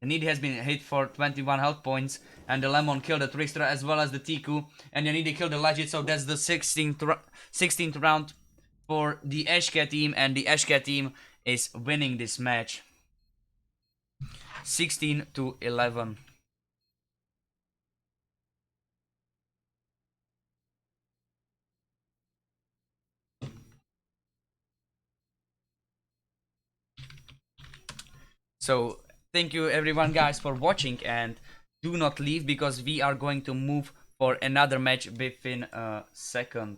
The Needy has been hit for 21 health points, and the Lemon killed the Trickster as well as the Tiku, and the Needy killed the Legend, so that's the 16th round for the Eszkee team, and the Eszkee team is winning this match. 16-11. So thank you everyone guys for watching, and do not leave because we are going to move for another match within a second.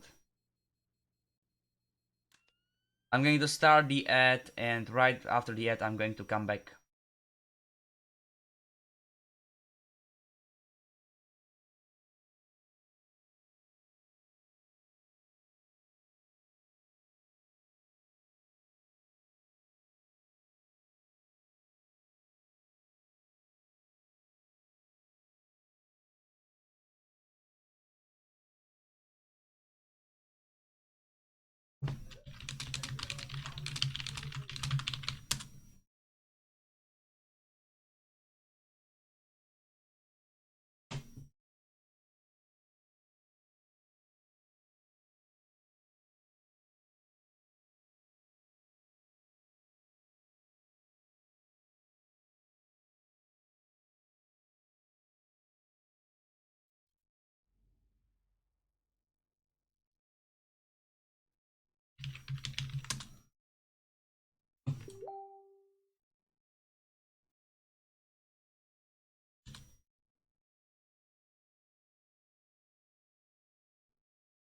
I'm going to start the ad, and right after the ad I'm going to come back.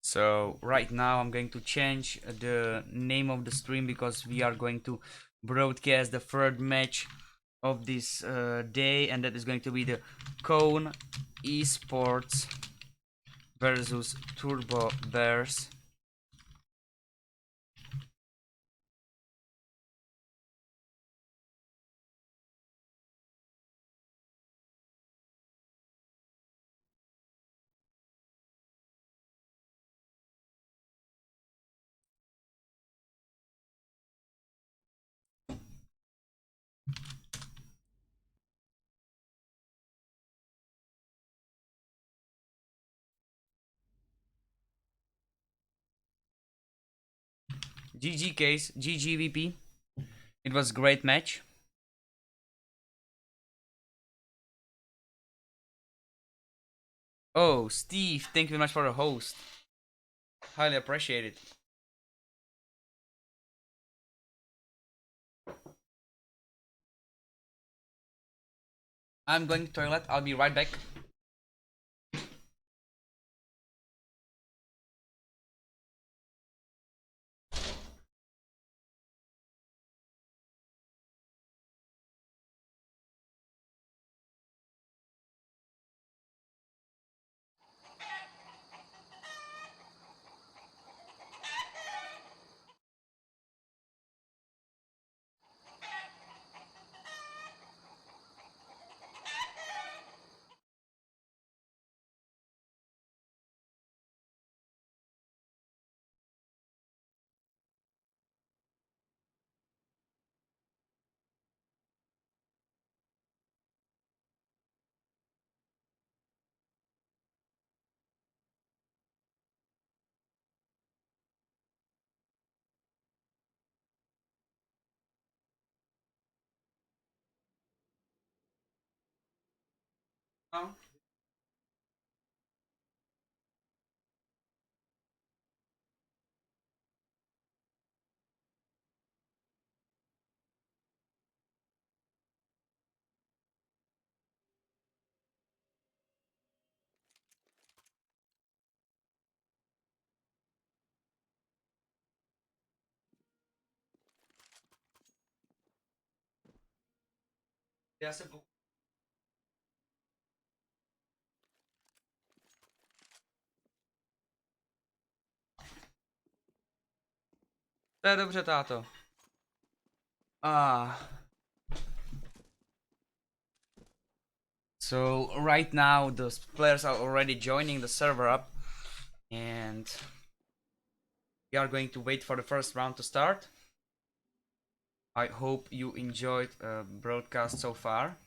So right now I'm going to change the name of the stream because we are going to broadcast the third match of this day, and that is going to be the Cone Esports versus TurboBears. GG case, GGVP. It was a great match. Oh, Steve, thank you very much for the host. Highly appreciate it. I'm going to toilet. I'll be right back. Oh. Ja se To je dobře, táto. Ah. So right now the players are already joining the server up, and we are going to wait for the first round to start. I hope you enjoyed broadcast so far.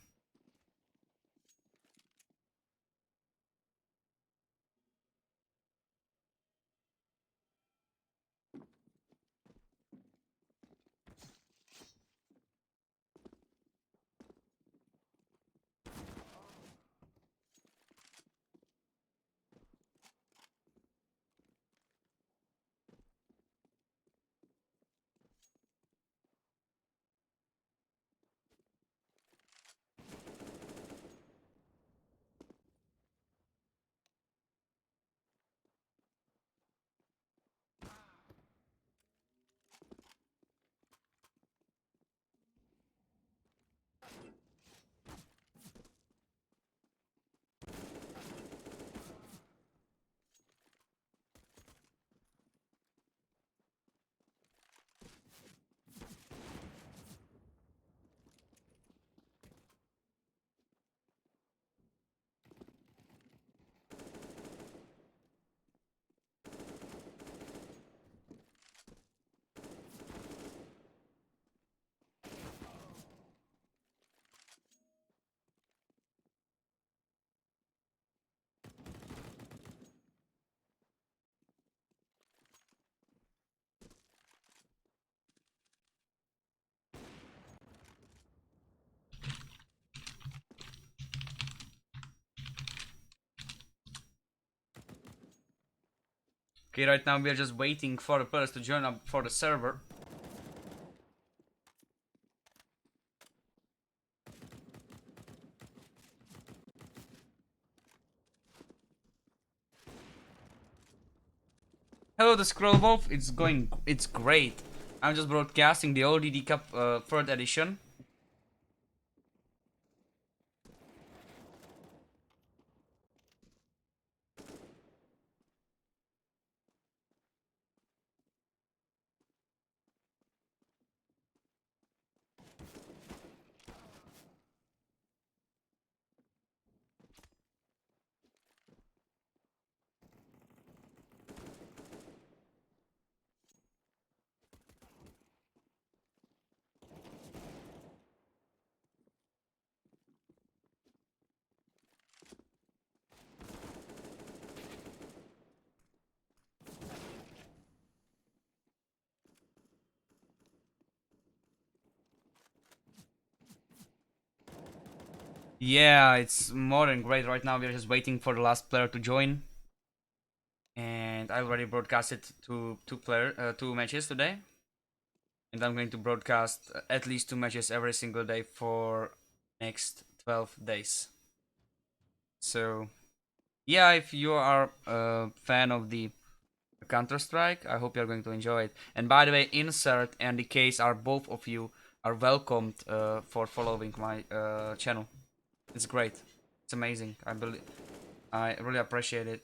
Okay, right now we are just waiting for the players to join up for the server. Hello, the Scroll Wolf. It's great. I'm just broadcasting the OLDD Cup 3rd edition. Yeah, it's more than great right now. We're just waiting for the last player to join. And I already broadcasted two matches today. And I'm going to broadcast at least two matches every single day for next 12 days. So, yeah, if you are a fan of the Counter Strike, I hope you're going to enjoy it. And by the way, Insert and the Case are both of you are welcomed for following my channel. It's great. It's amazing. I really appreciate it.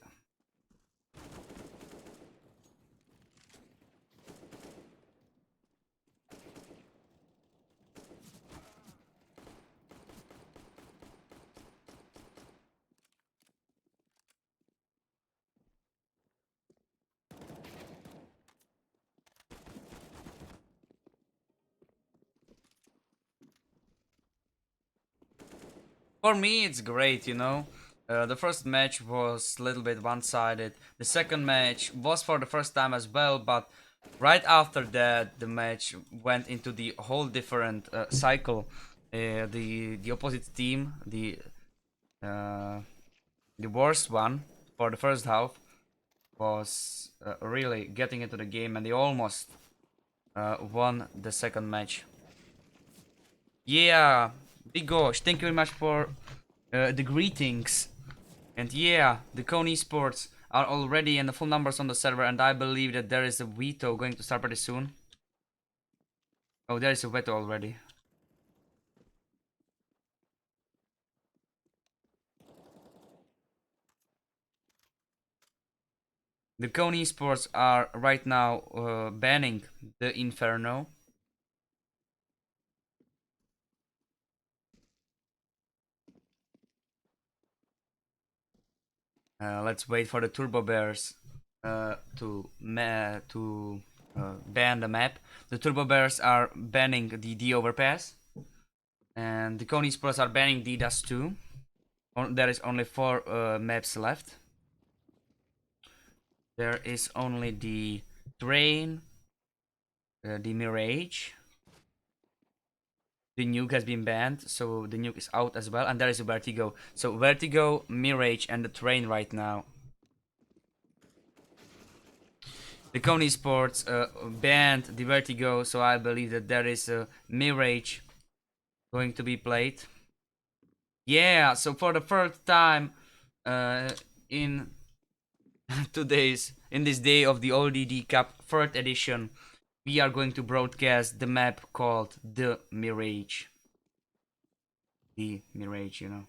For me, it's great, you know. The first match was a little bit one-sided. The second match was for the first time as well, but right after that, the match went into the whole different cycle. The opposite team, uh, the worst one for the first half, was really getting into the game, and they almost won the second match. Yeah, big gosh, thank you very much for the greetings. And yeah, the Cone Esports are already in the full numbers on the server, and I believe that there is a veto going to start pretty soon. Oh, there is a veto already. The Cone Esports are right now banning the Inferno. Let's wait for the TurboBears to ban the map. The TurboBears are banning the overpass, and the Cone Esports are banning the Dust 2. There is only 4 maps left. There is only the train, the Mirage. The nuke has been banned, so the nuke is out as well, and there is a Vertigo. So Vertigo, Mirage, and the train right now. The Coney Sports banned the Vertigo, so I believe that there is a Mirage going to be played. Yeah, so for the first time in in this day of the OLDD Cup 3rd edition, we are going to broadcast the map called the Mirage. The Mirage, you know.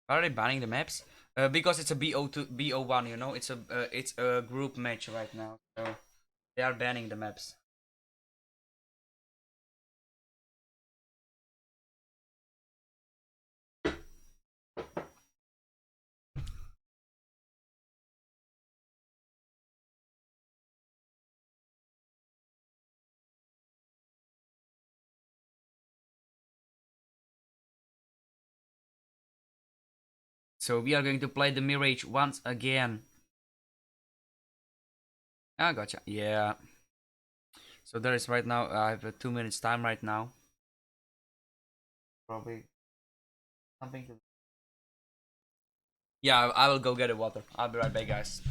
Are they banning the maps? Because it's a BO2, BO1, you know, it's a group match right now, so they are banning the maps. So we are going to play the Mirage once again. Ah, gotcha. Yeah. So there is right now. I have a 2 minutes time right now. Probably something to. Yeah, I will go get a water. I'll be right back, guys.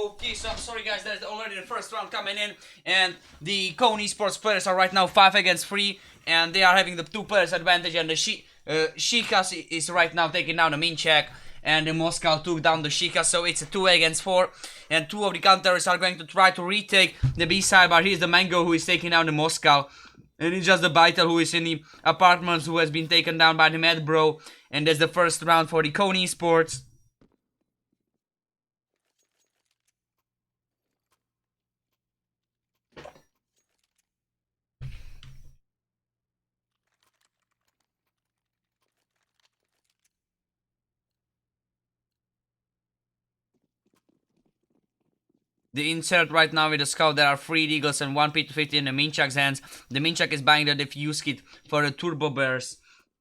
Okay, so I'm sorry guys, there's already the first round coming in, and the Cone Esports players are right now 5 against 3, and they are having the 2 players advantage, and the Shikas is right now taking down the Minchak, and the Moscow took down the Shikas, so it's a 2 against 4, and 2 of the counters are going to try to retake the B side, but here's the Mango who is taking down the Moscow, and it's just the Vital who is in the apartments who has been taken down by the Mad Bro, and that's the first round for the Cone Esports. The insert right now with the scout, there are 3 Eagles and 1 P250 in the Minchak's hands. The Minchak is buying the defuse kit for the TurboBears.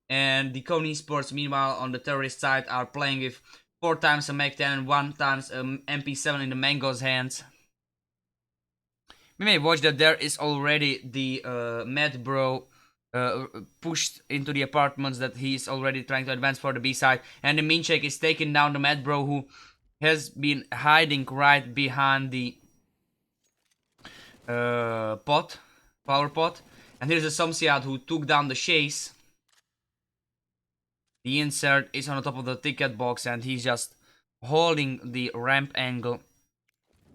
And the Cone Esports, meanwhile, on the terrorist side, are playing with 4 times a Mag 10 and 1 times a MP7 in the Mango's hands. We may watch that there is already the Mad Bro pushed into the apartments, that he's already trying to advance for the B side. And the Minchak is taking down the Mad Bro, who has been hiding right behind the power pot. And here's the Somsiad who took down the chase. The insert is on the top of the ticket box, and he's just holding the ramp angle.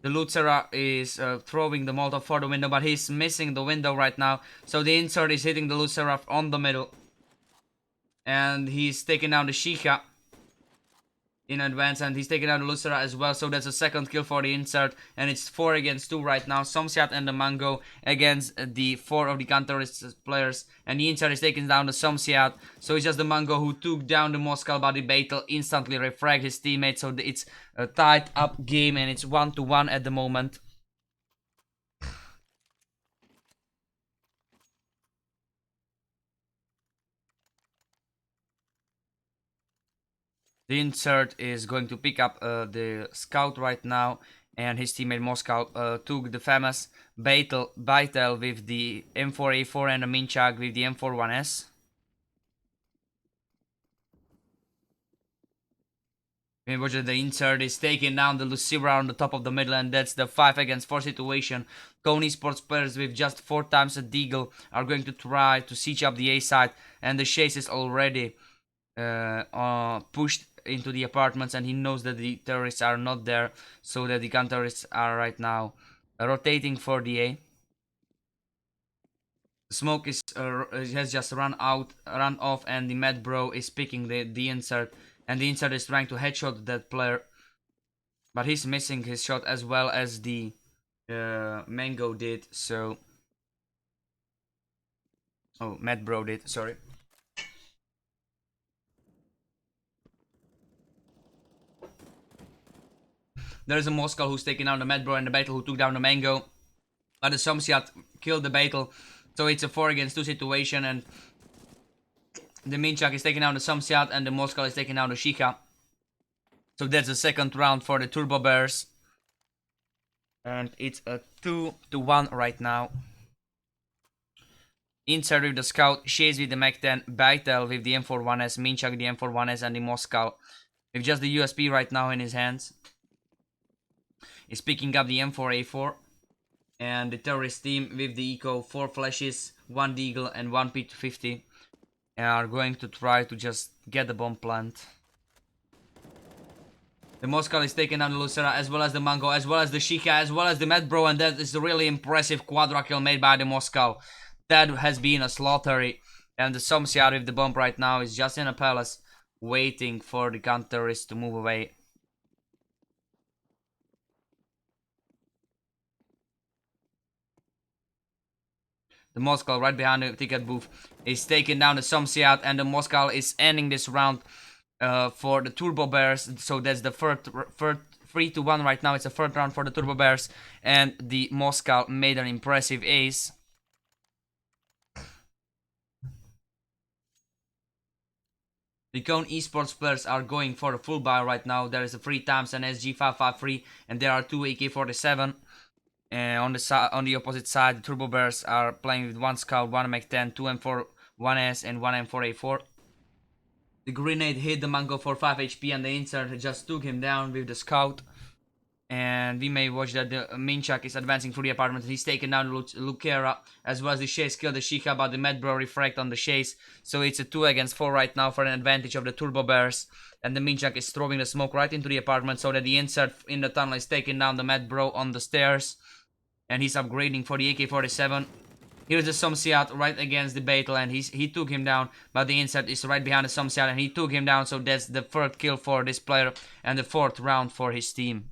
The Lutzera is throwing the Molotov for the window, but he's missing the window right now. So the insert is hitting the Lutzera on the middle. And he's taking down the Shika in advance, and he's taking out the Lucera as well, so that's a second kill for the insert, and it's 4 against 2 right now. Somsiat and the Mango against the 4 of the counterist players, and the insert is taking down the Somsiat, so it's just the Mango who took down the Moscow, but the Battle instantly refragged his teammate, so it's a tied up game, and it's 1-1 at the moment. The insert is going to pick up the scout right now, and his teammate Moscow took the famous Vital with the M4A4 and the Minchak with the M41S. Remember, the insert is taking down the Lucira on the top of the middle, and that's the 5 against 4 situation. Cone Esports players with just 4 times a deagle are going to try to siege up the A side, and the chase is already pushed into the apartments, and he knows that the terrorists are not there, so that the counter-terrorists are right now rotating for the A. The smoke is has just run off, and the Mad Bro is picking the insert, and the insert is trying to headshot that player, but he's missing his shot as well as the Mango did. So, Mad Bro did. Sorry. There's a Moscow who's taking down the Mad Bro, and the Battle who took down the Mango. But the Somsiat killed the Battle. So it's a 4 against 2 situation, and the Minchak is taking down the Somsiat, and the Moscow is taking down the Shika. So that's the second round for the TurboBears. And it's a 2-1 right now. Insert with the Scout, Chase with the Mag 10, Vital with the M41S, Minchak with the M41S, and the Moscow with just the USP right now in his hands. Is picking up the M4A4, and the terrorist team with the Eco, 4 flashes, 1 Deagle and 1 P250 are going to try to just get the bomb plant. The Moscow is taking down the Lucera, as well as the Mango, as well as the Shika, as well as the Mad Bro, and that is a really impressive quadra kill made by the Moscow. That has been a slaughter, and the Somsiad with the bomb right now is just in a palace, waiting for the counter-terrorists to move away. The Moscow right behind the ticket booth is taking down the Somsiad, and the Moscow is ending this round for the TurboBears. So that's the third 3-1 right now. It's a third round for the TurboBears, and the Moscow made an impressive ace. The Cone Esports players are going for the full buy right now. There is a 3 times an SG553, and there are 2 AK-47. On the opposite side, the TurboBears are playing with 1 Scout, 1 Mag 10, 2 M41S, and 1 M4A4. The grenade hit the Mango for 5 HP, and the insert just took him down with the Scout. And we may watch that the Minchak is advancing through the apartment. He's taken down Lucera, as well as the Chase killed the Shika, but the Medbro refract on the Chase. So it's a 2 against 4 right now for an advantage of the TurboBears. And the Minchak is throwing the smoke right into the apartment so that the insert in the tunnel is taking down the Medbro on the stairs. And he's upgrading for the AK-47. Here's the Somsiat right against the Beetle, and he took him down, but the insert is right behind the Somsiat, and he took him down, so that's the third kill for this player, and the 4th round for his team.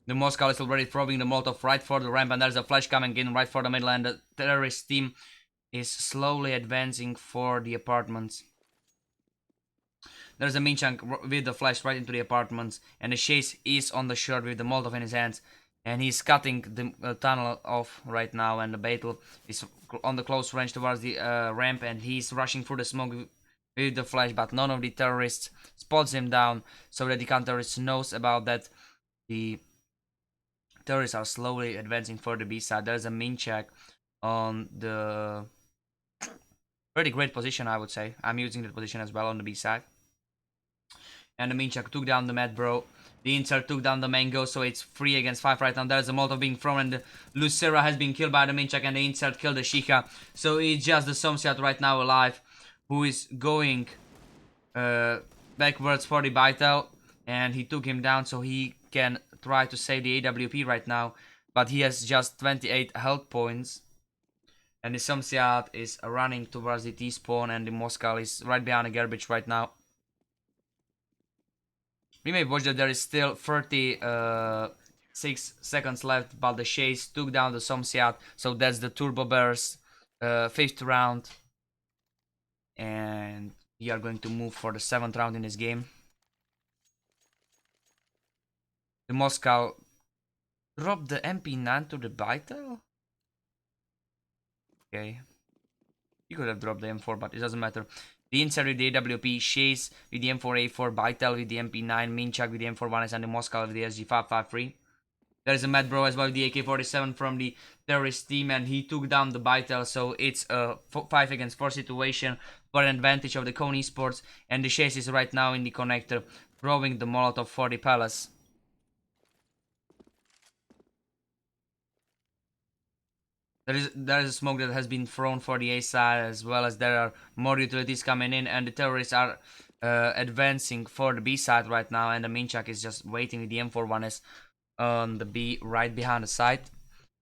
The Moscow is already throwing the Molotov right for the ramp, and there's a flash coming in right for the middle, and the terrorist team is slowly advancing for the apartments. There's a Minchang with the flash right into the apartments, and the Chase is on the shirt with the Molotov in his hands, and he's cutting the tunnel off right now, and the Beetle is on the close range towards the ramp, and he's rushing through the smoke with the flash, but none of the terrorists spots him down, so that the counter-terrorist knows about that. The terrorists are slowly advancing for the B side. There's a Minchak on the pretty great position, I would say. I'm using that position as well on the B side. And the Minchak took down the Medbro. The insert took down the Mango, so it's 3 against 5 right now. There's a Molotov being thrown, and the Lucera has been killed by the Minchak, and the insert killed the Shika. So it's just the Somsiat right now alive, who is going backwards for the Vital, and he took him down, so he can try to save the AWP right now, but he has just 28 health points. And the Somsiat is running towards the T-spawn, and the Moscow is right behind the garbage right now. We may watch that there is still 36 seconds left, but the Chase took down the Somsiat, so that's the TurboBears 5th round. And we are going to move for the 7th round in this game. The Moscow dropped the MP9 to the Vital? Okay. He could have dropped the M4, but it doesn't matter. The insert with the AWP, Chase with the M4A4, Vital with the MP9, Minchak with the M41S, and the Moscow with the SG553. There's a Medbro as well with the AK-47 from the terrorist team, and he took down the Vital, so it's a 5 against 4 situation for an advantage of the Cone Esports, and the Chase is right now in the connector, throwing the Molotov for the Palace. There is a smoke that has been thrown for the A side, as well as there are more utilities coming in, and the terrorists are advancing for the B side right now, and the Minchak is just waiting with the M41S on the B right behind the site.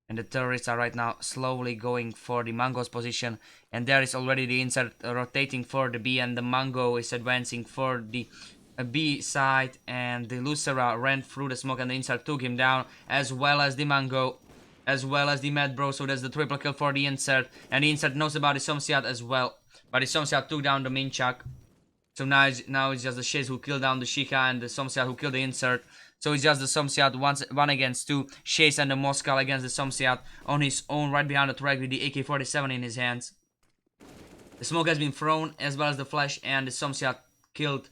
And the terrorists are right now slowly going for the Mango's position, and there is already the insert rotating for the B, and the Mango is advancing for the B side, and the Lucera ran through the smoke, and the insert took him down, as well as the Mango, as well as the Medbro, so that's the triple kill for the insert, and the insert knows about the Somsiat as well, but the Somsiat took down the Minchak, so now it's just the Chase who killed down the Shika, and the Somsiat who killed the insert, so it's just the Somsiat 1 against 2, Chase and the Moscow against the Somsiat on his own right behind the track with the AK-47 in his hands. The smoke has been thrown, as well as the flash, and the Somsiat killed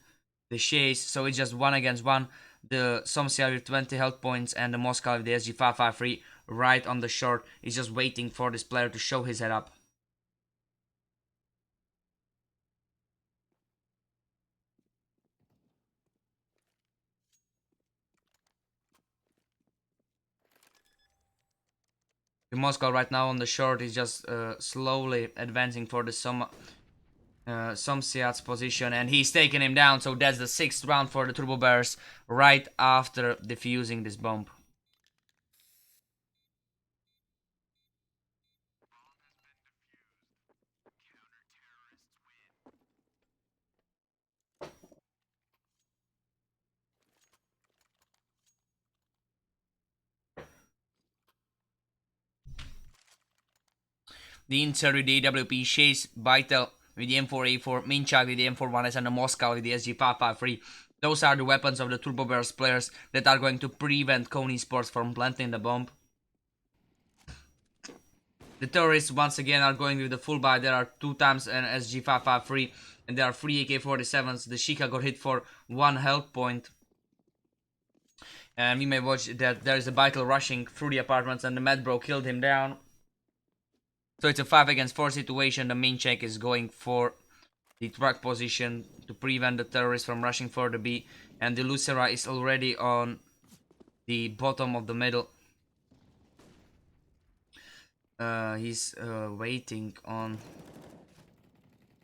the Chase, so it's just 1 against 1. The Somsiat with 20 health points, and the Moscow with the SG553 right on the short is just waiting for this player to show his head up. The Moscow right now on the short is just slowly advancing for the Somsiat's position, and he's taking him down, so that's the 6th round for the TurboBears right after defusing this bomb. The insert with the AWP, Chase, Vital with the M4A4, Minchak with the M41S, and the Moscow with the SG553. Those are the weapons of the TurboBears players that are going to prevent Cone Esports from planting the bomb. The terrorists once again are going with the full buy. There are 2 times an SG553 And there are 3 AK-47s. The Shika got hit for 1 health point. And we may watch that there is a Vital rushing through the apartments and the Medbro killed him down. So it's a 5 against 4 situation. The main check is going for the truck position to prevent the terrorists from rushing for the B. And the Lucera is already on the bottom of the middle. He's waiting on...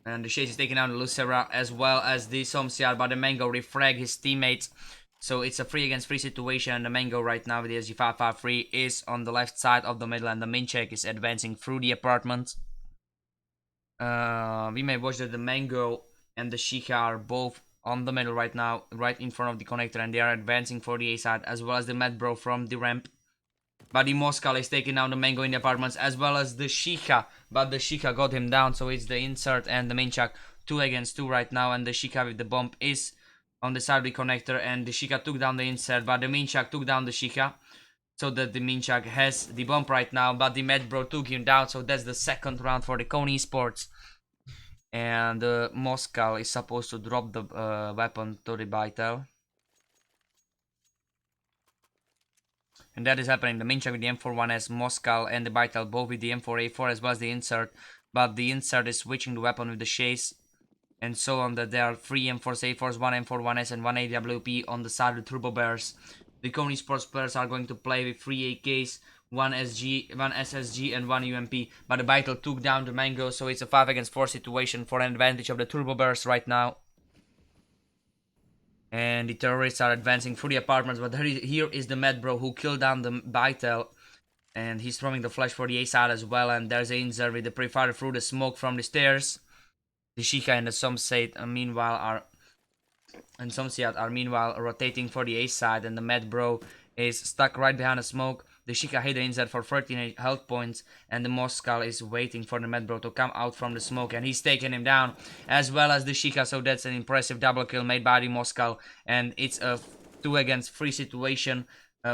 And the Chase is taking out the Lucera as well as the Somsiad, but the Mango refrag his teammates. So it's a 3 against 3 situation, and the Mango right now with the SG553 is on the left side of the middle, and the Minchek is advancing through the apartment. We may watch that the Mango and the Shika are both on the middle right now, right in front of the connector, and they are advancing for the A side, as well as the Medbro from the ramp. But the Moscal is taking down the Mango in the apartments, as well as the Shika, but the Shika got him down, so it's the Insert and the Minchak 2 against 2 right now, and the Shika with the bomb is on the side of the connector, and the Shika took down the Insert, but the Minchak took down the Shika, so that the Minchak has the bomb right now, but the Medbro took him down, so that's the second round for the Kony Esports. And Moscow is supposed to drop the weapon to the Vital. And that is happening. The Minchak with the M41S, Moscow and the Vital both with the M4A4 as well as the Insert. But the Insert is switching the weapon with the Chase. And so on that there are 3 M4A4s, 1 M41S and 1 AWP on the side of the TurboBears. The Kony Sports players are going to play with 3 AKs, 1 SG, 1 SSG and 1 UMP. But the Vital took down the Mango, so it's a 5 against 4 situation for an advantage of the TurboBears right now. And the terrorists are advancing through the apartments, but here is the Medbro who killed down the Vital. And he's throwing the flash for the A side as well, and there's Inzer with the pre-fire through the smoke from the stairs. The Shika and the Somsiad are meanwhile rotating for the A side, and the Medbro is stuck right behind the smoke. The Shika hit the Inzer for 13 health points, and the Moscal is waiting for the Medbro to come out from the smoke, and he's taking him down, as well as the Shika, so that's an impressive double kill made by the Moscal, and it's a 2 against 3 situation,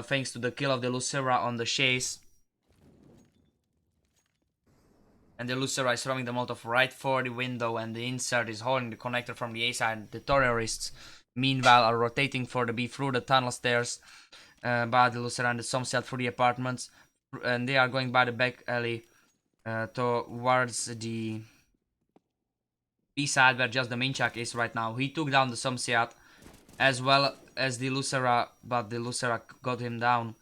thanks to the kill of the Lucera on the Chase. And the Lucera is throwing the Molotov right for the window, and the Insert is holding the connector from the A side. The terrorists, meanwhile, are rotating for the B through the tunnel stairs. But the Lucera and the Somsiad through the apartments. And they are going by the back alley towards the B side, where just the Minchak is right now. He took down the Somsiad as well as the Lucera, but the Lucera got him down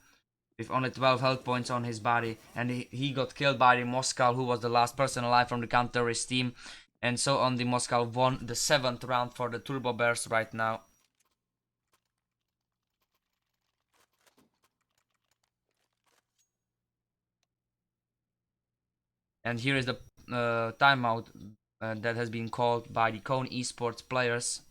with only 12 health points on his body, and he got killed by the Moscal, who was the last person alive from the counter-terrorist team. And so on, the Moscal won the 7th round for the TurboBears right now. And here is the timeout that has been called by the Kony Esports players.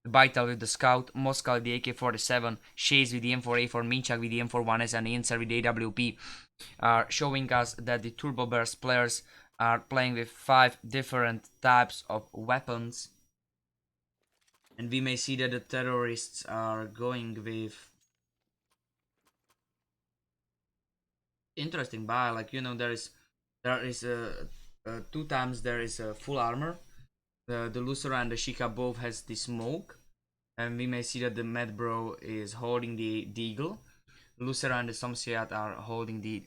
Vital with the Scout, Moscow with the AK-47, Chase with the M4A4, Minchak with the M41S, and Insert with the AWP are showing us that the TurboBears players are playing with 5 different types of weapons. And we may see that the terrorists are going with interesting buy, like, you know, there is 2 times there is a full armor. The Lucera and the Shika both has the smoke, and we may see that the Medbro is holding the Deagle. Lucera and the Somsiad are holding the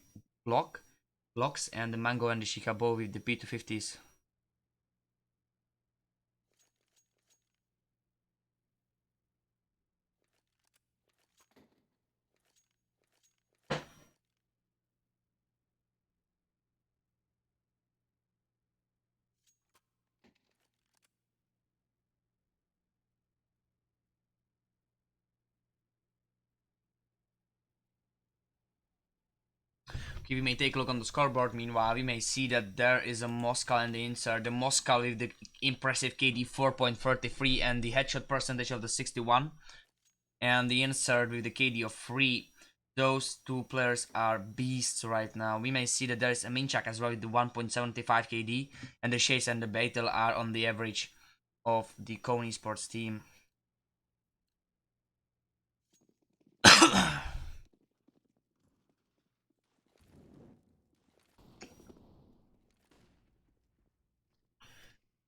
Glocks, and the Mango and the Shika both with the P250s. Okay, we may take a look on the scoreboard. Meanwhile, we may see that there is a Moscow and the Insert. The Moscow with the impressive KD 4.33 and the headshot percentage of the 61. And the Insert with the KD of 3. Those 2 players are beasts right now. We may see that there is a Minchak as well with the 1.75 KD. And the Chase and the Betel are on the average of the Kony Sports team.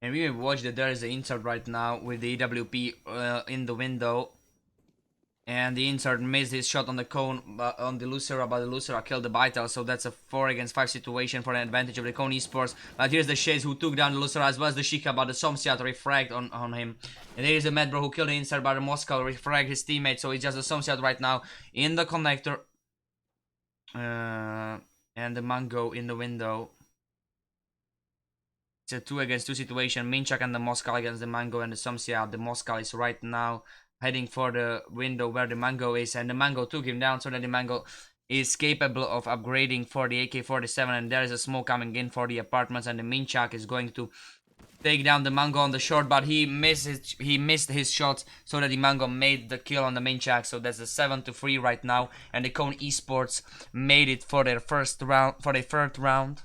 And we will watch that there is an insert right now with the EWP in the window. And the insert missed his shot on the cone on the Lucera, but the Lucera killed the Vital, so that's a 4 against 5 situation for an advantage of the Cone Esports. But here's the Shaze who took down the Lucera as well as the Shika, but the Somsiat refragged on him. And there's the Medbro who killed the insert, but the Moscow refragged his teammate, so it's just the Somsiat right now in the connector. And the Mango in the window. It's a 2 against 2 situation. Minchak and the Moscow against the Mango and the Somsiat. The Moscow is right now heading for the window where the Mango is, and the Mango took him down so that the Mango is capable of upgrading for the AK-47, and there is a smoke coming in for the apartments, and the Minchak is going to take down the Mango on the short, but he missed his shots so that the Mango made the kill on the Minchak, so that's a 7-3 right now, and the Cone Esports made it for their third round.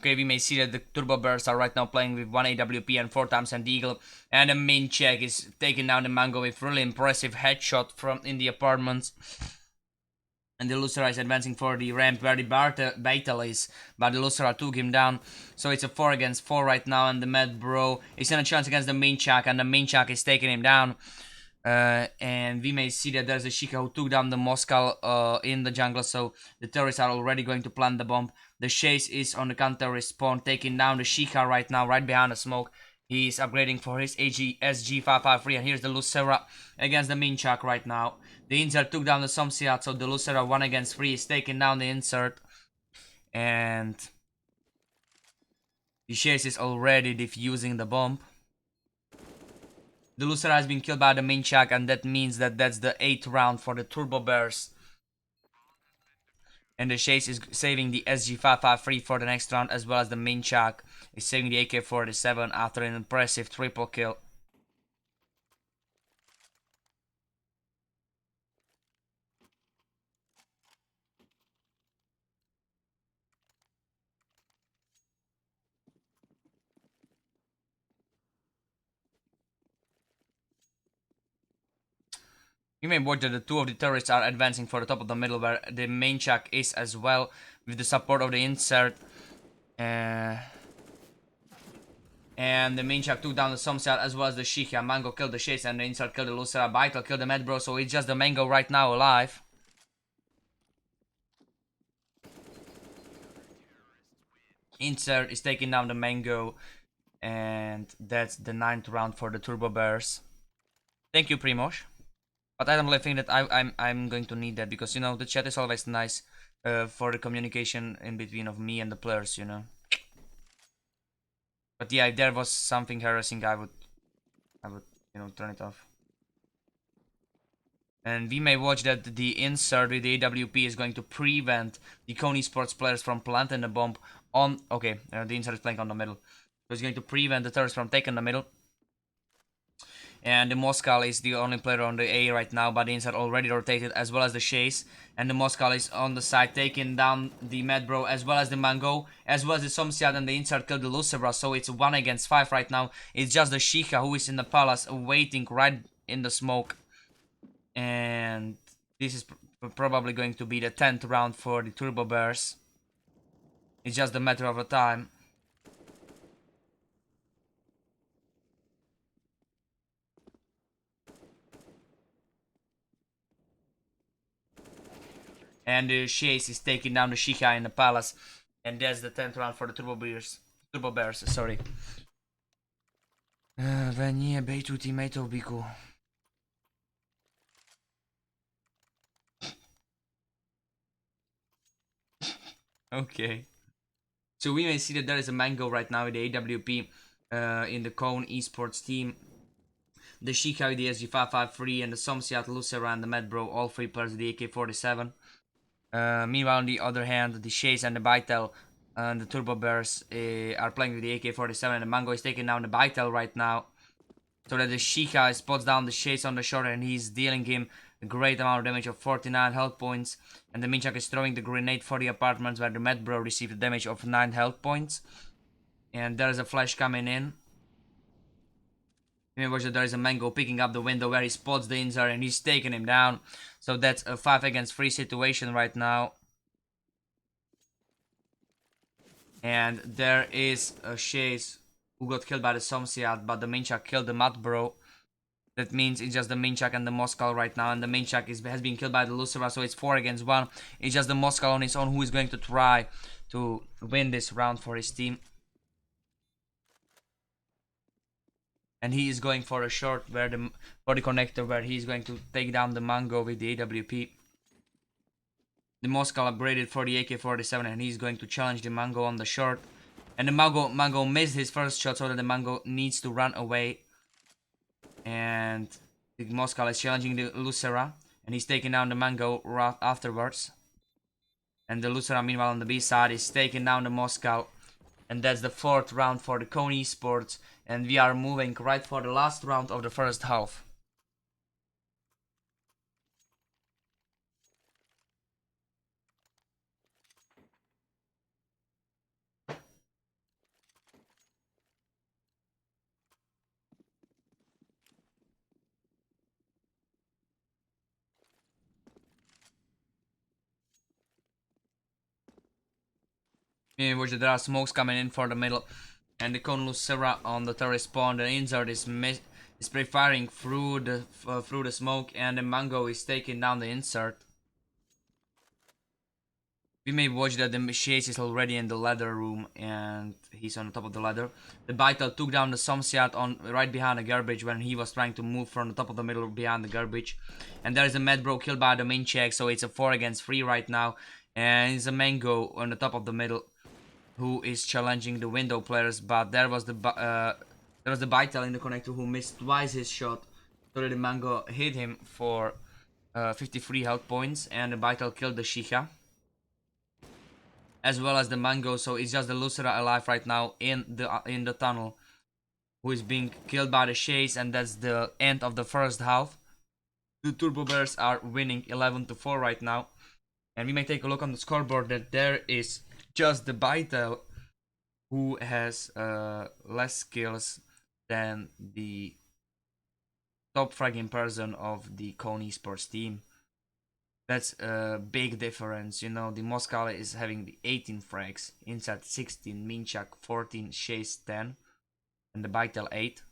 Okay, we may see that the TurboBears are right now playing with 1 AWP and 4 times an Eagle, and the Minchak is taking down the Mango with really impressive headshot from in the apartments. And the Lucera is advancing for the ramp where the Vital is, but the Lucera took him down, so it's a 4 against 4 right now, and the Mad Bro is in a chance against the Minchak, and the Minchak is taking him down. And we may see that there's a Shika who took down the Moscow in the jungle, so the terrorists are already going to plant the bomb. The Chase is on the counter respawn, taking down the Shika right now, right behind the smoke. He's upgrading for his SG553, and here's the Lucera against the Minchak right now. The insert took down the Somsiat, so the Lucera 1 against 3 is taking down the insert. And the Chase is already defusing the bomb. The Lucera has been killed by the Minchak, and that means that that's the 8th round for the TurboBears. And the Chase is saving the SG553 for the next round, as well as the Minchak is saving the AK-47 after an impressive triple kill. You may watch that the 2 of the terrorists are advancing for the top of the middle, where the Minchak is as well, with the support of the insert. And the Minchak took down the Somsiat as well as the Shika. Mango killed the Chase, and the insert killed the Lucera. Vital killed the Medbro, so it's just the Mango right now alive. Insert is taking down the Mango, and that's the 9th round for the TurboBears. Thank you, Primoz. But I don't really think that I'm going to need that, because, you know, the chat is always nice for the communication in between of me and the players, you know. But yeah, if there was something harassing, I would, you know, turn it off. And we may watch that the insert with the AWP is going to prevent the Cone Esports players from planting the bomb on... Okay, the insert is playing on the middle. So it's going to prevent the terrorists from taking the middle. And the Moscow is the only player on the A right now, but the insert already rotated, as well as the Chase. And the Moscow is on the side, taking down the Medbro, as well as the Mango, as well as the Somsiat, and the insert killed the Lucera, so it's 1 against 5 right now. It's just the Shika who is in the palace, waiting right in the smoke. And this is probably going to be the 10th round for the TurboBears. It's just a matter of time. And the Chase is taking down the Shika in the palace. And that's the 10th round for the TurboBears, sorry. Venie bejtu teammateov, Biku. Okay. So we may see that there is a Mango right now with the AWP in the Cone Esports team. The Shika with the SG553 and the Somsiat, Lucera, and the Medbro, all 3 players with the AK-47. Meanwhile, on the other hand, the Chase and the Vital and the TurboBears are playing with the AK-47, and the Mango is taking down the Vital right now. So that the Shika spots down the Chase on the shore, and he's dealing him a great amount of damage of 49 health points, and the Minchak is throwing the grenade for the apartments where the Medbro received a damage of 9 health points. And there is a flash coming in. Remember that there is a Mango picking up the window where he spots the Inzar and he's taking him down. So that's a 5 against 3 situation right now. And there is a Chase who got killed by the Somsiat, but the Minchak killed the Matbro. That means it's just the Minchak and the Moskal right now, and the Minchak has been killed by the Lucera, so it's 4 against 1. It's just the Moskal on his own who is going to try to win this round for his team. And he is going for a short for the connector where he's going to take down the Mango with the AWP. The Moskal upgraded for the AK-47 and he's going to challenge the Mango on the short. And the Mango missed his first shot, so that the Mango needs to run away. And the Moskal is challenging the Lucera, and he's taking down the Mango right afterwards. And the Lucera, meanwhile, on the B side is taking down the Moskal. And that's the 4th round for the Kone Esports. And we are moving right for the last round of the first half. In which there are smokes coming in for the middle. And the Kone Lucera on the terrorist spawn. The Insert is pre-firing through the smoke. And the Mango is taking down the Insert. We may watch that the Chase is already in the ladder room and he's on the top of the ladder. The Vital took down the Somsiat on right behind the garbage when he was trying to move from the top of the middle behind the garbage. And there is a Medbro killed by the Minchak, so it's a 4 against 3 right now. And it's a Mango on the top of the middle who is challenging the window players, but there was the Vital in the connector who missed twice his shot, so that the Mango hit him for 53 health points, and the Vital killed the Shika as well as the Mango, so it's just the Lucera alive right now in the tunnel, who is being killed by the Chase, and that's the end of the first half. The TurboBears are winning 11-4 right now, and we may take a look on the scoreboard that there is just the Vital who has less skills than the top fragging person of the Kone Esports team. That's a big difference, you know. The Moskal is having the 18 frags, Inside 16, Minchak 14, Chase 10, and the Vital 8.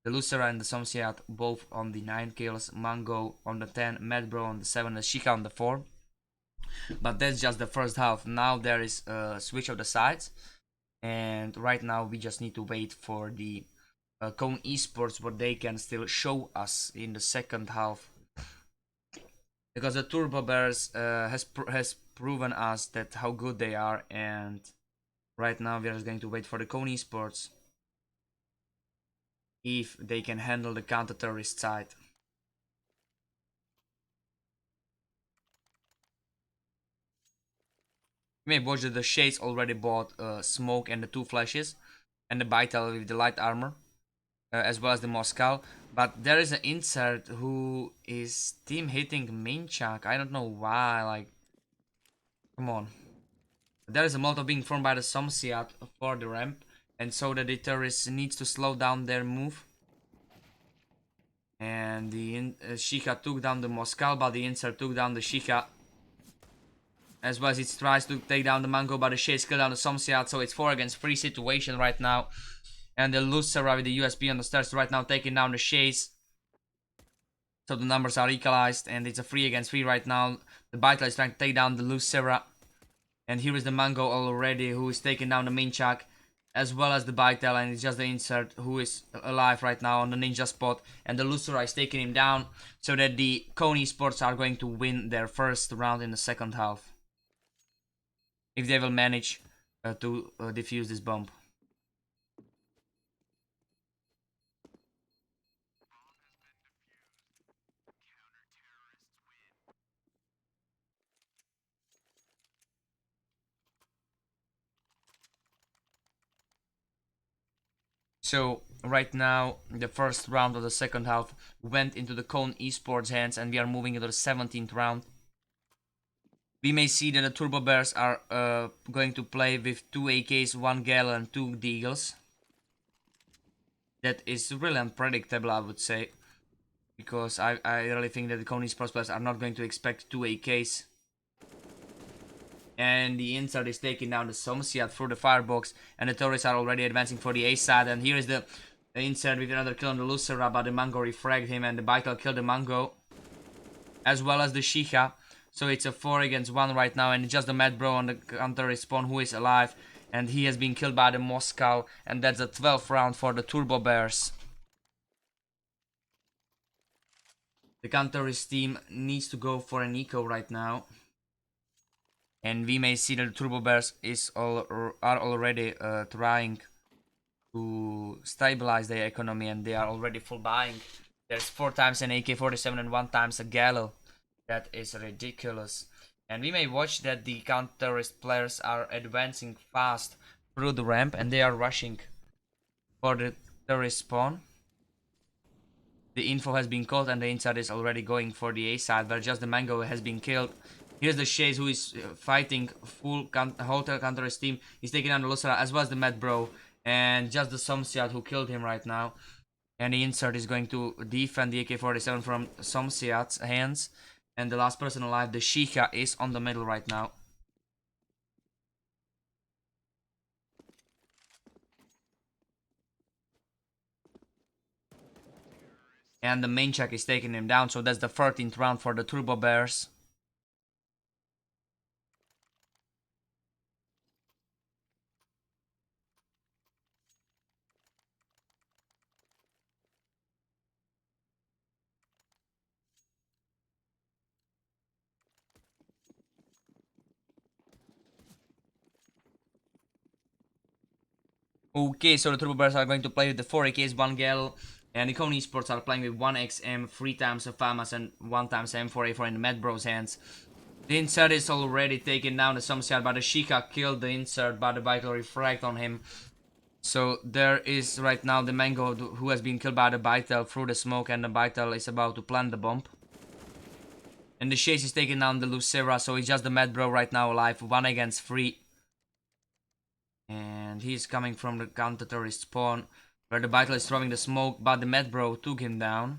The Lucera and the Somsiat both on the 9 kills, Mango on the 10, Medbro on the 7, and Shika on the 4. But that's just the first half. Now there is a switch of the sides, and right now we just need to wait for the Kone Esports, what they can still show us in the second half. Because the TurboBears has proven us that how good they are, and right now we are just going to wait for the Kone Esports if they can handle the counter-terrorist side. You may watch that the Shades already bought Smoke and the 2 flashes, and the Vital with the light armor, as well as the Moskal. But there is an Insert who is team hitting Minchak. I don't know why, like, come on. There is a Molotov being formed by the Somsiat for the ramp, and so that the terrorists needs to slow down their move. And the Shika took down the Moskal, but the Insert took down the Shika. As well as it tries to take down the Mango, but the Shades killed down the Somsiat, so it's 4 against 3 situation right now. And the Lucera with the USP on the stairs right now taking down the Chase. So the numbers are equalized, and it's a 3 against 3 right now. The Vital is trying to take down the Lucera. And here is the Mango already, who is taking down the Minchak, as well as the Vital, and it's just the Insert who is alive right now on the ninja spot. And the Lucera is taking him down, so that the Kone Esports are going to win their first round in the second half. If they will manage to defuse this bomb. So right now the first round of the second half went into the Cone Esports hands, and we are moving into the 17th round. We may see that the TurboBears are going to play with 2 AKs, 1 Gale and 2 Deagles. That is really unpredictable, I would say, because I really think that the Cone Esports players are not going to expect 2 AKs. And the insert is taking down the Somsiat through the firebox, and the turrets are already advancing for the A side. And here is the insert with another kill on the Lucera, but the Mango refragged him, and the Vital killed the Mango, as well as the Shiha. So it's a 4 against 1 right now, and it's just the Mad Bro on the counter respawn who is alive, and he has been killed by the Moscow, and that's the 12th round for the TurboBears. The counter-risk team needs to go for an eco right now. And we may see that the TurboBears are already trying to stabilize their economy, and they are already full buying. There's 4 times an AK-47 and 1 times a Gallo. That is ridiculous. And we may watch that the counter-risk players are advancing fast through the ramp, and they are rushing for the terrorist spawn. The info has been called, and the inside is already going for the A side, but just the Mango has been killed. Here's the Shaze who is fighting full hotel counter-risk team. He's taking down the Lucera as well as the Mad Bro, and just the Somsiat who killed him right now. And the insert is going to defend the AK-47 from Somsiat's hands. And the last person alive, the Shiha, is on the middle right now. And the main check is taking him down, so that's the 13th round for the TurboBears. Okay, so the TurboBears are going to play with the 4 AKs, 1 Gale, and the Cone Esports are playing with 1 XM, 3 times a FAMAS, and 1 times M4A4 in the Mad Bro's hands. The insert is already taken down the Somsiat, but the Shika killed the insert, but the Vital refract on him. So there is right now the Mango who has been killed by the Vital through the smoke, and the Vital is about to plant the bomb. And the Chase is taking down the Lucera, so it's just the Mad Bro right now alive, 1 against 3. And he's coming from the counter-terrorist spawn, where the Vital is throwing the smoke, but the Mad Bro took him down.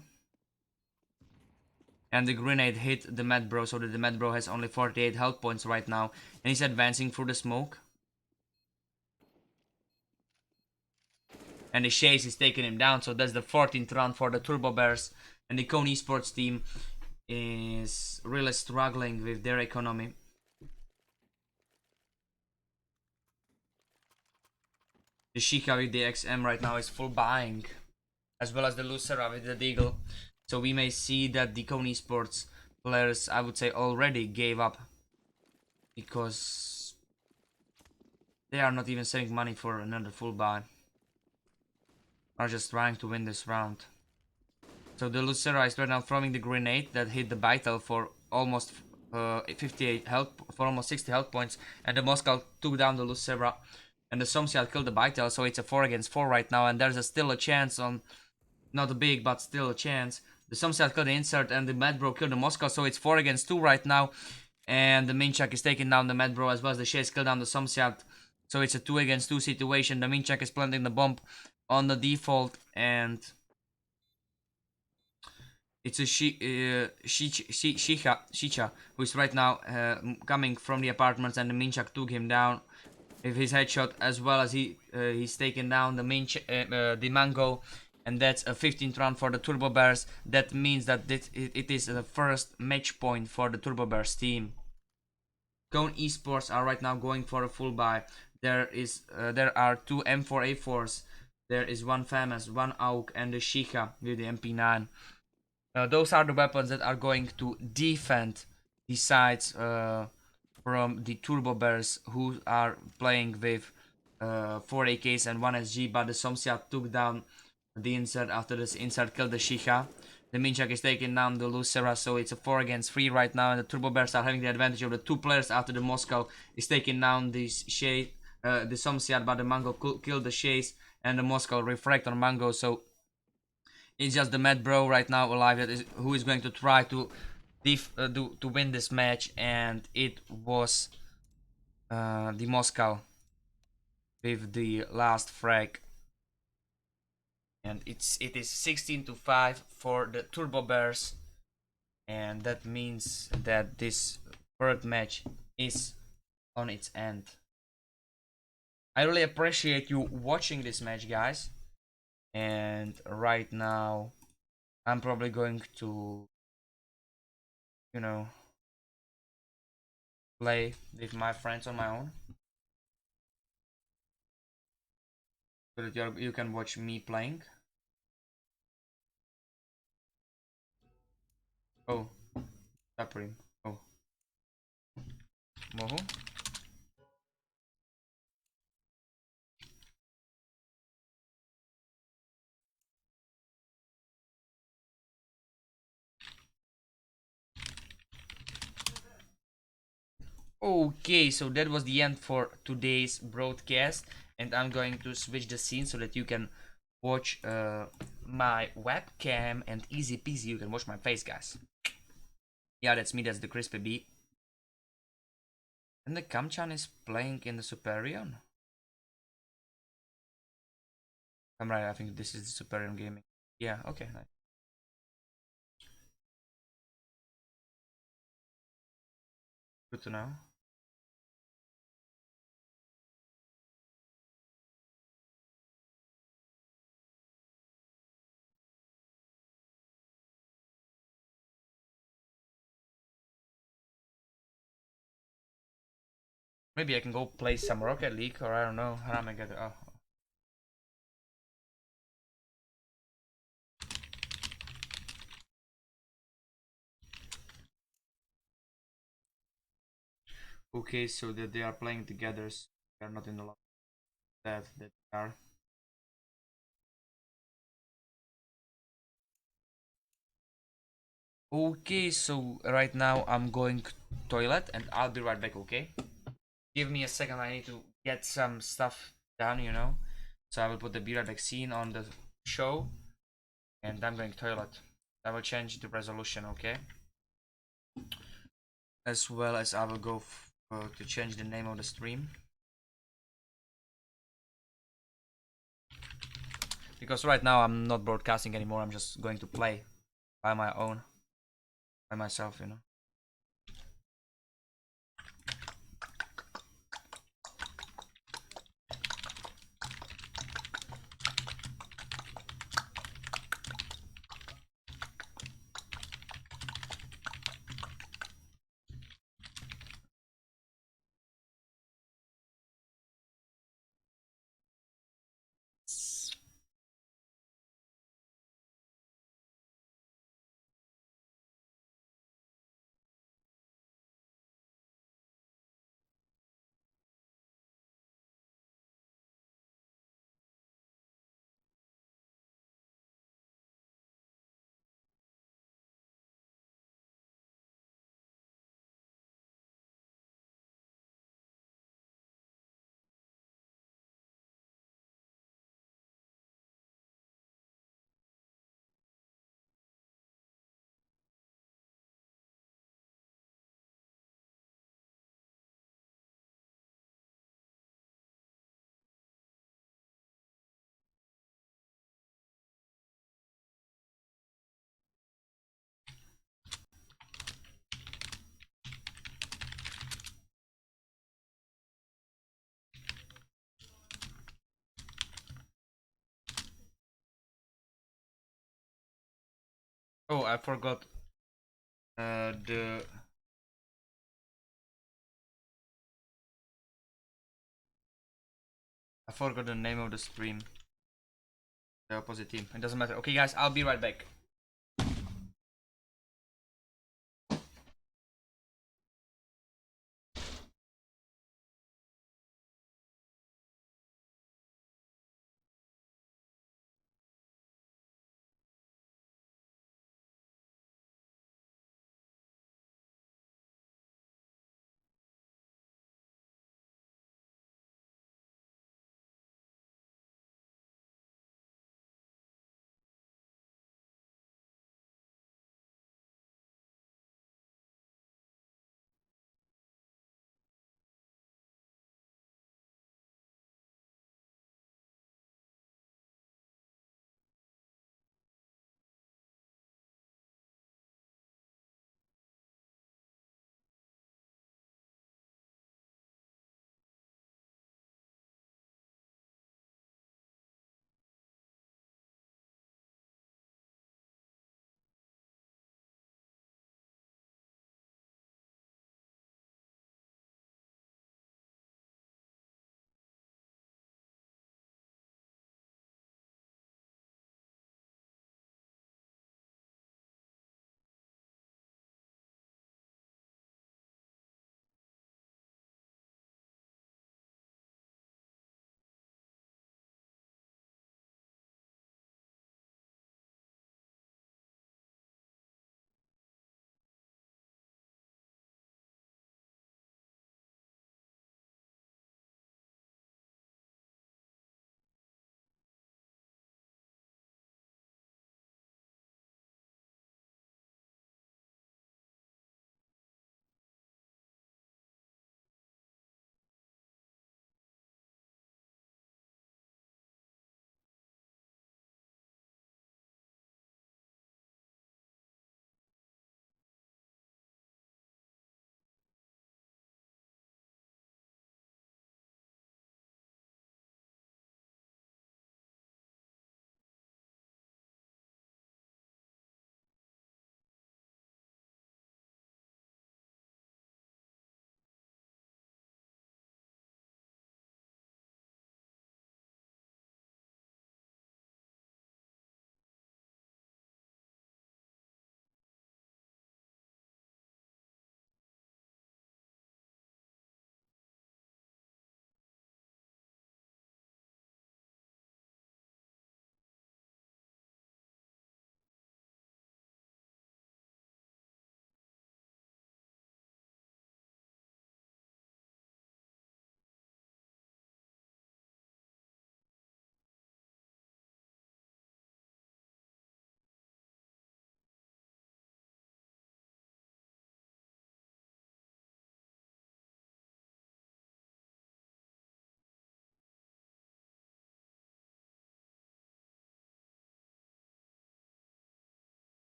And the grenade hit the Mad Bro, so that the Mad Bro has only 48 health points right now. And he's advancing through the smoke. And the Chase is taking him down, so that's the 14th round for the TurboBears. And the Cone Esports team is really struggling with their economy. The Shika with the XM right now is full buying, as well as the Lucera with the Deagle. So we may see that the Cone Esports players, I would say, already gave up, because they are not even saving money for another full buy. Are just trying to win this round. So the Lucera is right now throwing the grenade that hit the Vital for almost 58 health, for almost 60 health points, and the Moscow took down the Lucera. And the Somsiat killed the Vital, so it's a 4 against 4 right now, and there's still a chance on, not a big, but still a chance. The Somsiat killed the insert, and the Mad Bro killed the Moscow, so it's 4 against 2 right now. And the Minchak is taking down the Mad Bro, as well as the Chase killed down the Somsiat. So it's a 2 against 2 situation. The Minchak is planting the bomb on the default, and it's a Shicha, who is right now coming from the apartments, and the Minchak took him down with his headshot, as well as he's taken down the Mango, and that's a 15th round for the TurboBears. That means that it is the first match point for the TurboBears team. Cone Esports are right now going for a full buy. There are 2 M4A4s. There is 1 FAMAS, 1 AUK, and the Shika with the MP9. Those are the weapons that are going to defend the sides from the TurboBears, who are playing with 4 AKs and 1 SG, but the Somsiat took down the insert after this insert killed the Shiha. The Minchak is taking down the Lucera, so it's a 4 against 3 right now, and the TurboBears are having the advantage of the 2 players after the Moscow is taking down the Somsiat, but the Mango killed the Chase, and the Moscow refract on Mango. So it's just the Mad Bro right now alive who is going to try to win this match, and it was the Moscow with the last frag, and it is 16-5 for the TurboBears, and that means that this third match is on its end. I really appreciate you watching this match, guys, and right now I'm probably going to, you know, play with my friends on my own, so that you can watch me playing. Oh, Taprim. Oh, Mohu. Okay, so that was the end for today's broadcast, and I'm going to switch the scene so that you can watch my webcam, and easy peasy you can watch my face, guys. Yeah, that's me, that's the Crispy B. And the Kamchan is playing in the Superion. I'm right, I think this is the Superion Gaming. Yeah, okay, nice. Good to know. Maybe I can go play some Rocket League, or I don't know. How am I gonna? Oh. Okay, so that they are playing together. So they are not in the lobby. That they are. Okay, so right now I'm going toilet, and I'll be right back. Okay, give me a second. I need to get some stuff done. So I will put the be right back scene on the show, and I'm going toilet. I will change the resolution. Okay, as well as I will go to change the name of the stream. Because right now I'm not broadcasting anymore, I'm just going to play by my own, by myself. Oh, I forgot the name of the stream. The opposite team. It doesn't matter. Okay, guys, I'll be right back.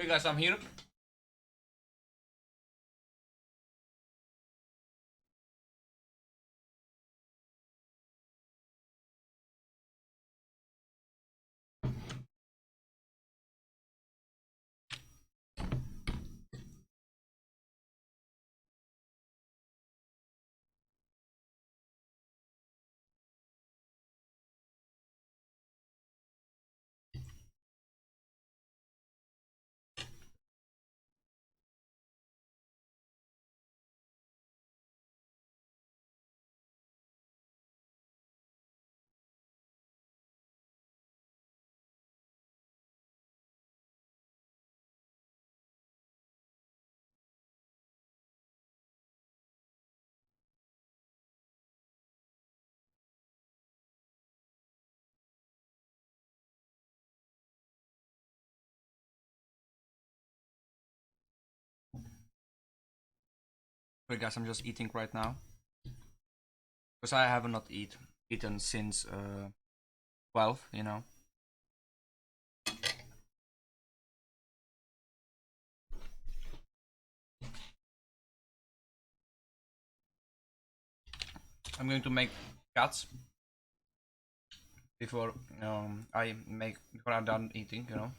Hey guys, I'm here. Hey guys, I'm just eating right now. Because I have not eaten since 12, you know. I'm going to make cuts before before I'm done eating, you know.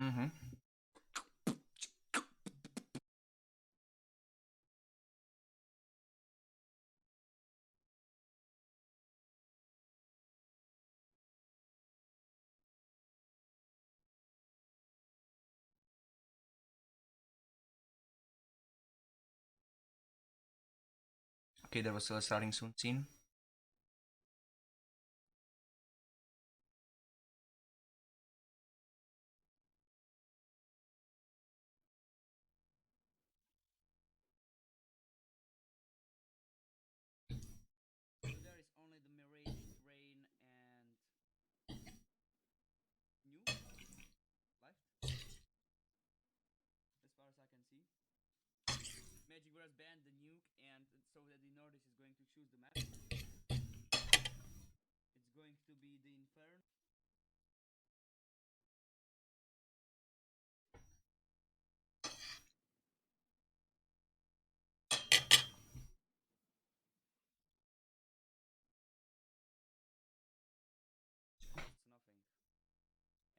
Mm-hmm. Okay, there was a starting soon scene. There is only the Mirage, Rain, and Nuke left, as far as I can see. MagicWarriors banned the Nuke, and so that the Nordis is going to choose the map. It's going to be the Inferno. It's nothing.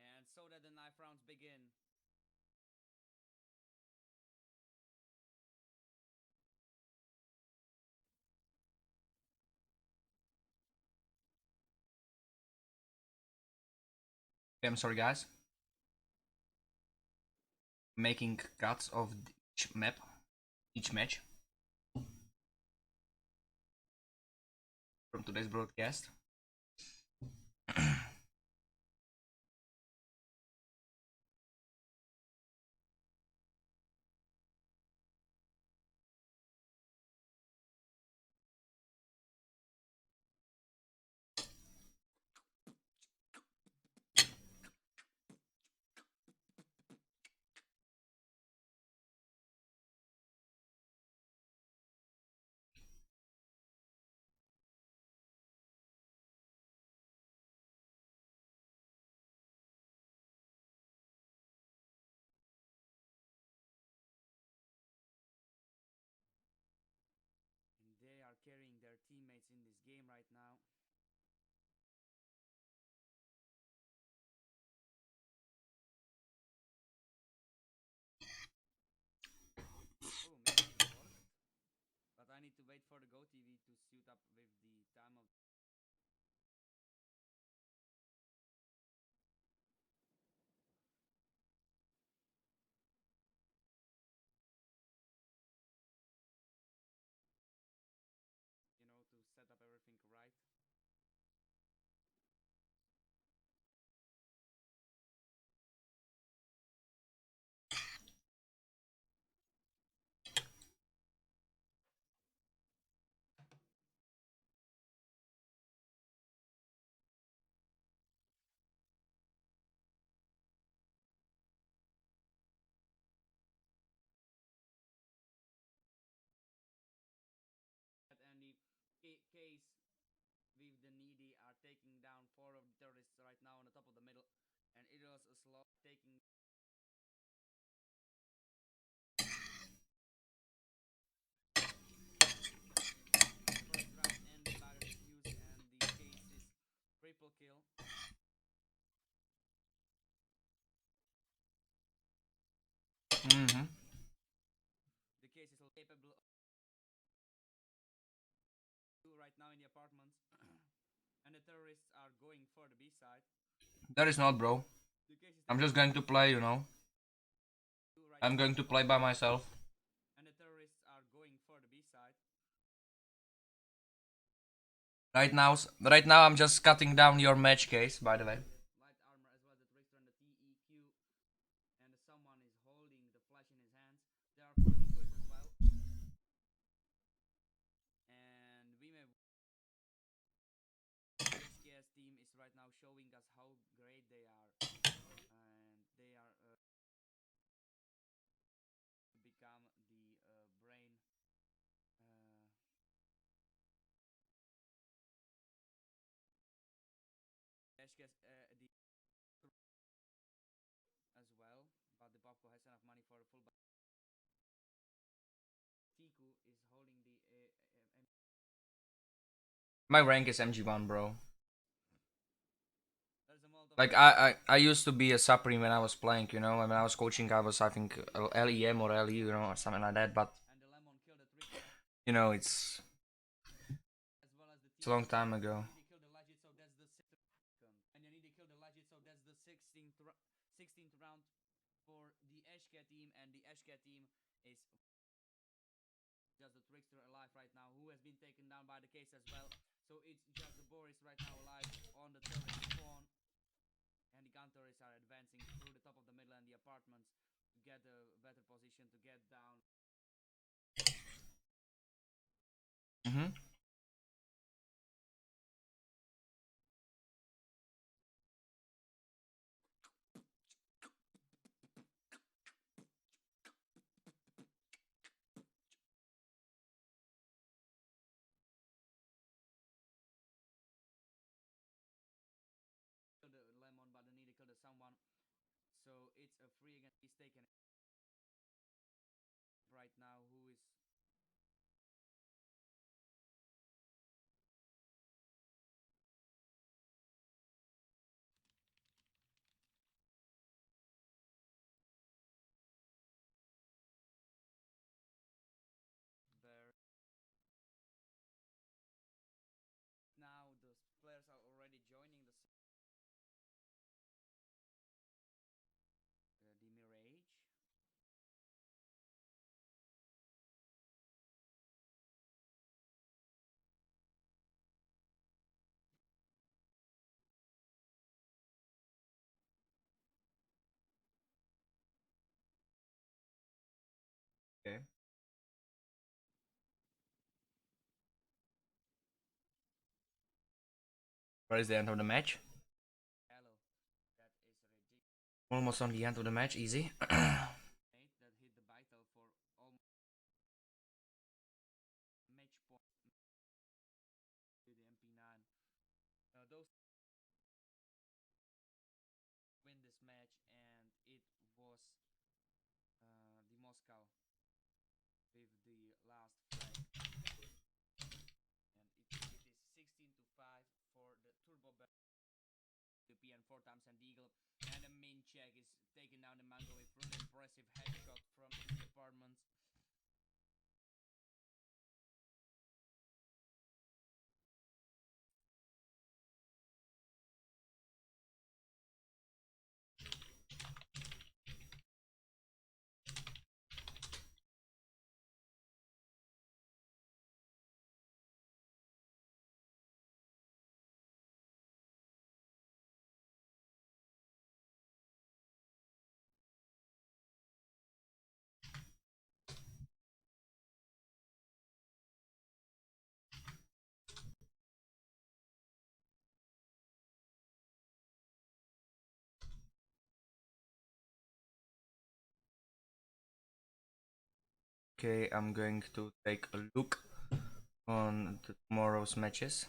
And so that the knife rounds begin. Okay, I'm sorry guys. Making cuts of each map, each match from today's broadcast. And they are carrying their teammates in this game right now. Oh, maybe it worked. But I need to wait for the Go TV to suit up with the time of. To set up everything right. taking down 4 of the terrorists right now on the top of the middle, and it was a slow taking. First round ended by the defuse, and the case is triple kill. The case is capable of right now in the apartments, and the terrorists are going for the B side. That is not, bro. I'm just going to play, you know. I'm going to play by myself. And the terrorists are going for the B side. Right now, I'm just cutting down your match case, by the way. Light armor as well, the trickster and the TEQ, and someone is holding the flash in his hands. There are 4 decoys as well, and we may. Eszkee's team is right now showing us how great they are, and they are become the brain. Eszkee's the as well, but the Popco has enough money for a full. Tiku is holding the. My rank is MG1, bro. There's a Molotov. Like I used to be a Supreme when I was playing, you know. When I was coaching, I was I think LEM or LE, you know, or something like that. But And the Lemon killed the trickster, you know, it's as well as the a long time ago. They killed the Legit, so that's the 6th. And you need to kill the Legit, so that's the 16th round for the Eszkee team, and the Eszkee team is just the trickster alive right now, who has been taken down by the case as well. So it's just the Boris right now alive on the terrorist spawn, and the counter-terrorists are advancing through the top of the middle and the apartments to get a better position to get down. Kill the Lemon, but they need to kill the someone. So it's a free against. He's taken right now, who is there. Now the players are already joining the Mirage. Okay. Where is the end of the match? Hello, that is ridiculous. Almost on the end of the match, easy. That hit the vital for almost match point to the MP9. Those win this match, and it was the Moscow with the last flag, and it is 16-5 for the TurboBears. European 4 times and Eagle, and the main check is taking down the Mango with really impressive headshot from the apartments. Okay, I'm going to take a look on tomorrow's matches.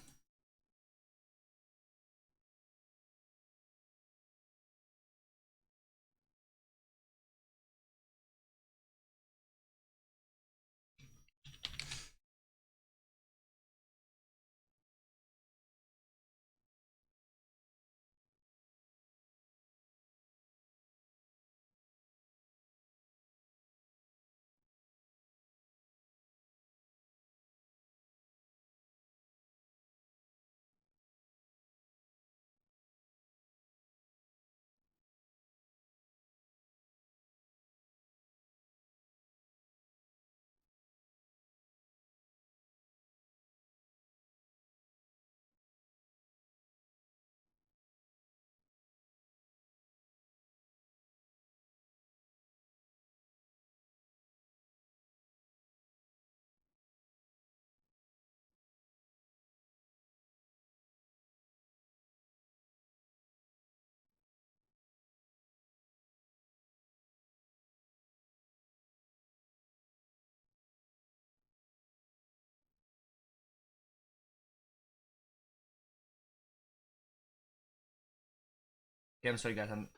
Okay, I'm sorry guys, I'm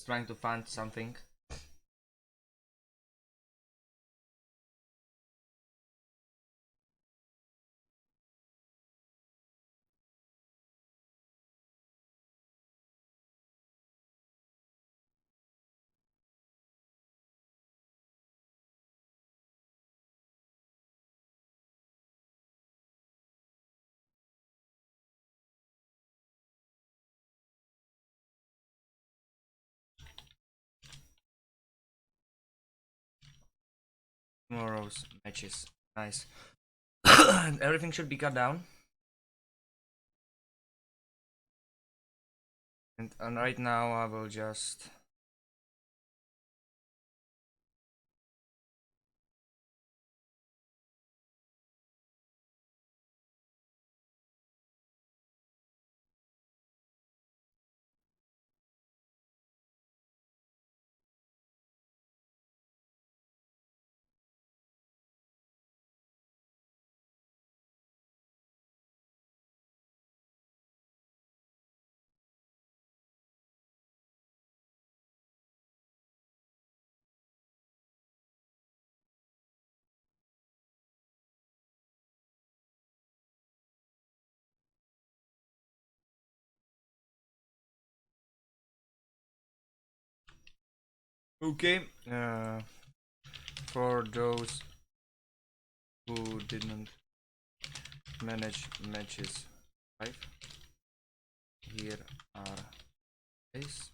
trying to find something. Tomorrow's matches. Nice. And everything should be cut down. And right now I will just okay. For those who didn't manage matches live, here are this.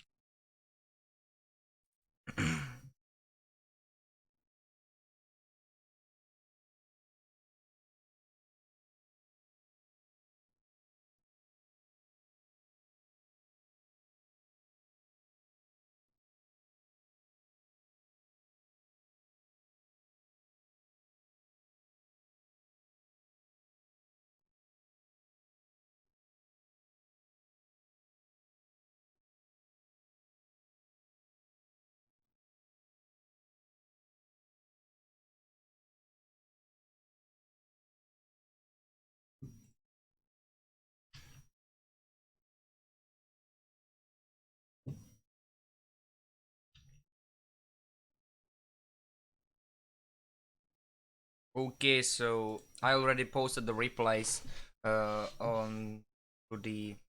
Okay, so I already posted the replays on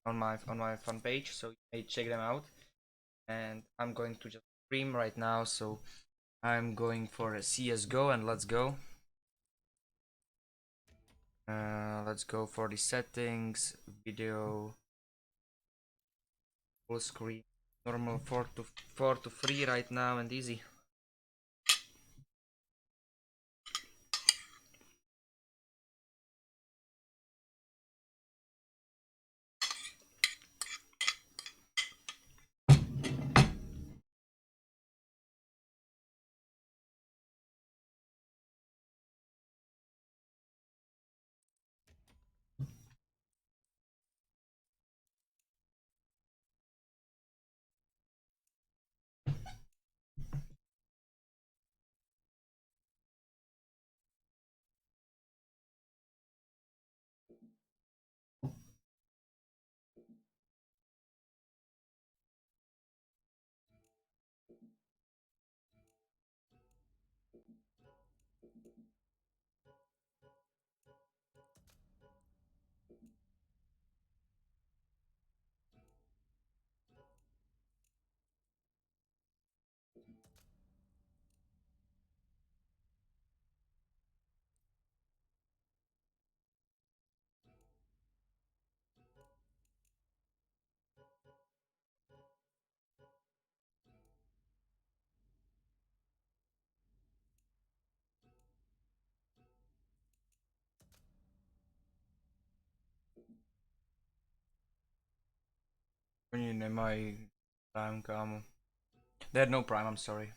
my fan page, so you may check them out. And I'm going to just stream right now, so I'm going for a CS:GO and let's go. Let's go for the settings, video, full screen, normal 4 to 3 right now, and easy. In my prime camo. They had no prime, I'm sorry.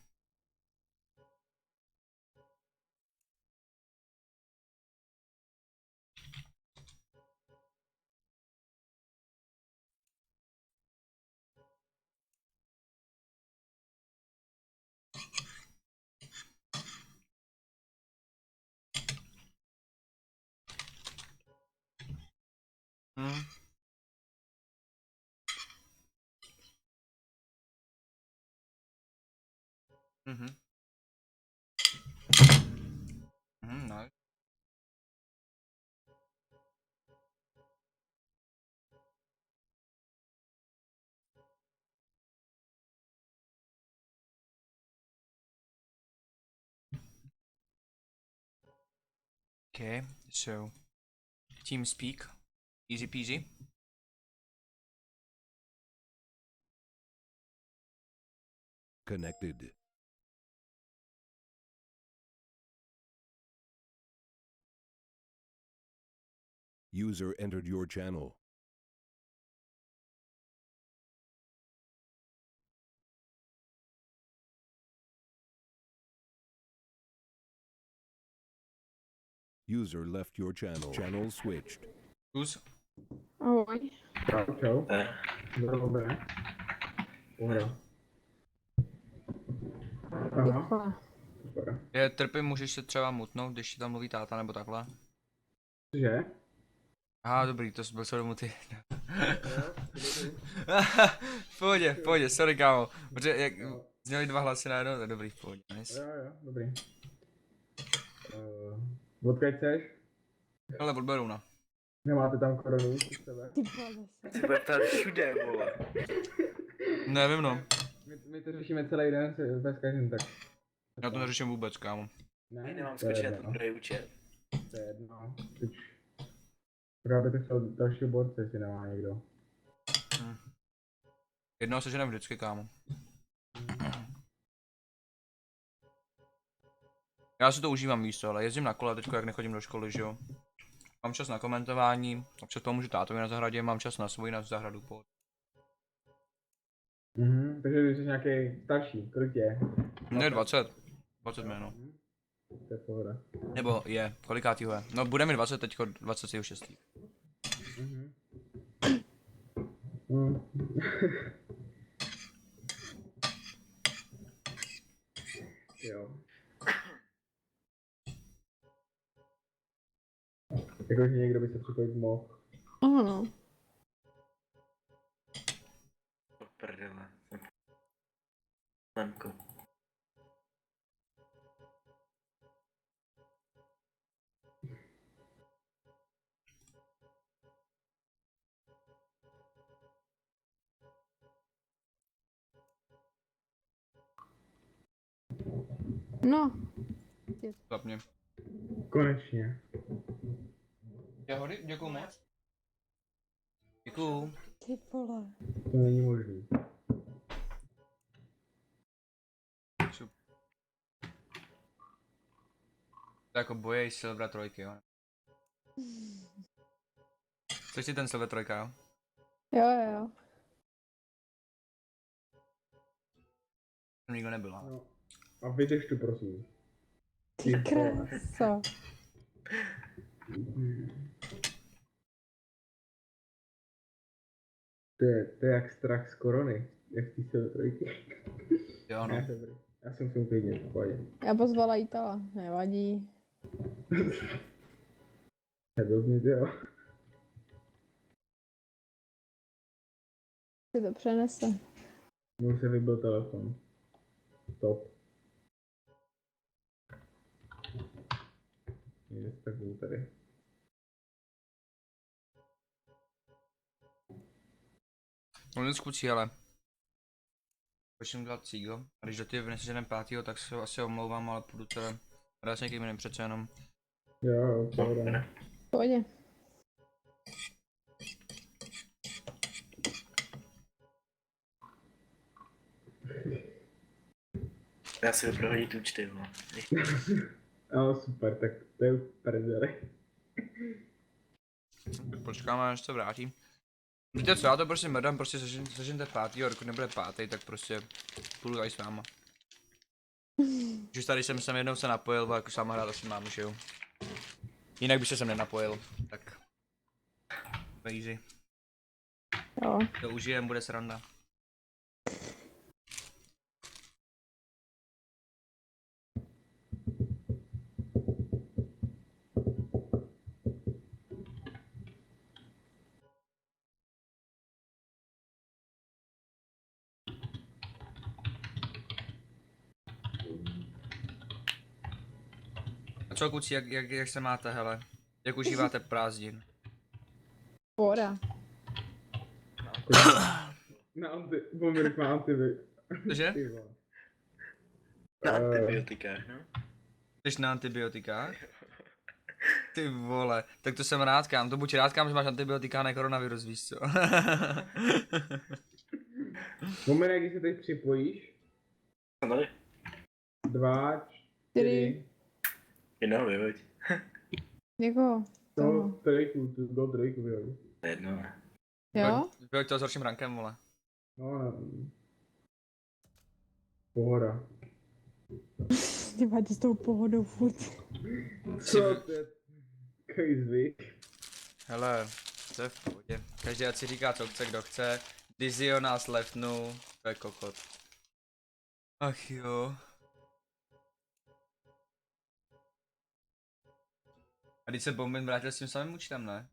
Hmm? Mhm. Nice. Okay, so team speak, easy peasy. Connected. User entered your channel. User left your channel. Channel switched. Kus. Ahoj. Čau. Dobré. Pohoda. Aha, Rychle. super. Je trpím, můžeš se třeba mutnout, když ti tam mluví táta nebo takhle. Cože? Aha, dobrý, to byl co ty. Jo, v pohodě, sorry kámo. Protože jak Jo. zněly dva hlasy najednou, tak dobrý, v pohodě, nice. jo, dobrý. Odkud seš? Ale od Beruna. Nemáte tam korunu u sebe? Ty vole se. Se bude ptát všude, vole. Nevím no, My to řešíme celý den bez každým, tak. já to neřeším vůbec, kámo. Já nemám to je skočit na jedno. ten druhý účet. To je jedno. Teď. Právě bych chtěl dalšího borce, jestli nemá někdo. Jednoho seženem vždycky, kámo. Já si to užívám místo, ale jezdím na kole teďko, jak nechodím do školy, že jo. Mám čas na komentování, občas pomůžu tátovi na zahradě, mám čas na svoji na zahradu. Takže ty jsi nějaký starší, kolik je? Ne, 20. 20 jméno. To je pohoda. Nebo je, kolikátýho je? No bude mi 20 teďko, 26. Jo. Jakože někdo by se připojit mohl. Ano. To prdele. Lemko. No. Zapně. Konečně. Jahody, děkuju moc. Děkuju. Ty vole. To není možný. To jako bojej Silvera trojky, jo. Chceš si ten Silver trojka, jo? Jo. Tam nikdo nebyl, ale. No. A vydrž tu, prosím. Ty krása. To je jak strach z korony. Jak ty se trojky. Jo, no. Já jsem si uklidnil, v pohodě. Já pozvala Itala. Nevadí. Hedobně, jo. Si to přenese. Mnou se vybil telefon. Stop. Je, tak byl tady. Mluvím s kucí, ale. Počím dělat cígo. A když do ty vneseš jeden pátýho, tak se asi omlouvám, ale půjdu teda. Dá se někým jiným přece jenom. Jo, pohoda. V pohodě. Já si jdu prohodit účty, vole. No super, tak to je prdele. Tak počkáme, až se vrátí. Víte co, já to prostě mrdám, prostě sežente pátýho, dokud nebude pátý, tak prostě půjdu tady s váma. Když tady jsem jednou se napojil, bo jako sama hrát asi mám, že jo. Jinak by se sem nenapojil, tak. Easy. Jo. To užijem, bude sranda. co kluci, jak se máte, hele? Jak užíváte prázdnin? Pohoda. Bomber má antivy. Cože? Ty vole. Na antibiotikách, no. Jsi na antibiotikách? Ty vole, tak to jsem rád, kam. To buď rád, kam, že máš antibiotika, ne koronavirus, víš co? Bomber, když se teď připojíš, Jsem tady. 2, 4, Jednoho vyhoď. Někoho. to trojku, do trojku, jo. Jedno ne. Jo? Byl to s horším rankem, vole. No, pohoda. Ty máte s tou pohodou furt. Co to je? Takový zvyk. Hele, to je v pohodě. Každý ať si říká, co chce, kdo chce. Dizio nás leftnul, to je kokot. Ach jo. A když se Bombin vrátil s tím samým účtem, ne?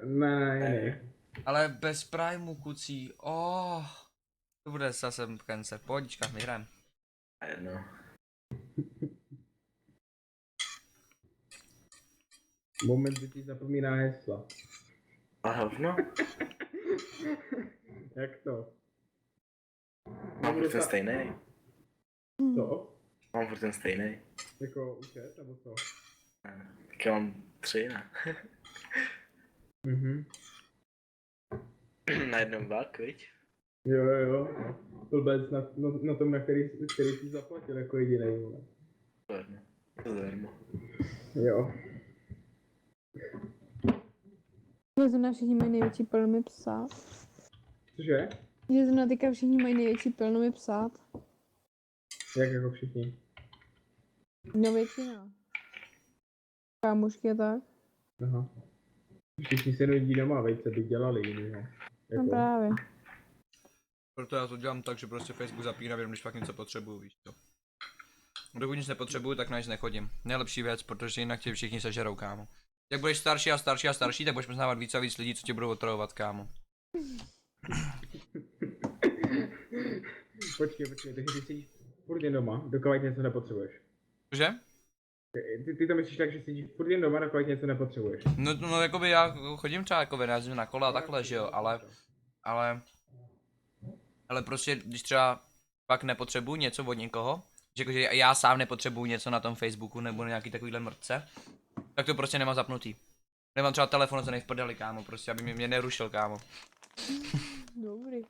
Ne. Ale bez Primu, kucí. Oh. To bude zase cancer. Pohodička, vyhrajem. Jedno. Moment, že ti zapomíná hesla. A hovno? Jak to? Mám furt ten stejný. Co? Mám furt ten stejný. Jako účet, nebo co? Tak já mám 3, ne? Mhm. Na jednom 2, viď? Jo. Blbec na tom, na který jsi zaplatil jako jedinej, vole. Zadarmo. Zadarmo. Jo. Zrovna všichni mají největší pilnomy psát. Cože? Že zrovna teďka všichni mají největší pilnomy psát. Jak jako všichni? No většina. Kámošky a tak. Aha. Všichni se nudí doma, veď se by dělali jinýho. No právě. Proto já to dělám tak, že prostě Facebook zapínám, jenom když fakt něco potřebuju, víš co. Dokud nic nepotřebuju, tak na nic nechodím. Nejlepší věc, protože jinak tě všichni sežerou, kámo. Jak budeš starší a starší a starší, tak budeš poznávat víc a víc lidí, co tě budou otravovat, kámo. Počkej, takže ty sedíš furt jen doma, dokud něco nepotřebuješ. Cože? Ty to myslíš tak, že sedíš furt jen doma, dokud něco nepotřebuješ. No jakoby já chodím třeba jako jezdím na kole a takhle, že jo, ale prostě když třeba pak nepotřebuju něco od někoho, že jakože já sám nepotřebuju něco na tom Facebooku nebo nějaký takovýhle mrtce, tak to prostě nemám zapnutý. Nemám třeba telefon za v prdeli, kámo, prostě, aby mě nerušil, kámo. Dobrý.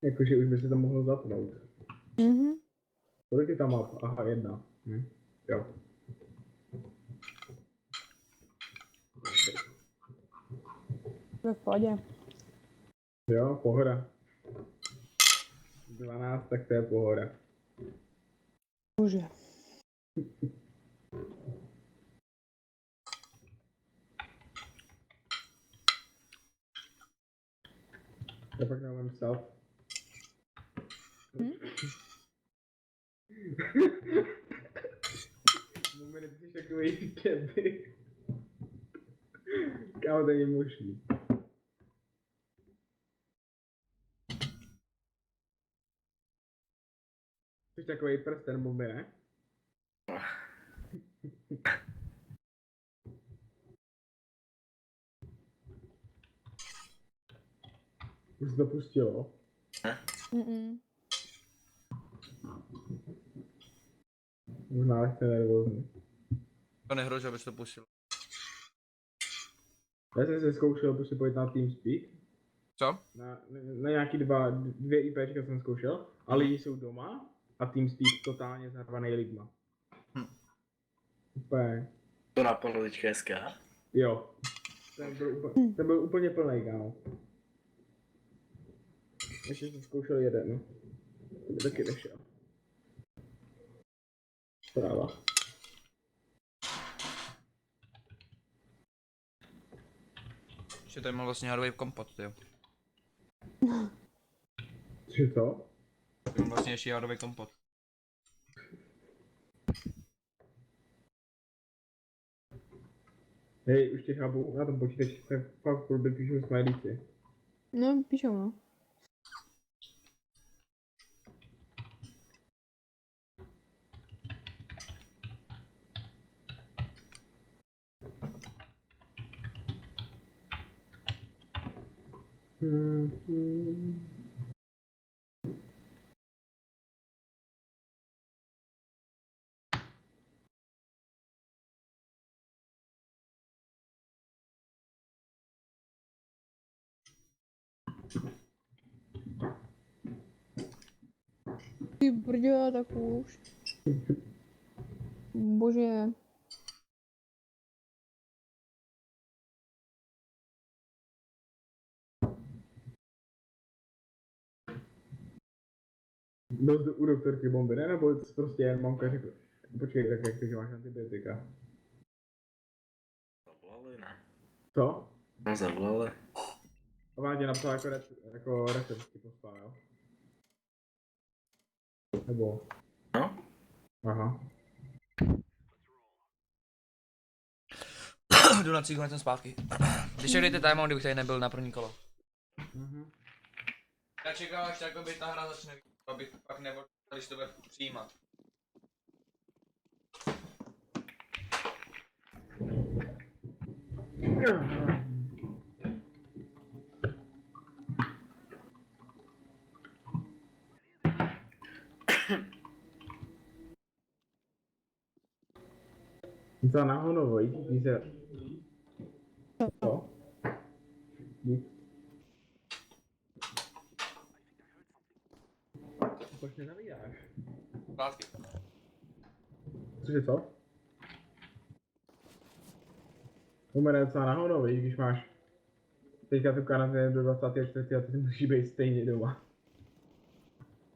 Jakože už by se to mohlo zapnout. Mhm. Kolik je tam map? Aha, 1. Jo. Ve pohodě. Jo, pohoda. 12, tak to je pohoda. Může. Já pak neumím psát. Moment, ty jsi takový keby. Kámo, to není možný. Jsi takový prsten, bomby, ne? Už se to pustilo. Mhm. Možná lehce nervózní. To nehroží, abys to pustil. Já jsem se zkoušel prostě pojít na TeamSpeak. Co? Na nějaký dvě IPčka jsem zkoušel, a lidi jsou doma a TeamSpeak totálně zarvaný lidma. Úplně. To napadlo teďka Eszkee. Jo. Ten byl úplně plný, kámo. Ještě jsem zkoušel jeden. To by taky nešel. Práva. Ještě tady mám vlastně hardware kompot, jo. Cože to? Tady mám vlastně ještě hardware kompot. Hej, už tě chápu, na tom počítači se fakt blbě píšou smajlíci. No, píšou, no. Ty brďo, tak už. Bože. Byl jsi u doktorky Bomby, ne? Nebo prostě jen mamka řekla, počkej, tak jak to, že máš antibiotika? Zavolali, ne? Co? No zavolali. A ona tě napsala jako recept ti poslala, jo? Nebo? No? Aha. Jdu na cíku, jsem zpátky. Když tak dejte timeout, kdybych tady nebyl na první kolo. Já čekal, až jakoby ta hra začne, abych pak nebo když to bude přijímat. Za nahonovo, jí se... Co? Nic. Proč nezavíráš? Zpátky. Cože co? Umere docela nahonovo, když máš teďka tu karanténu do 24. a ty musíš být stejně doma.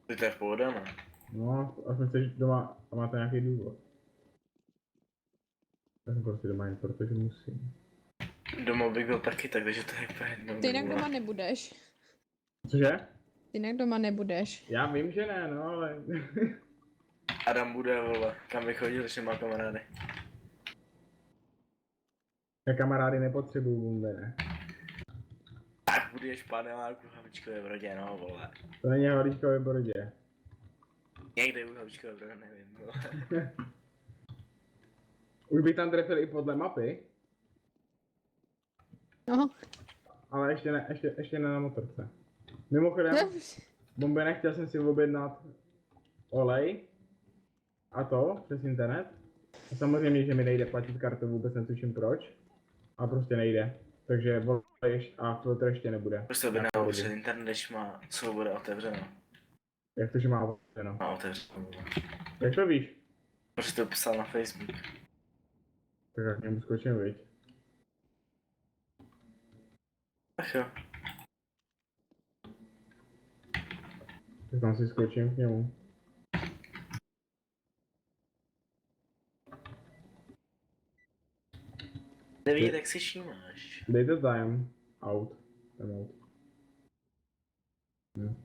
Ty to je v pohoda, ne? No, aspoň jsi doma a máte nějaký důvod. Já jsem prostě doma jen protože musím. Doma bych byl taky tak, takže to je úplně jedno. Ty jinak doma nebudeš. Cože? Ty jinak doma nebudeš. Já vím, že ne, no, ale... Adam bude, vole, kam bych chodil, když nemá kamarády. Já kamarády nepotřebuju, Bumbe, ne. Tak budeš paneláku v Havičkové Brodě, no vole. To není Horičkové Brodě. Někde u Havičkové Brodě, nevím, vole. Už by tam trefil i podle mapy, No. ale ještě ne na motorce. Mimochodem, Bombe, nechtěl jsem si objednat olej a to přes internet. A samozřejmě, že mi nejde platit kartou, vůbec netuším proč. A prostě nejde. Takže olej a filtr ještě nebude. Prostě by nemohl přes internet, když má Svoboda otevřeno. Jak to, že má otevřeno? Má otevřeno. Jak to víš? Prostě to psal na Facebook. Tak jak němu skočím, viď? Ach jo. Tak tam si skočím k němu. Neví, jak si všímáš. Dejte time out. Time out. No.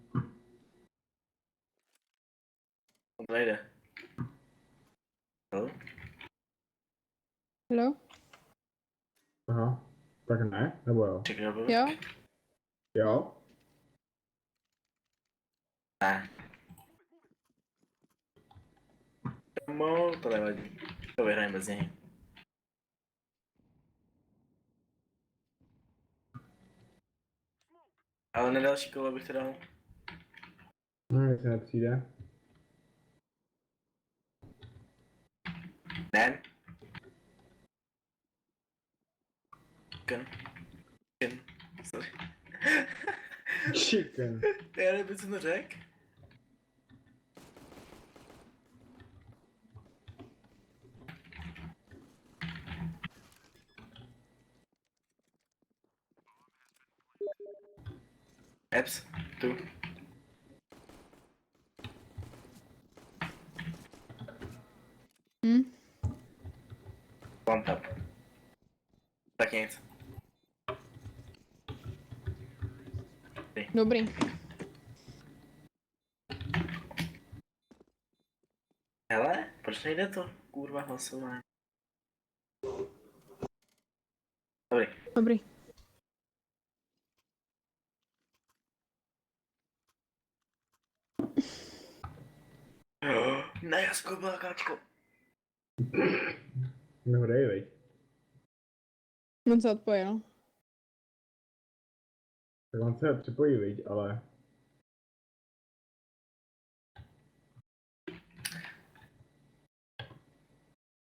To nejde. No? Hello? Aha. Tak ne? Nebo jo? Čekaj, nebo? Jo? Jo? Ne. To nevadí. To vyhrajeme bez něj. Ale na další kolo bych to dal. No, jestli nepřijde. Ne. Chicken. Chicken. Sorry. Chicken. Já nevím, co to řek. Apps, tu. One tap. Tak nic. Dobrý. Hele, proč nejde to? Kurva hlasování. Dobrý. Dobrý. Ne, Eszkee byla káčko. No dej, veď. On se odpojil. Tak on se připojí, viď, ale...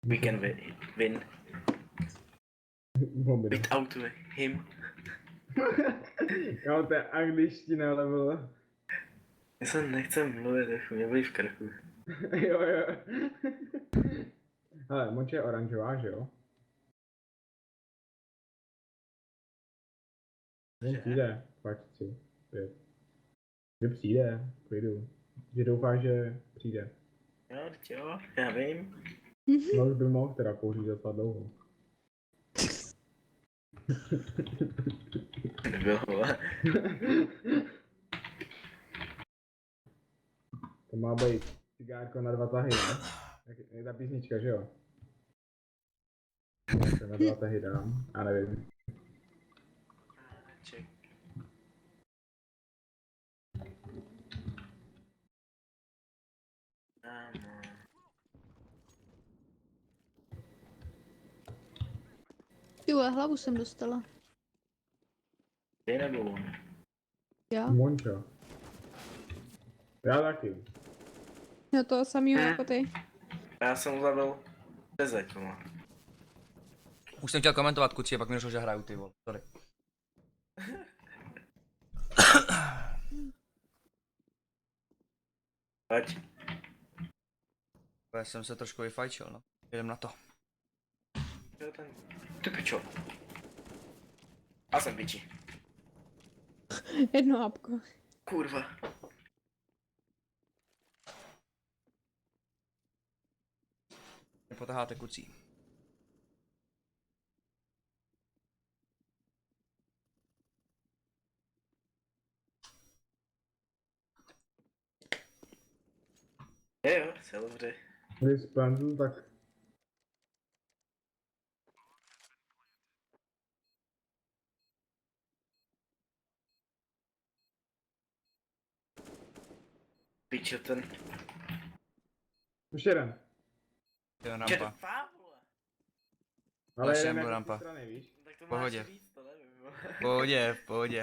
We can win Bomby. without him. Kámo, to je angličtina level. Já se nechcem mluvit, jako mě bolí v krku. Jo, jo. Hele, moč je oranžová, že jo? On přijde, fakt 3, 5. Že přijde, klidu. Že doufá, že přijde. Jo, teď jo, já vím. No už by mohl teda kouřit docela dlouho. Nebylo, vole. To má být cigárko na 2 tahy, ne? Je ta písnička, že jo? To na 2 tahy dám, já nevím. Ček. Ty vole, hlavu jsem dostala. Ty nebo on? Já? Mončo. Já taky. No to samýho jako ty. Já jsem ho zabil teď, no. Už jsem chtěl komentovat kuci a pak mi došlo, že hraju ty vole. Sorry. Pojď. Já jsem se trošku vyfajčil, no. Jdem na to. Jo, ten... Ty pičo. Já jsem piči. Jedno apko. Kurva. Nepotaháte kucí. Jo, se dobře. Když splantl, tak... Pičo ten... Už jeden. Jo, rampa. Fábula. Ale Naše jeden byl jako rampa. z strany, víš? Tak to Pohodě. máš říct, to nevím. V pohodě,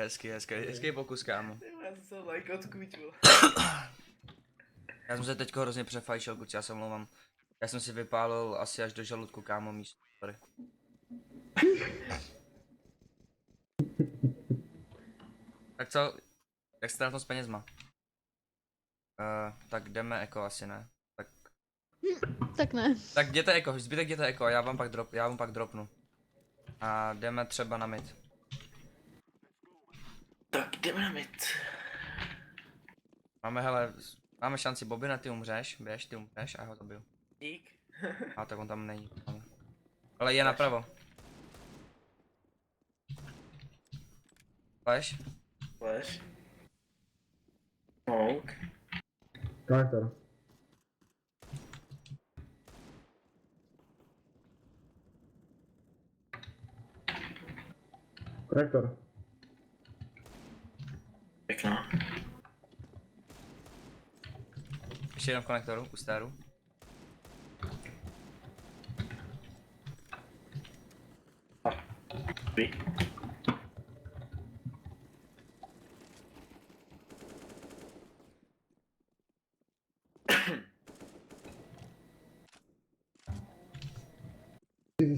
hezký pokus, kámo. Já jsem se like odkučil. Já jsem se teďko hrozně přefajčil, kuci, já se mluvám. Já jsem si vypálil asi až do žaludku, kámo, místo. Sorry. Tak co? Jak jste na tom s penězma? Tak jdeme eko asi, ne? Tak, Tak ne. tak jděte eko, zbytek jděte eko, já vám pak dropnu. A jdeme třeba na mid. Tak jdeme na mid. Máme šanci, Bobina, ty umřeš, běž, ty umřeš a já ho zabiju. Dík. A tak on tam není. Ale je napravo. Flash? Flash. Smoke. Konektor. Konektor. Pěkná. Ještě jeden v konektoru, u staru. Vy.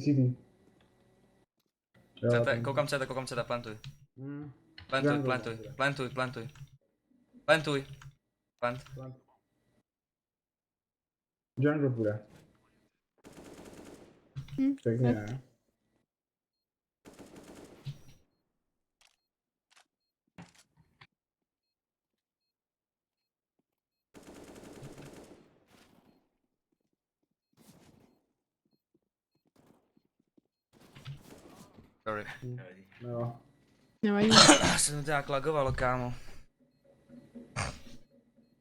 City. Jo, CT, tam- koukám CT, plantuj. Hmm. Plantuj. Plant. Jungle bude. Pěkně, ne? Sorry. Nevadí. No. Nevadí. Se to nějak lagovalo, kámo.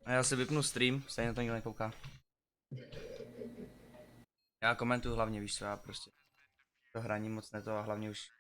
A já si vypnu stream, stejně to nikdo nekouká. Já komentuju hlavně, víš co, já prostě to hraní moc ne to a hlavně už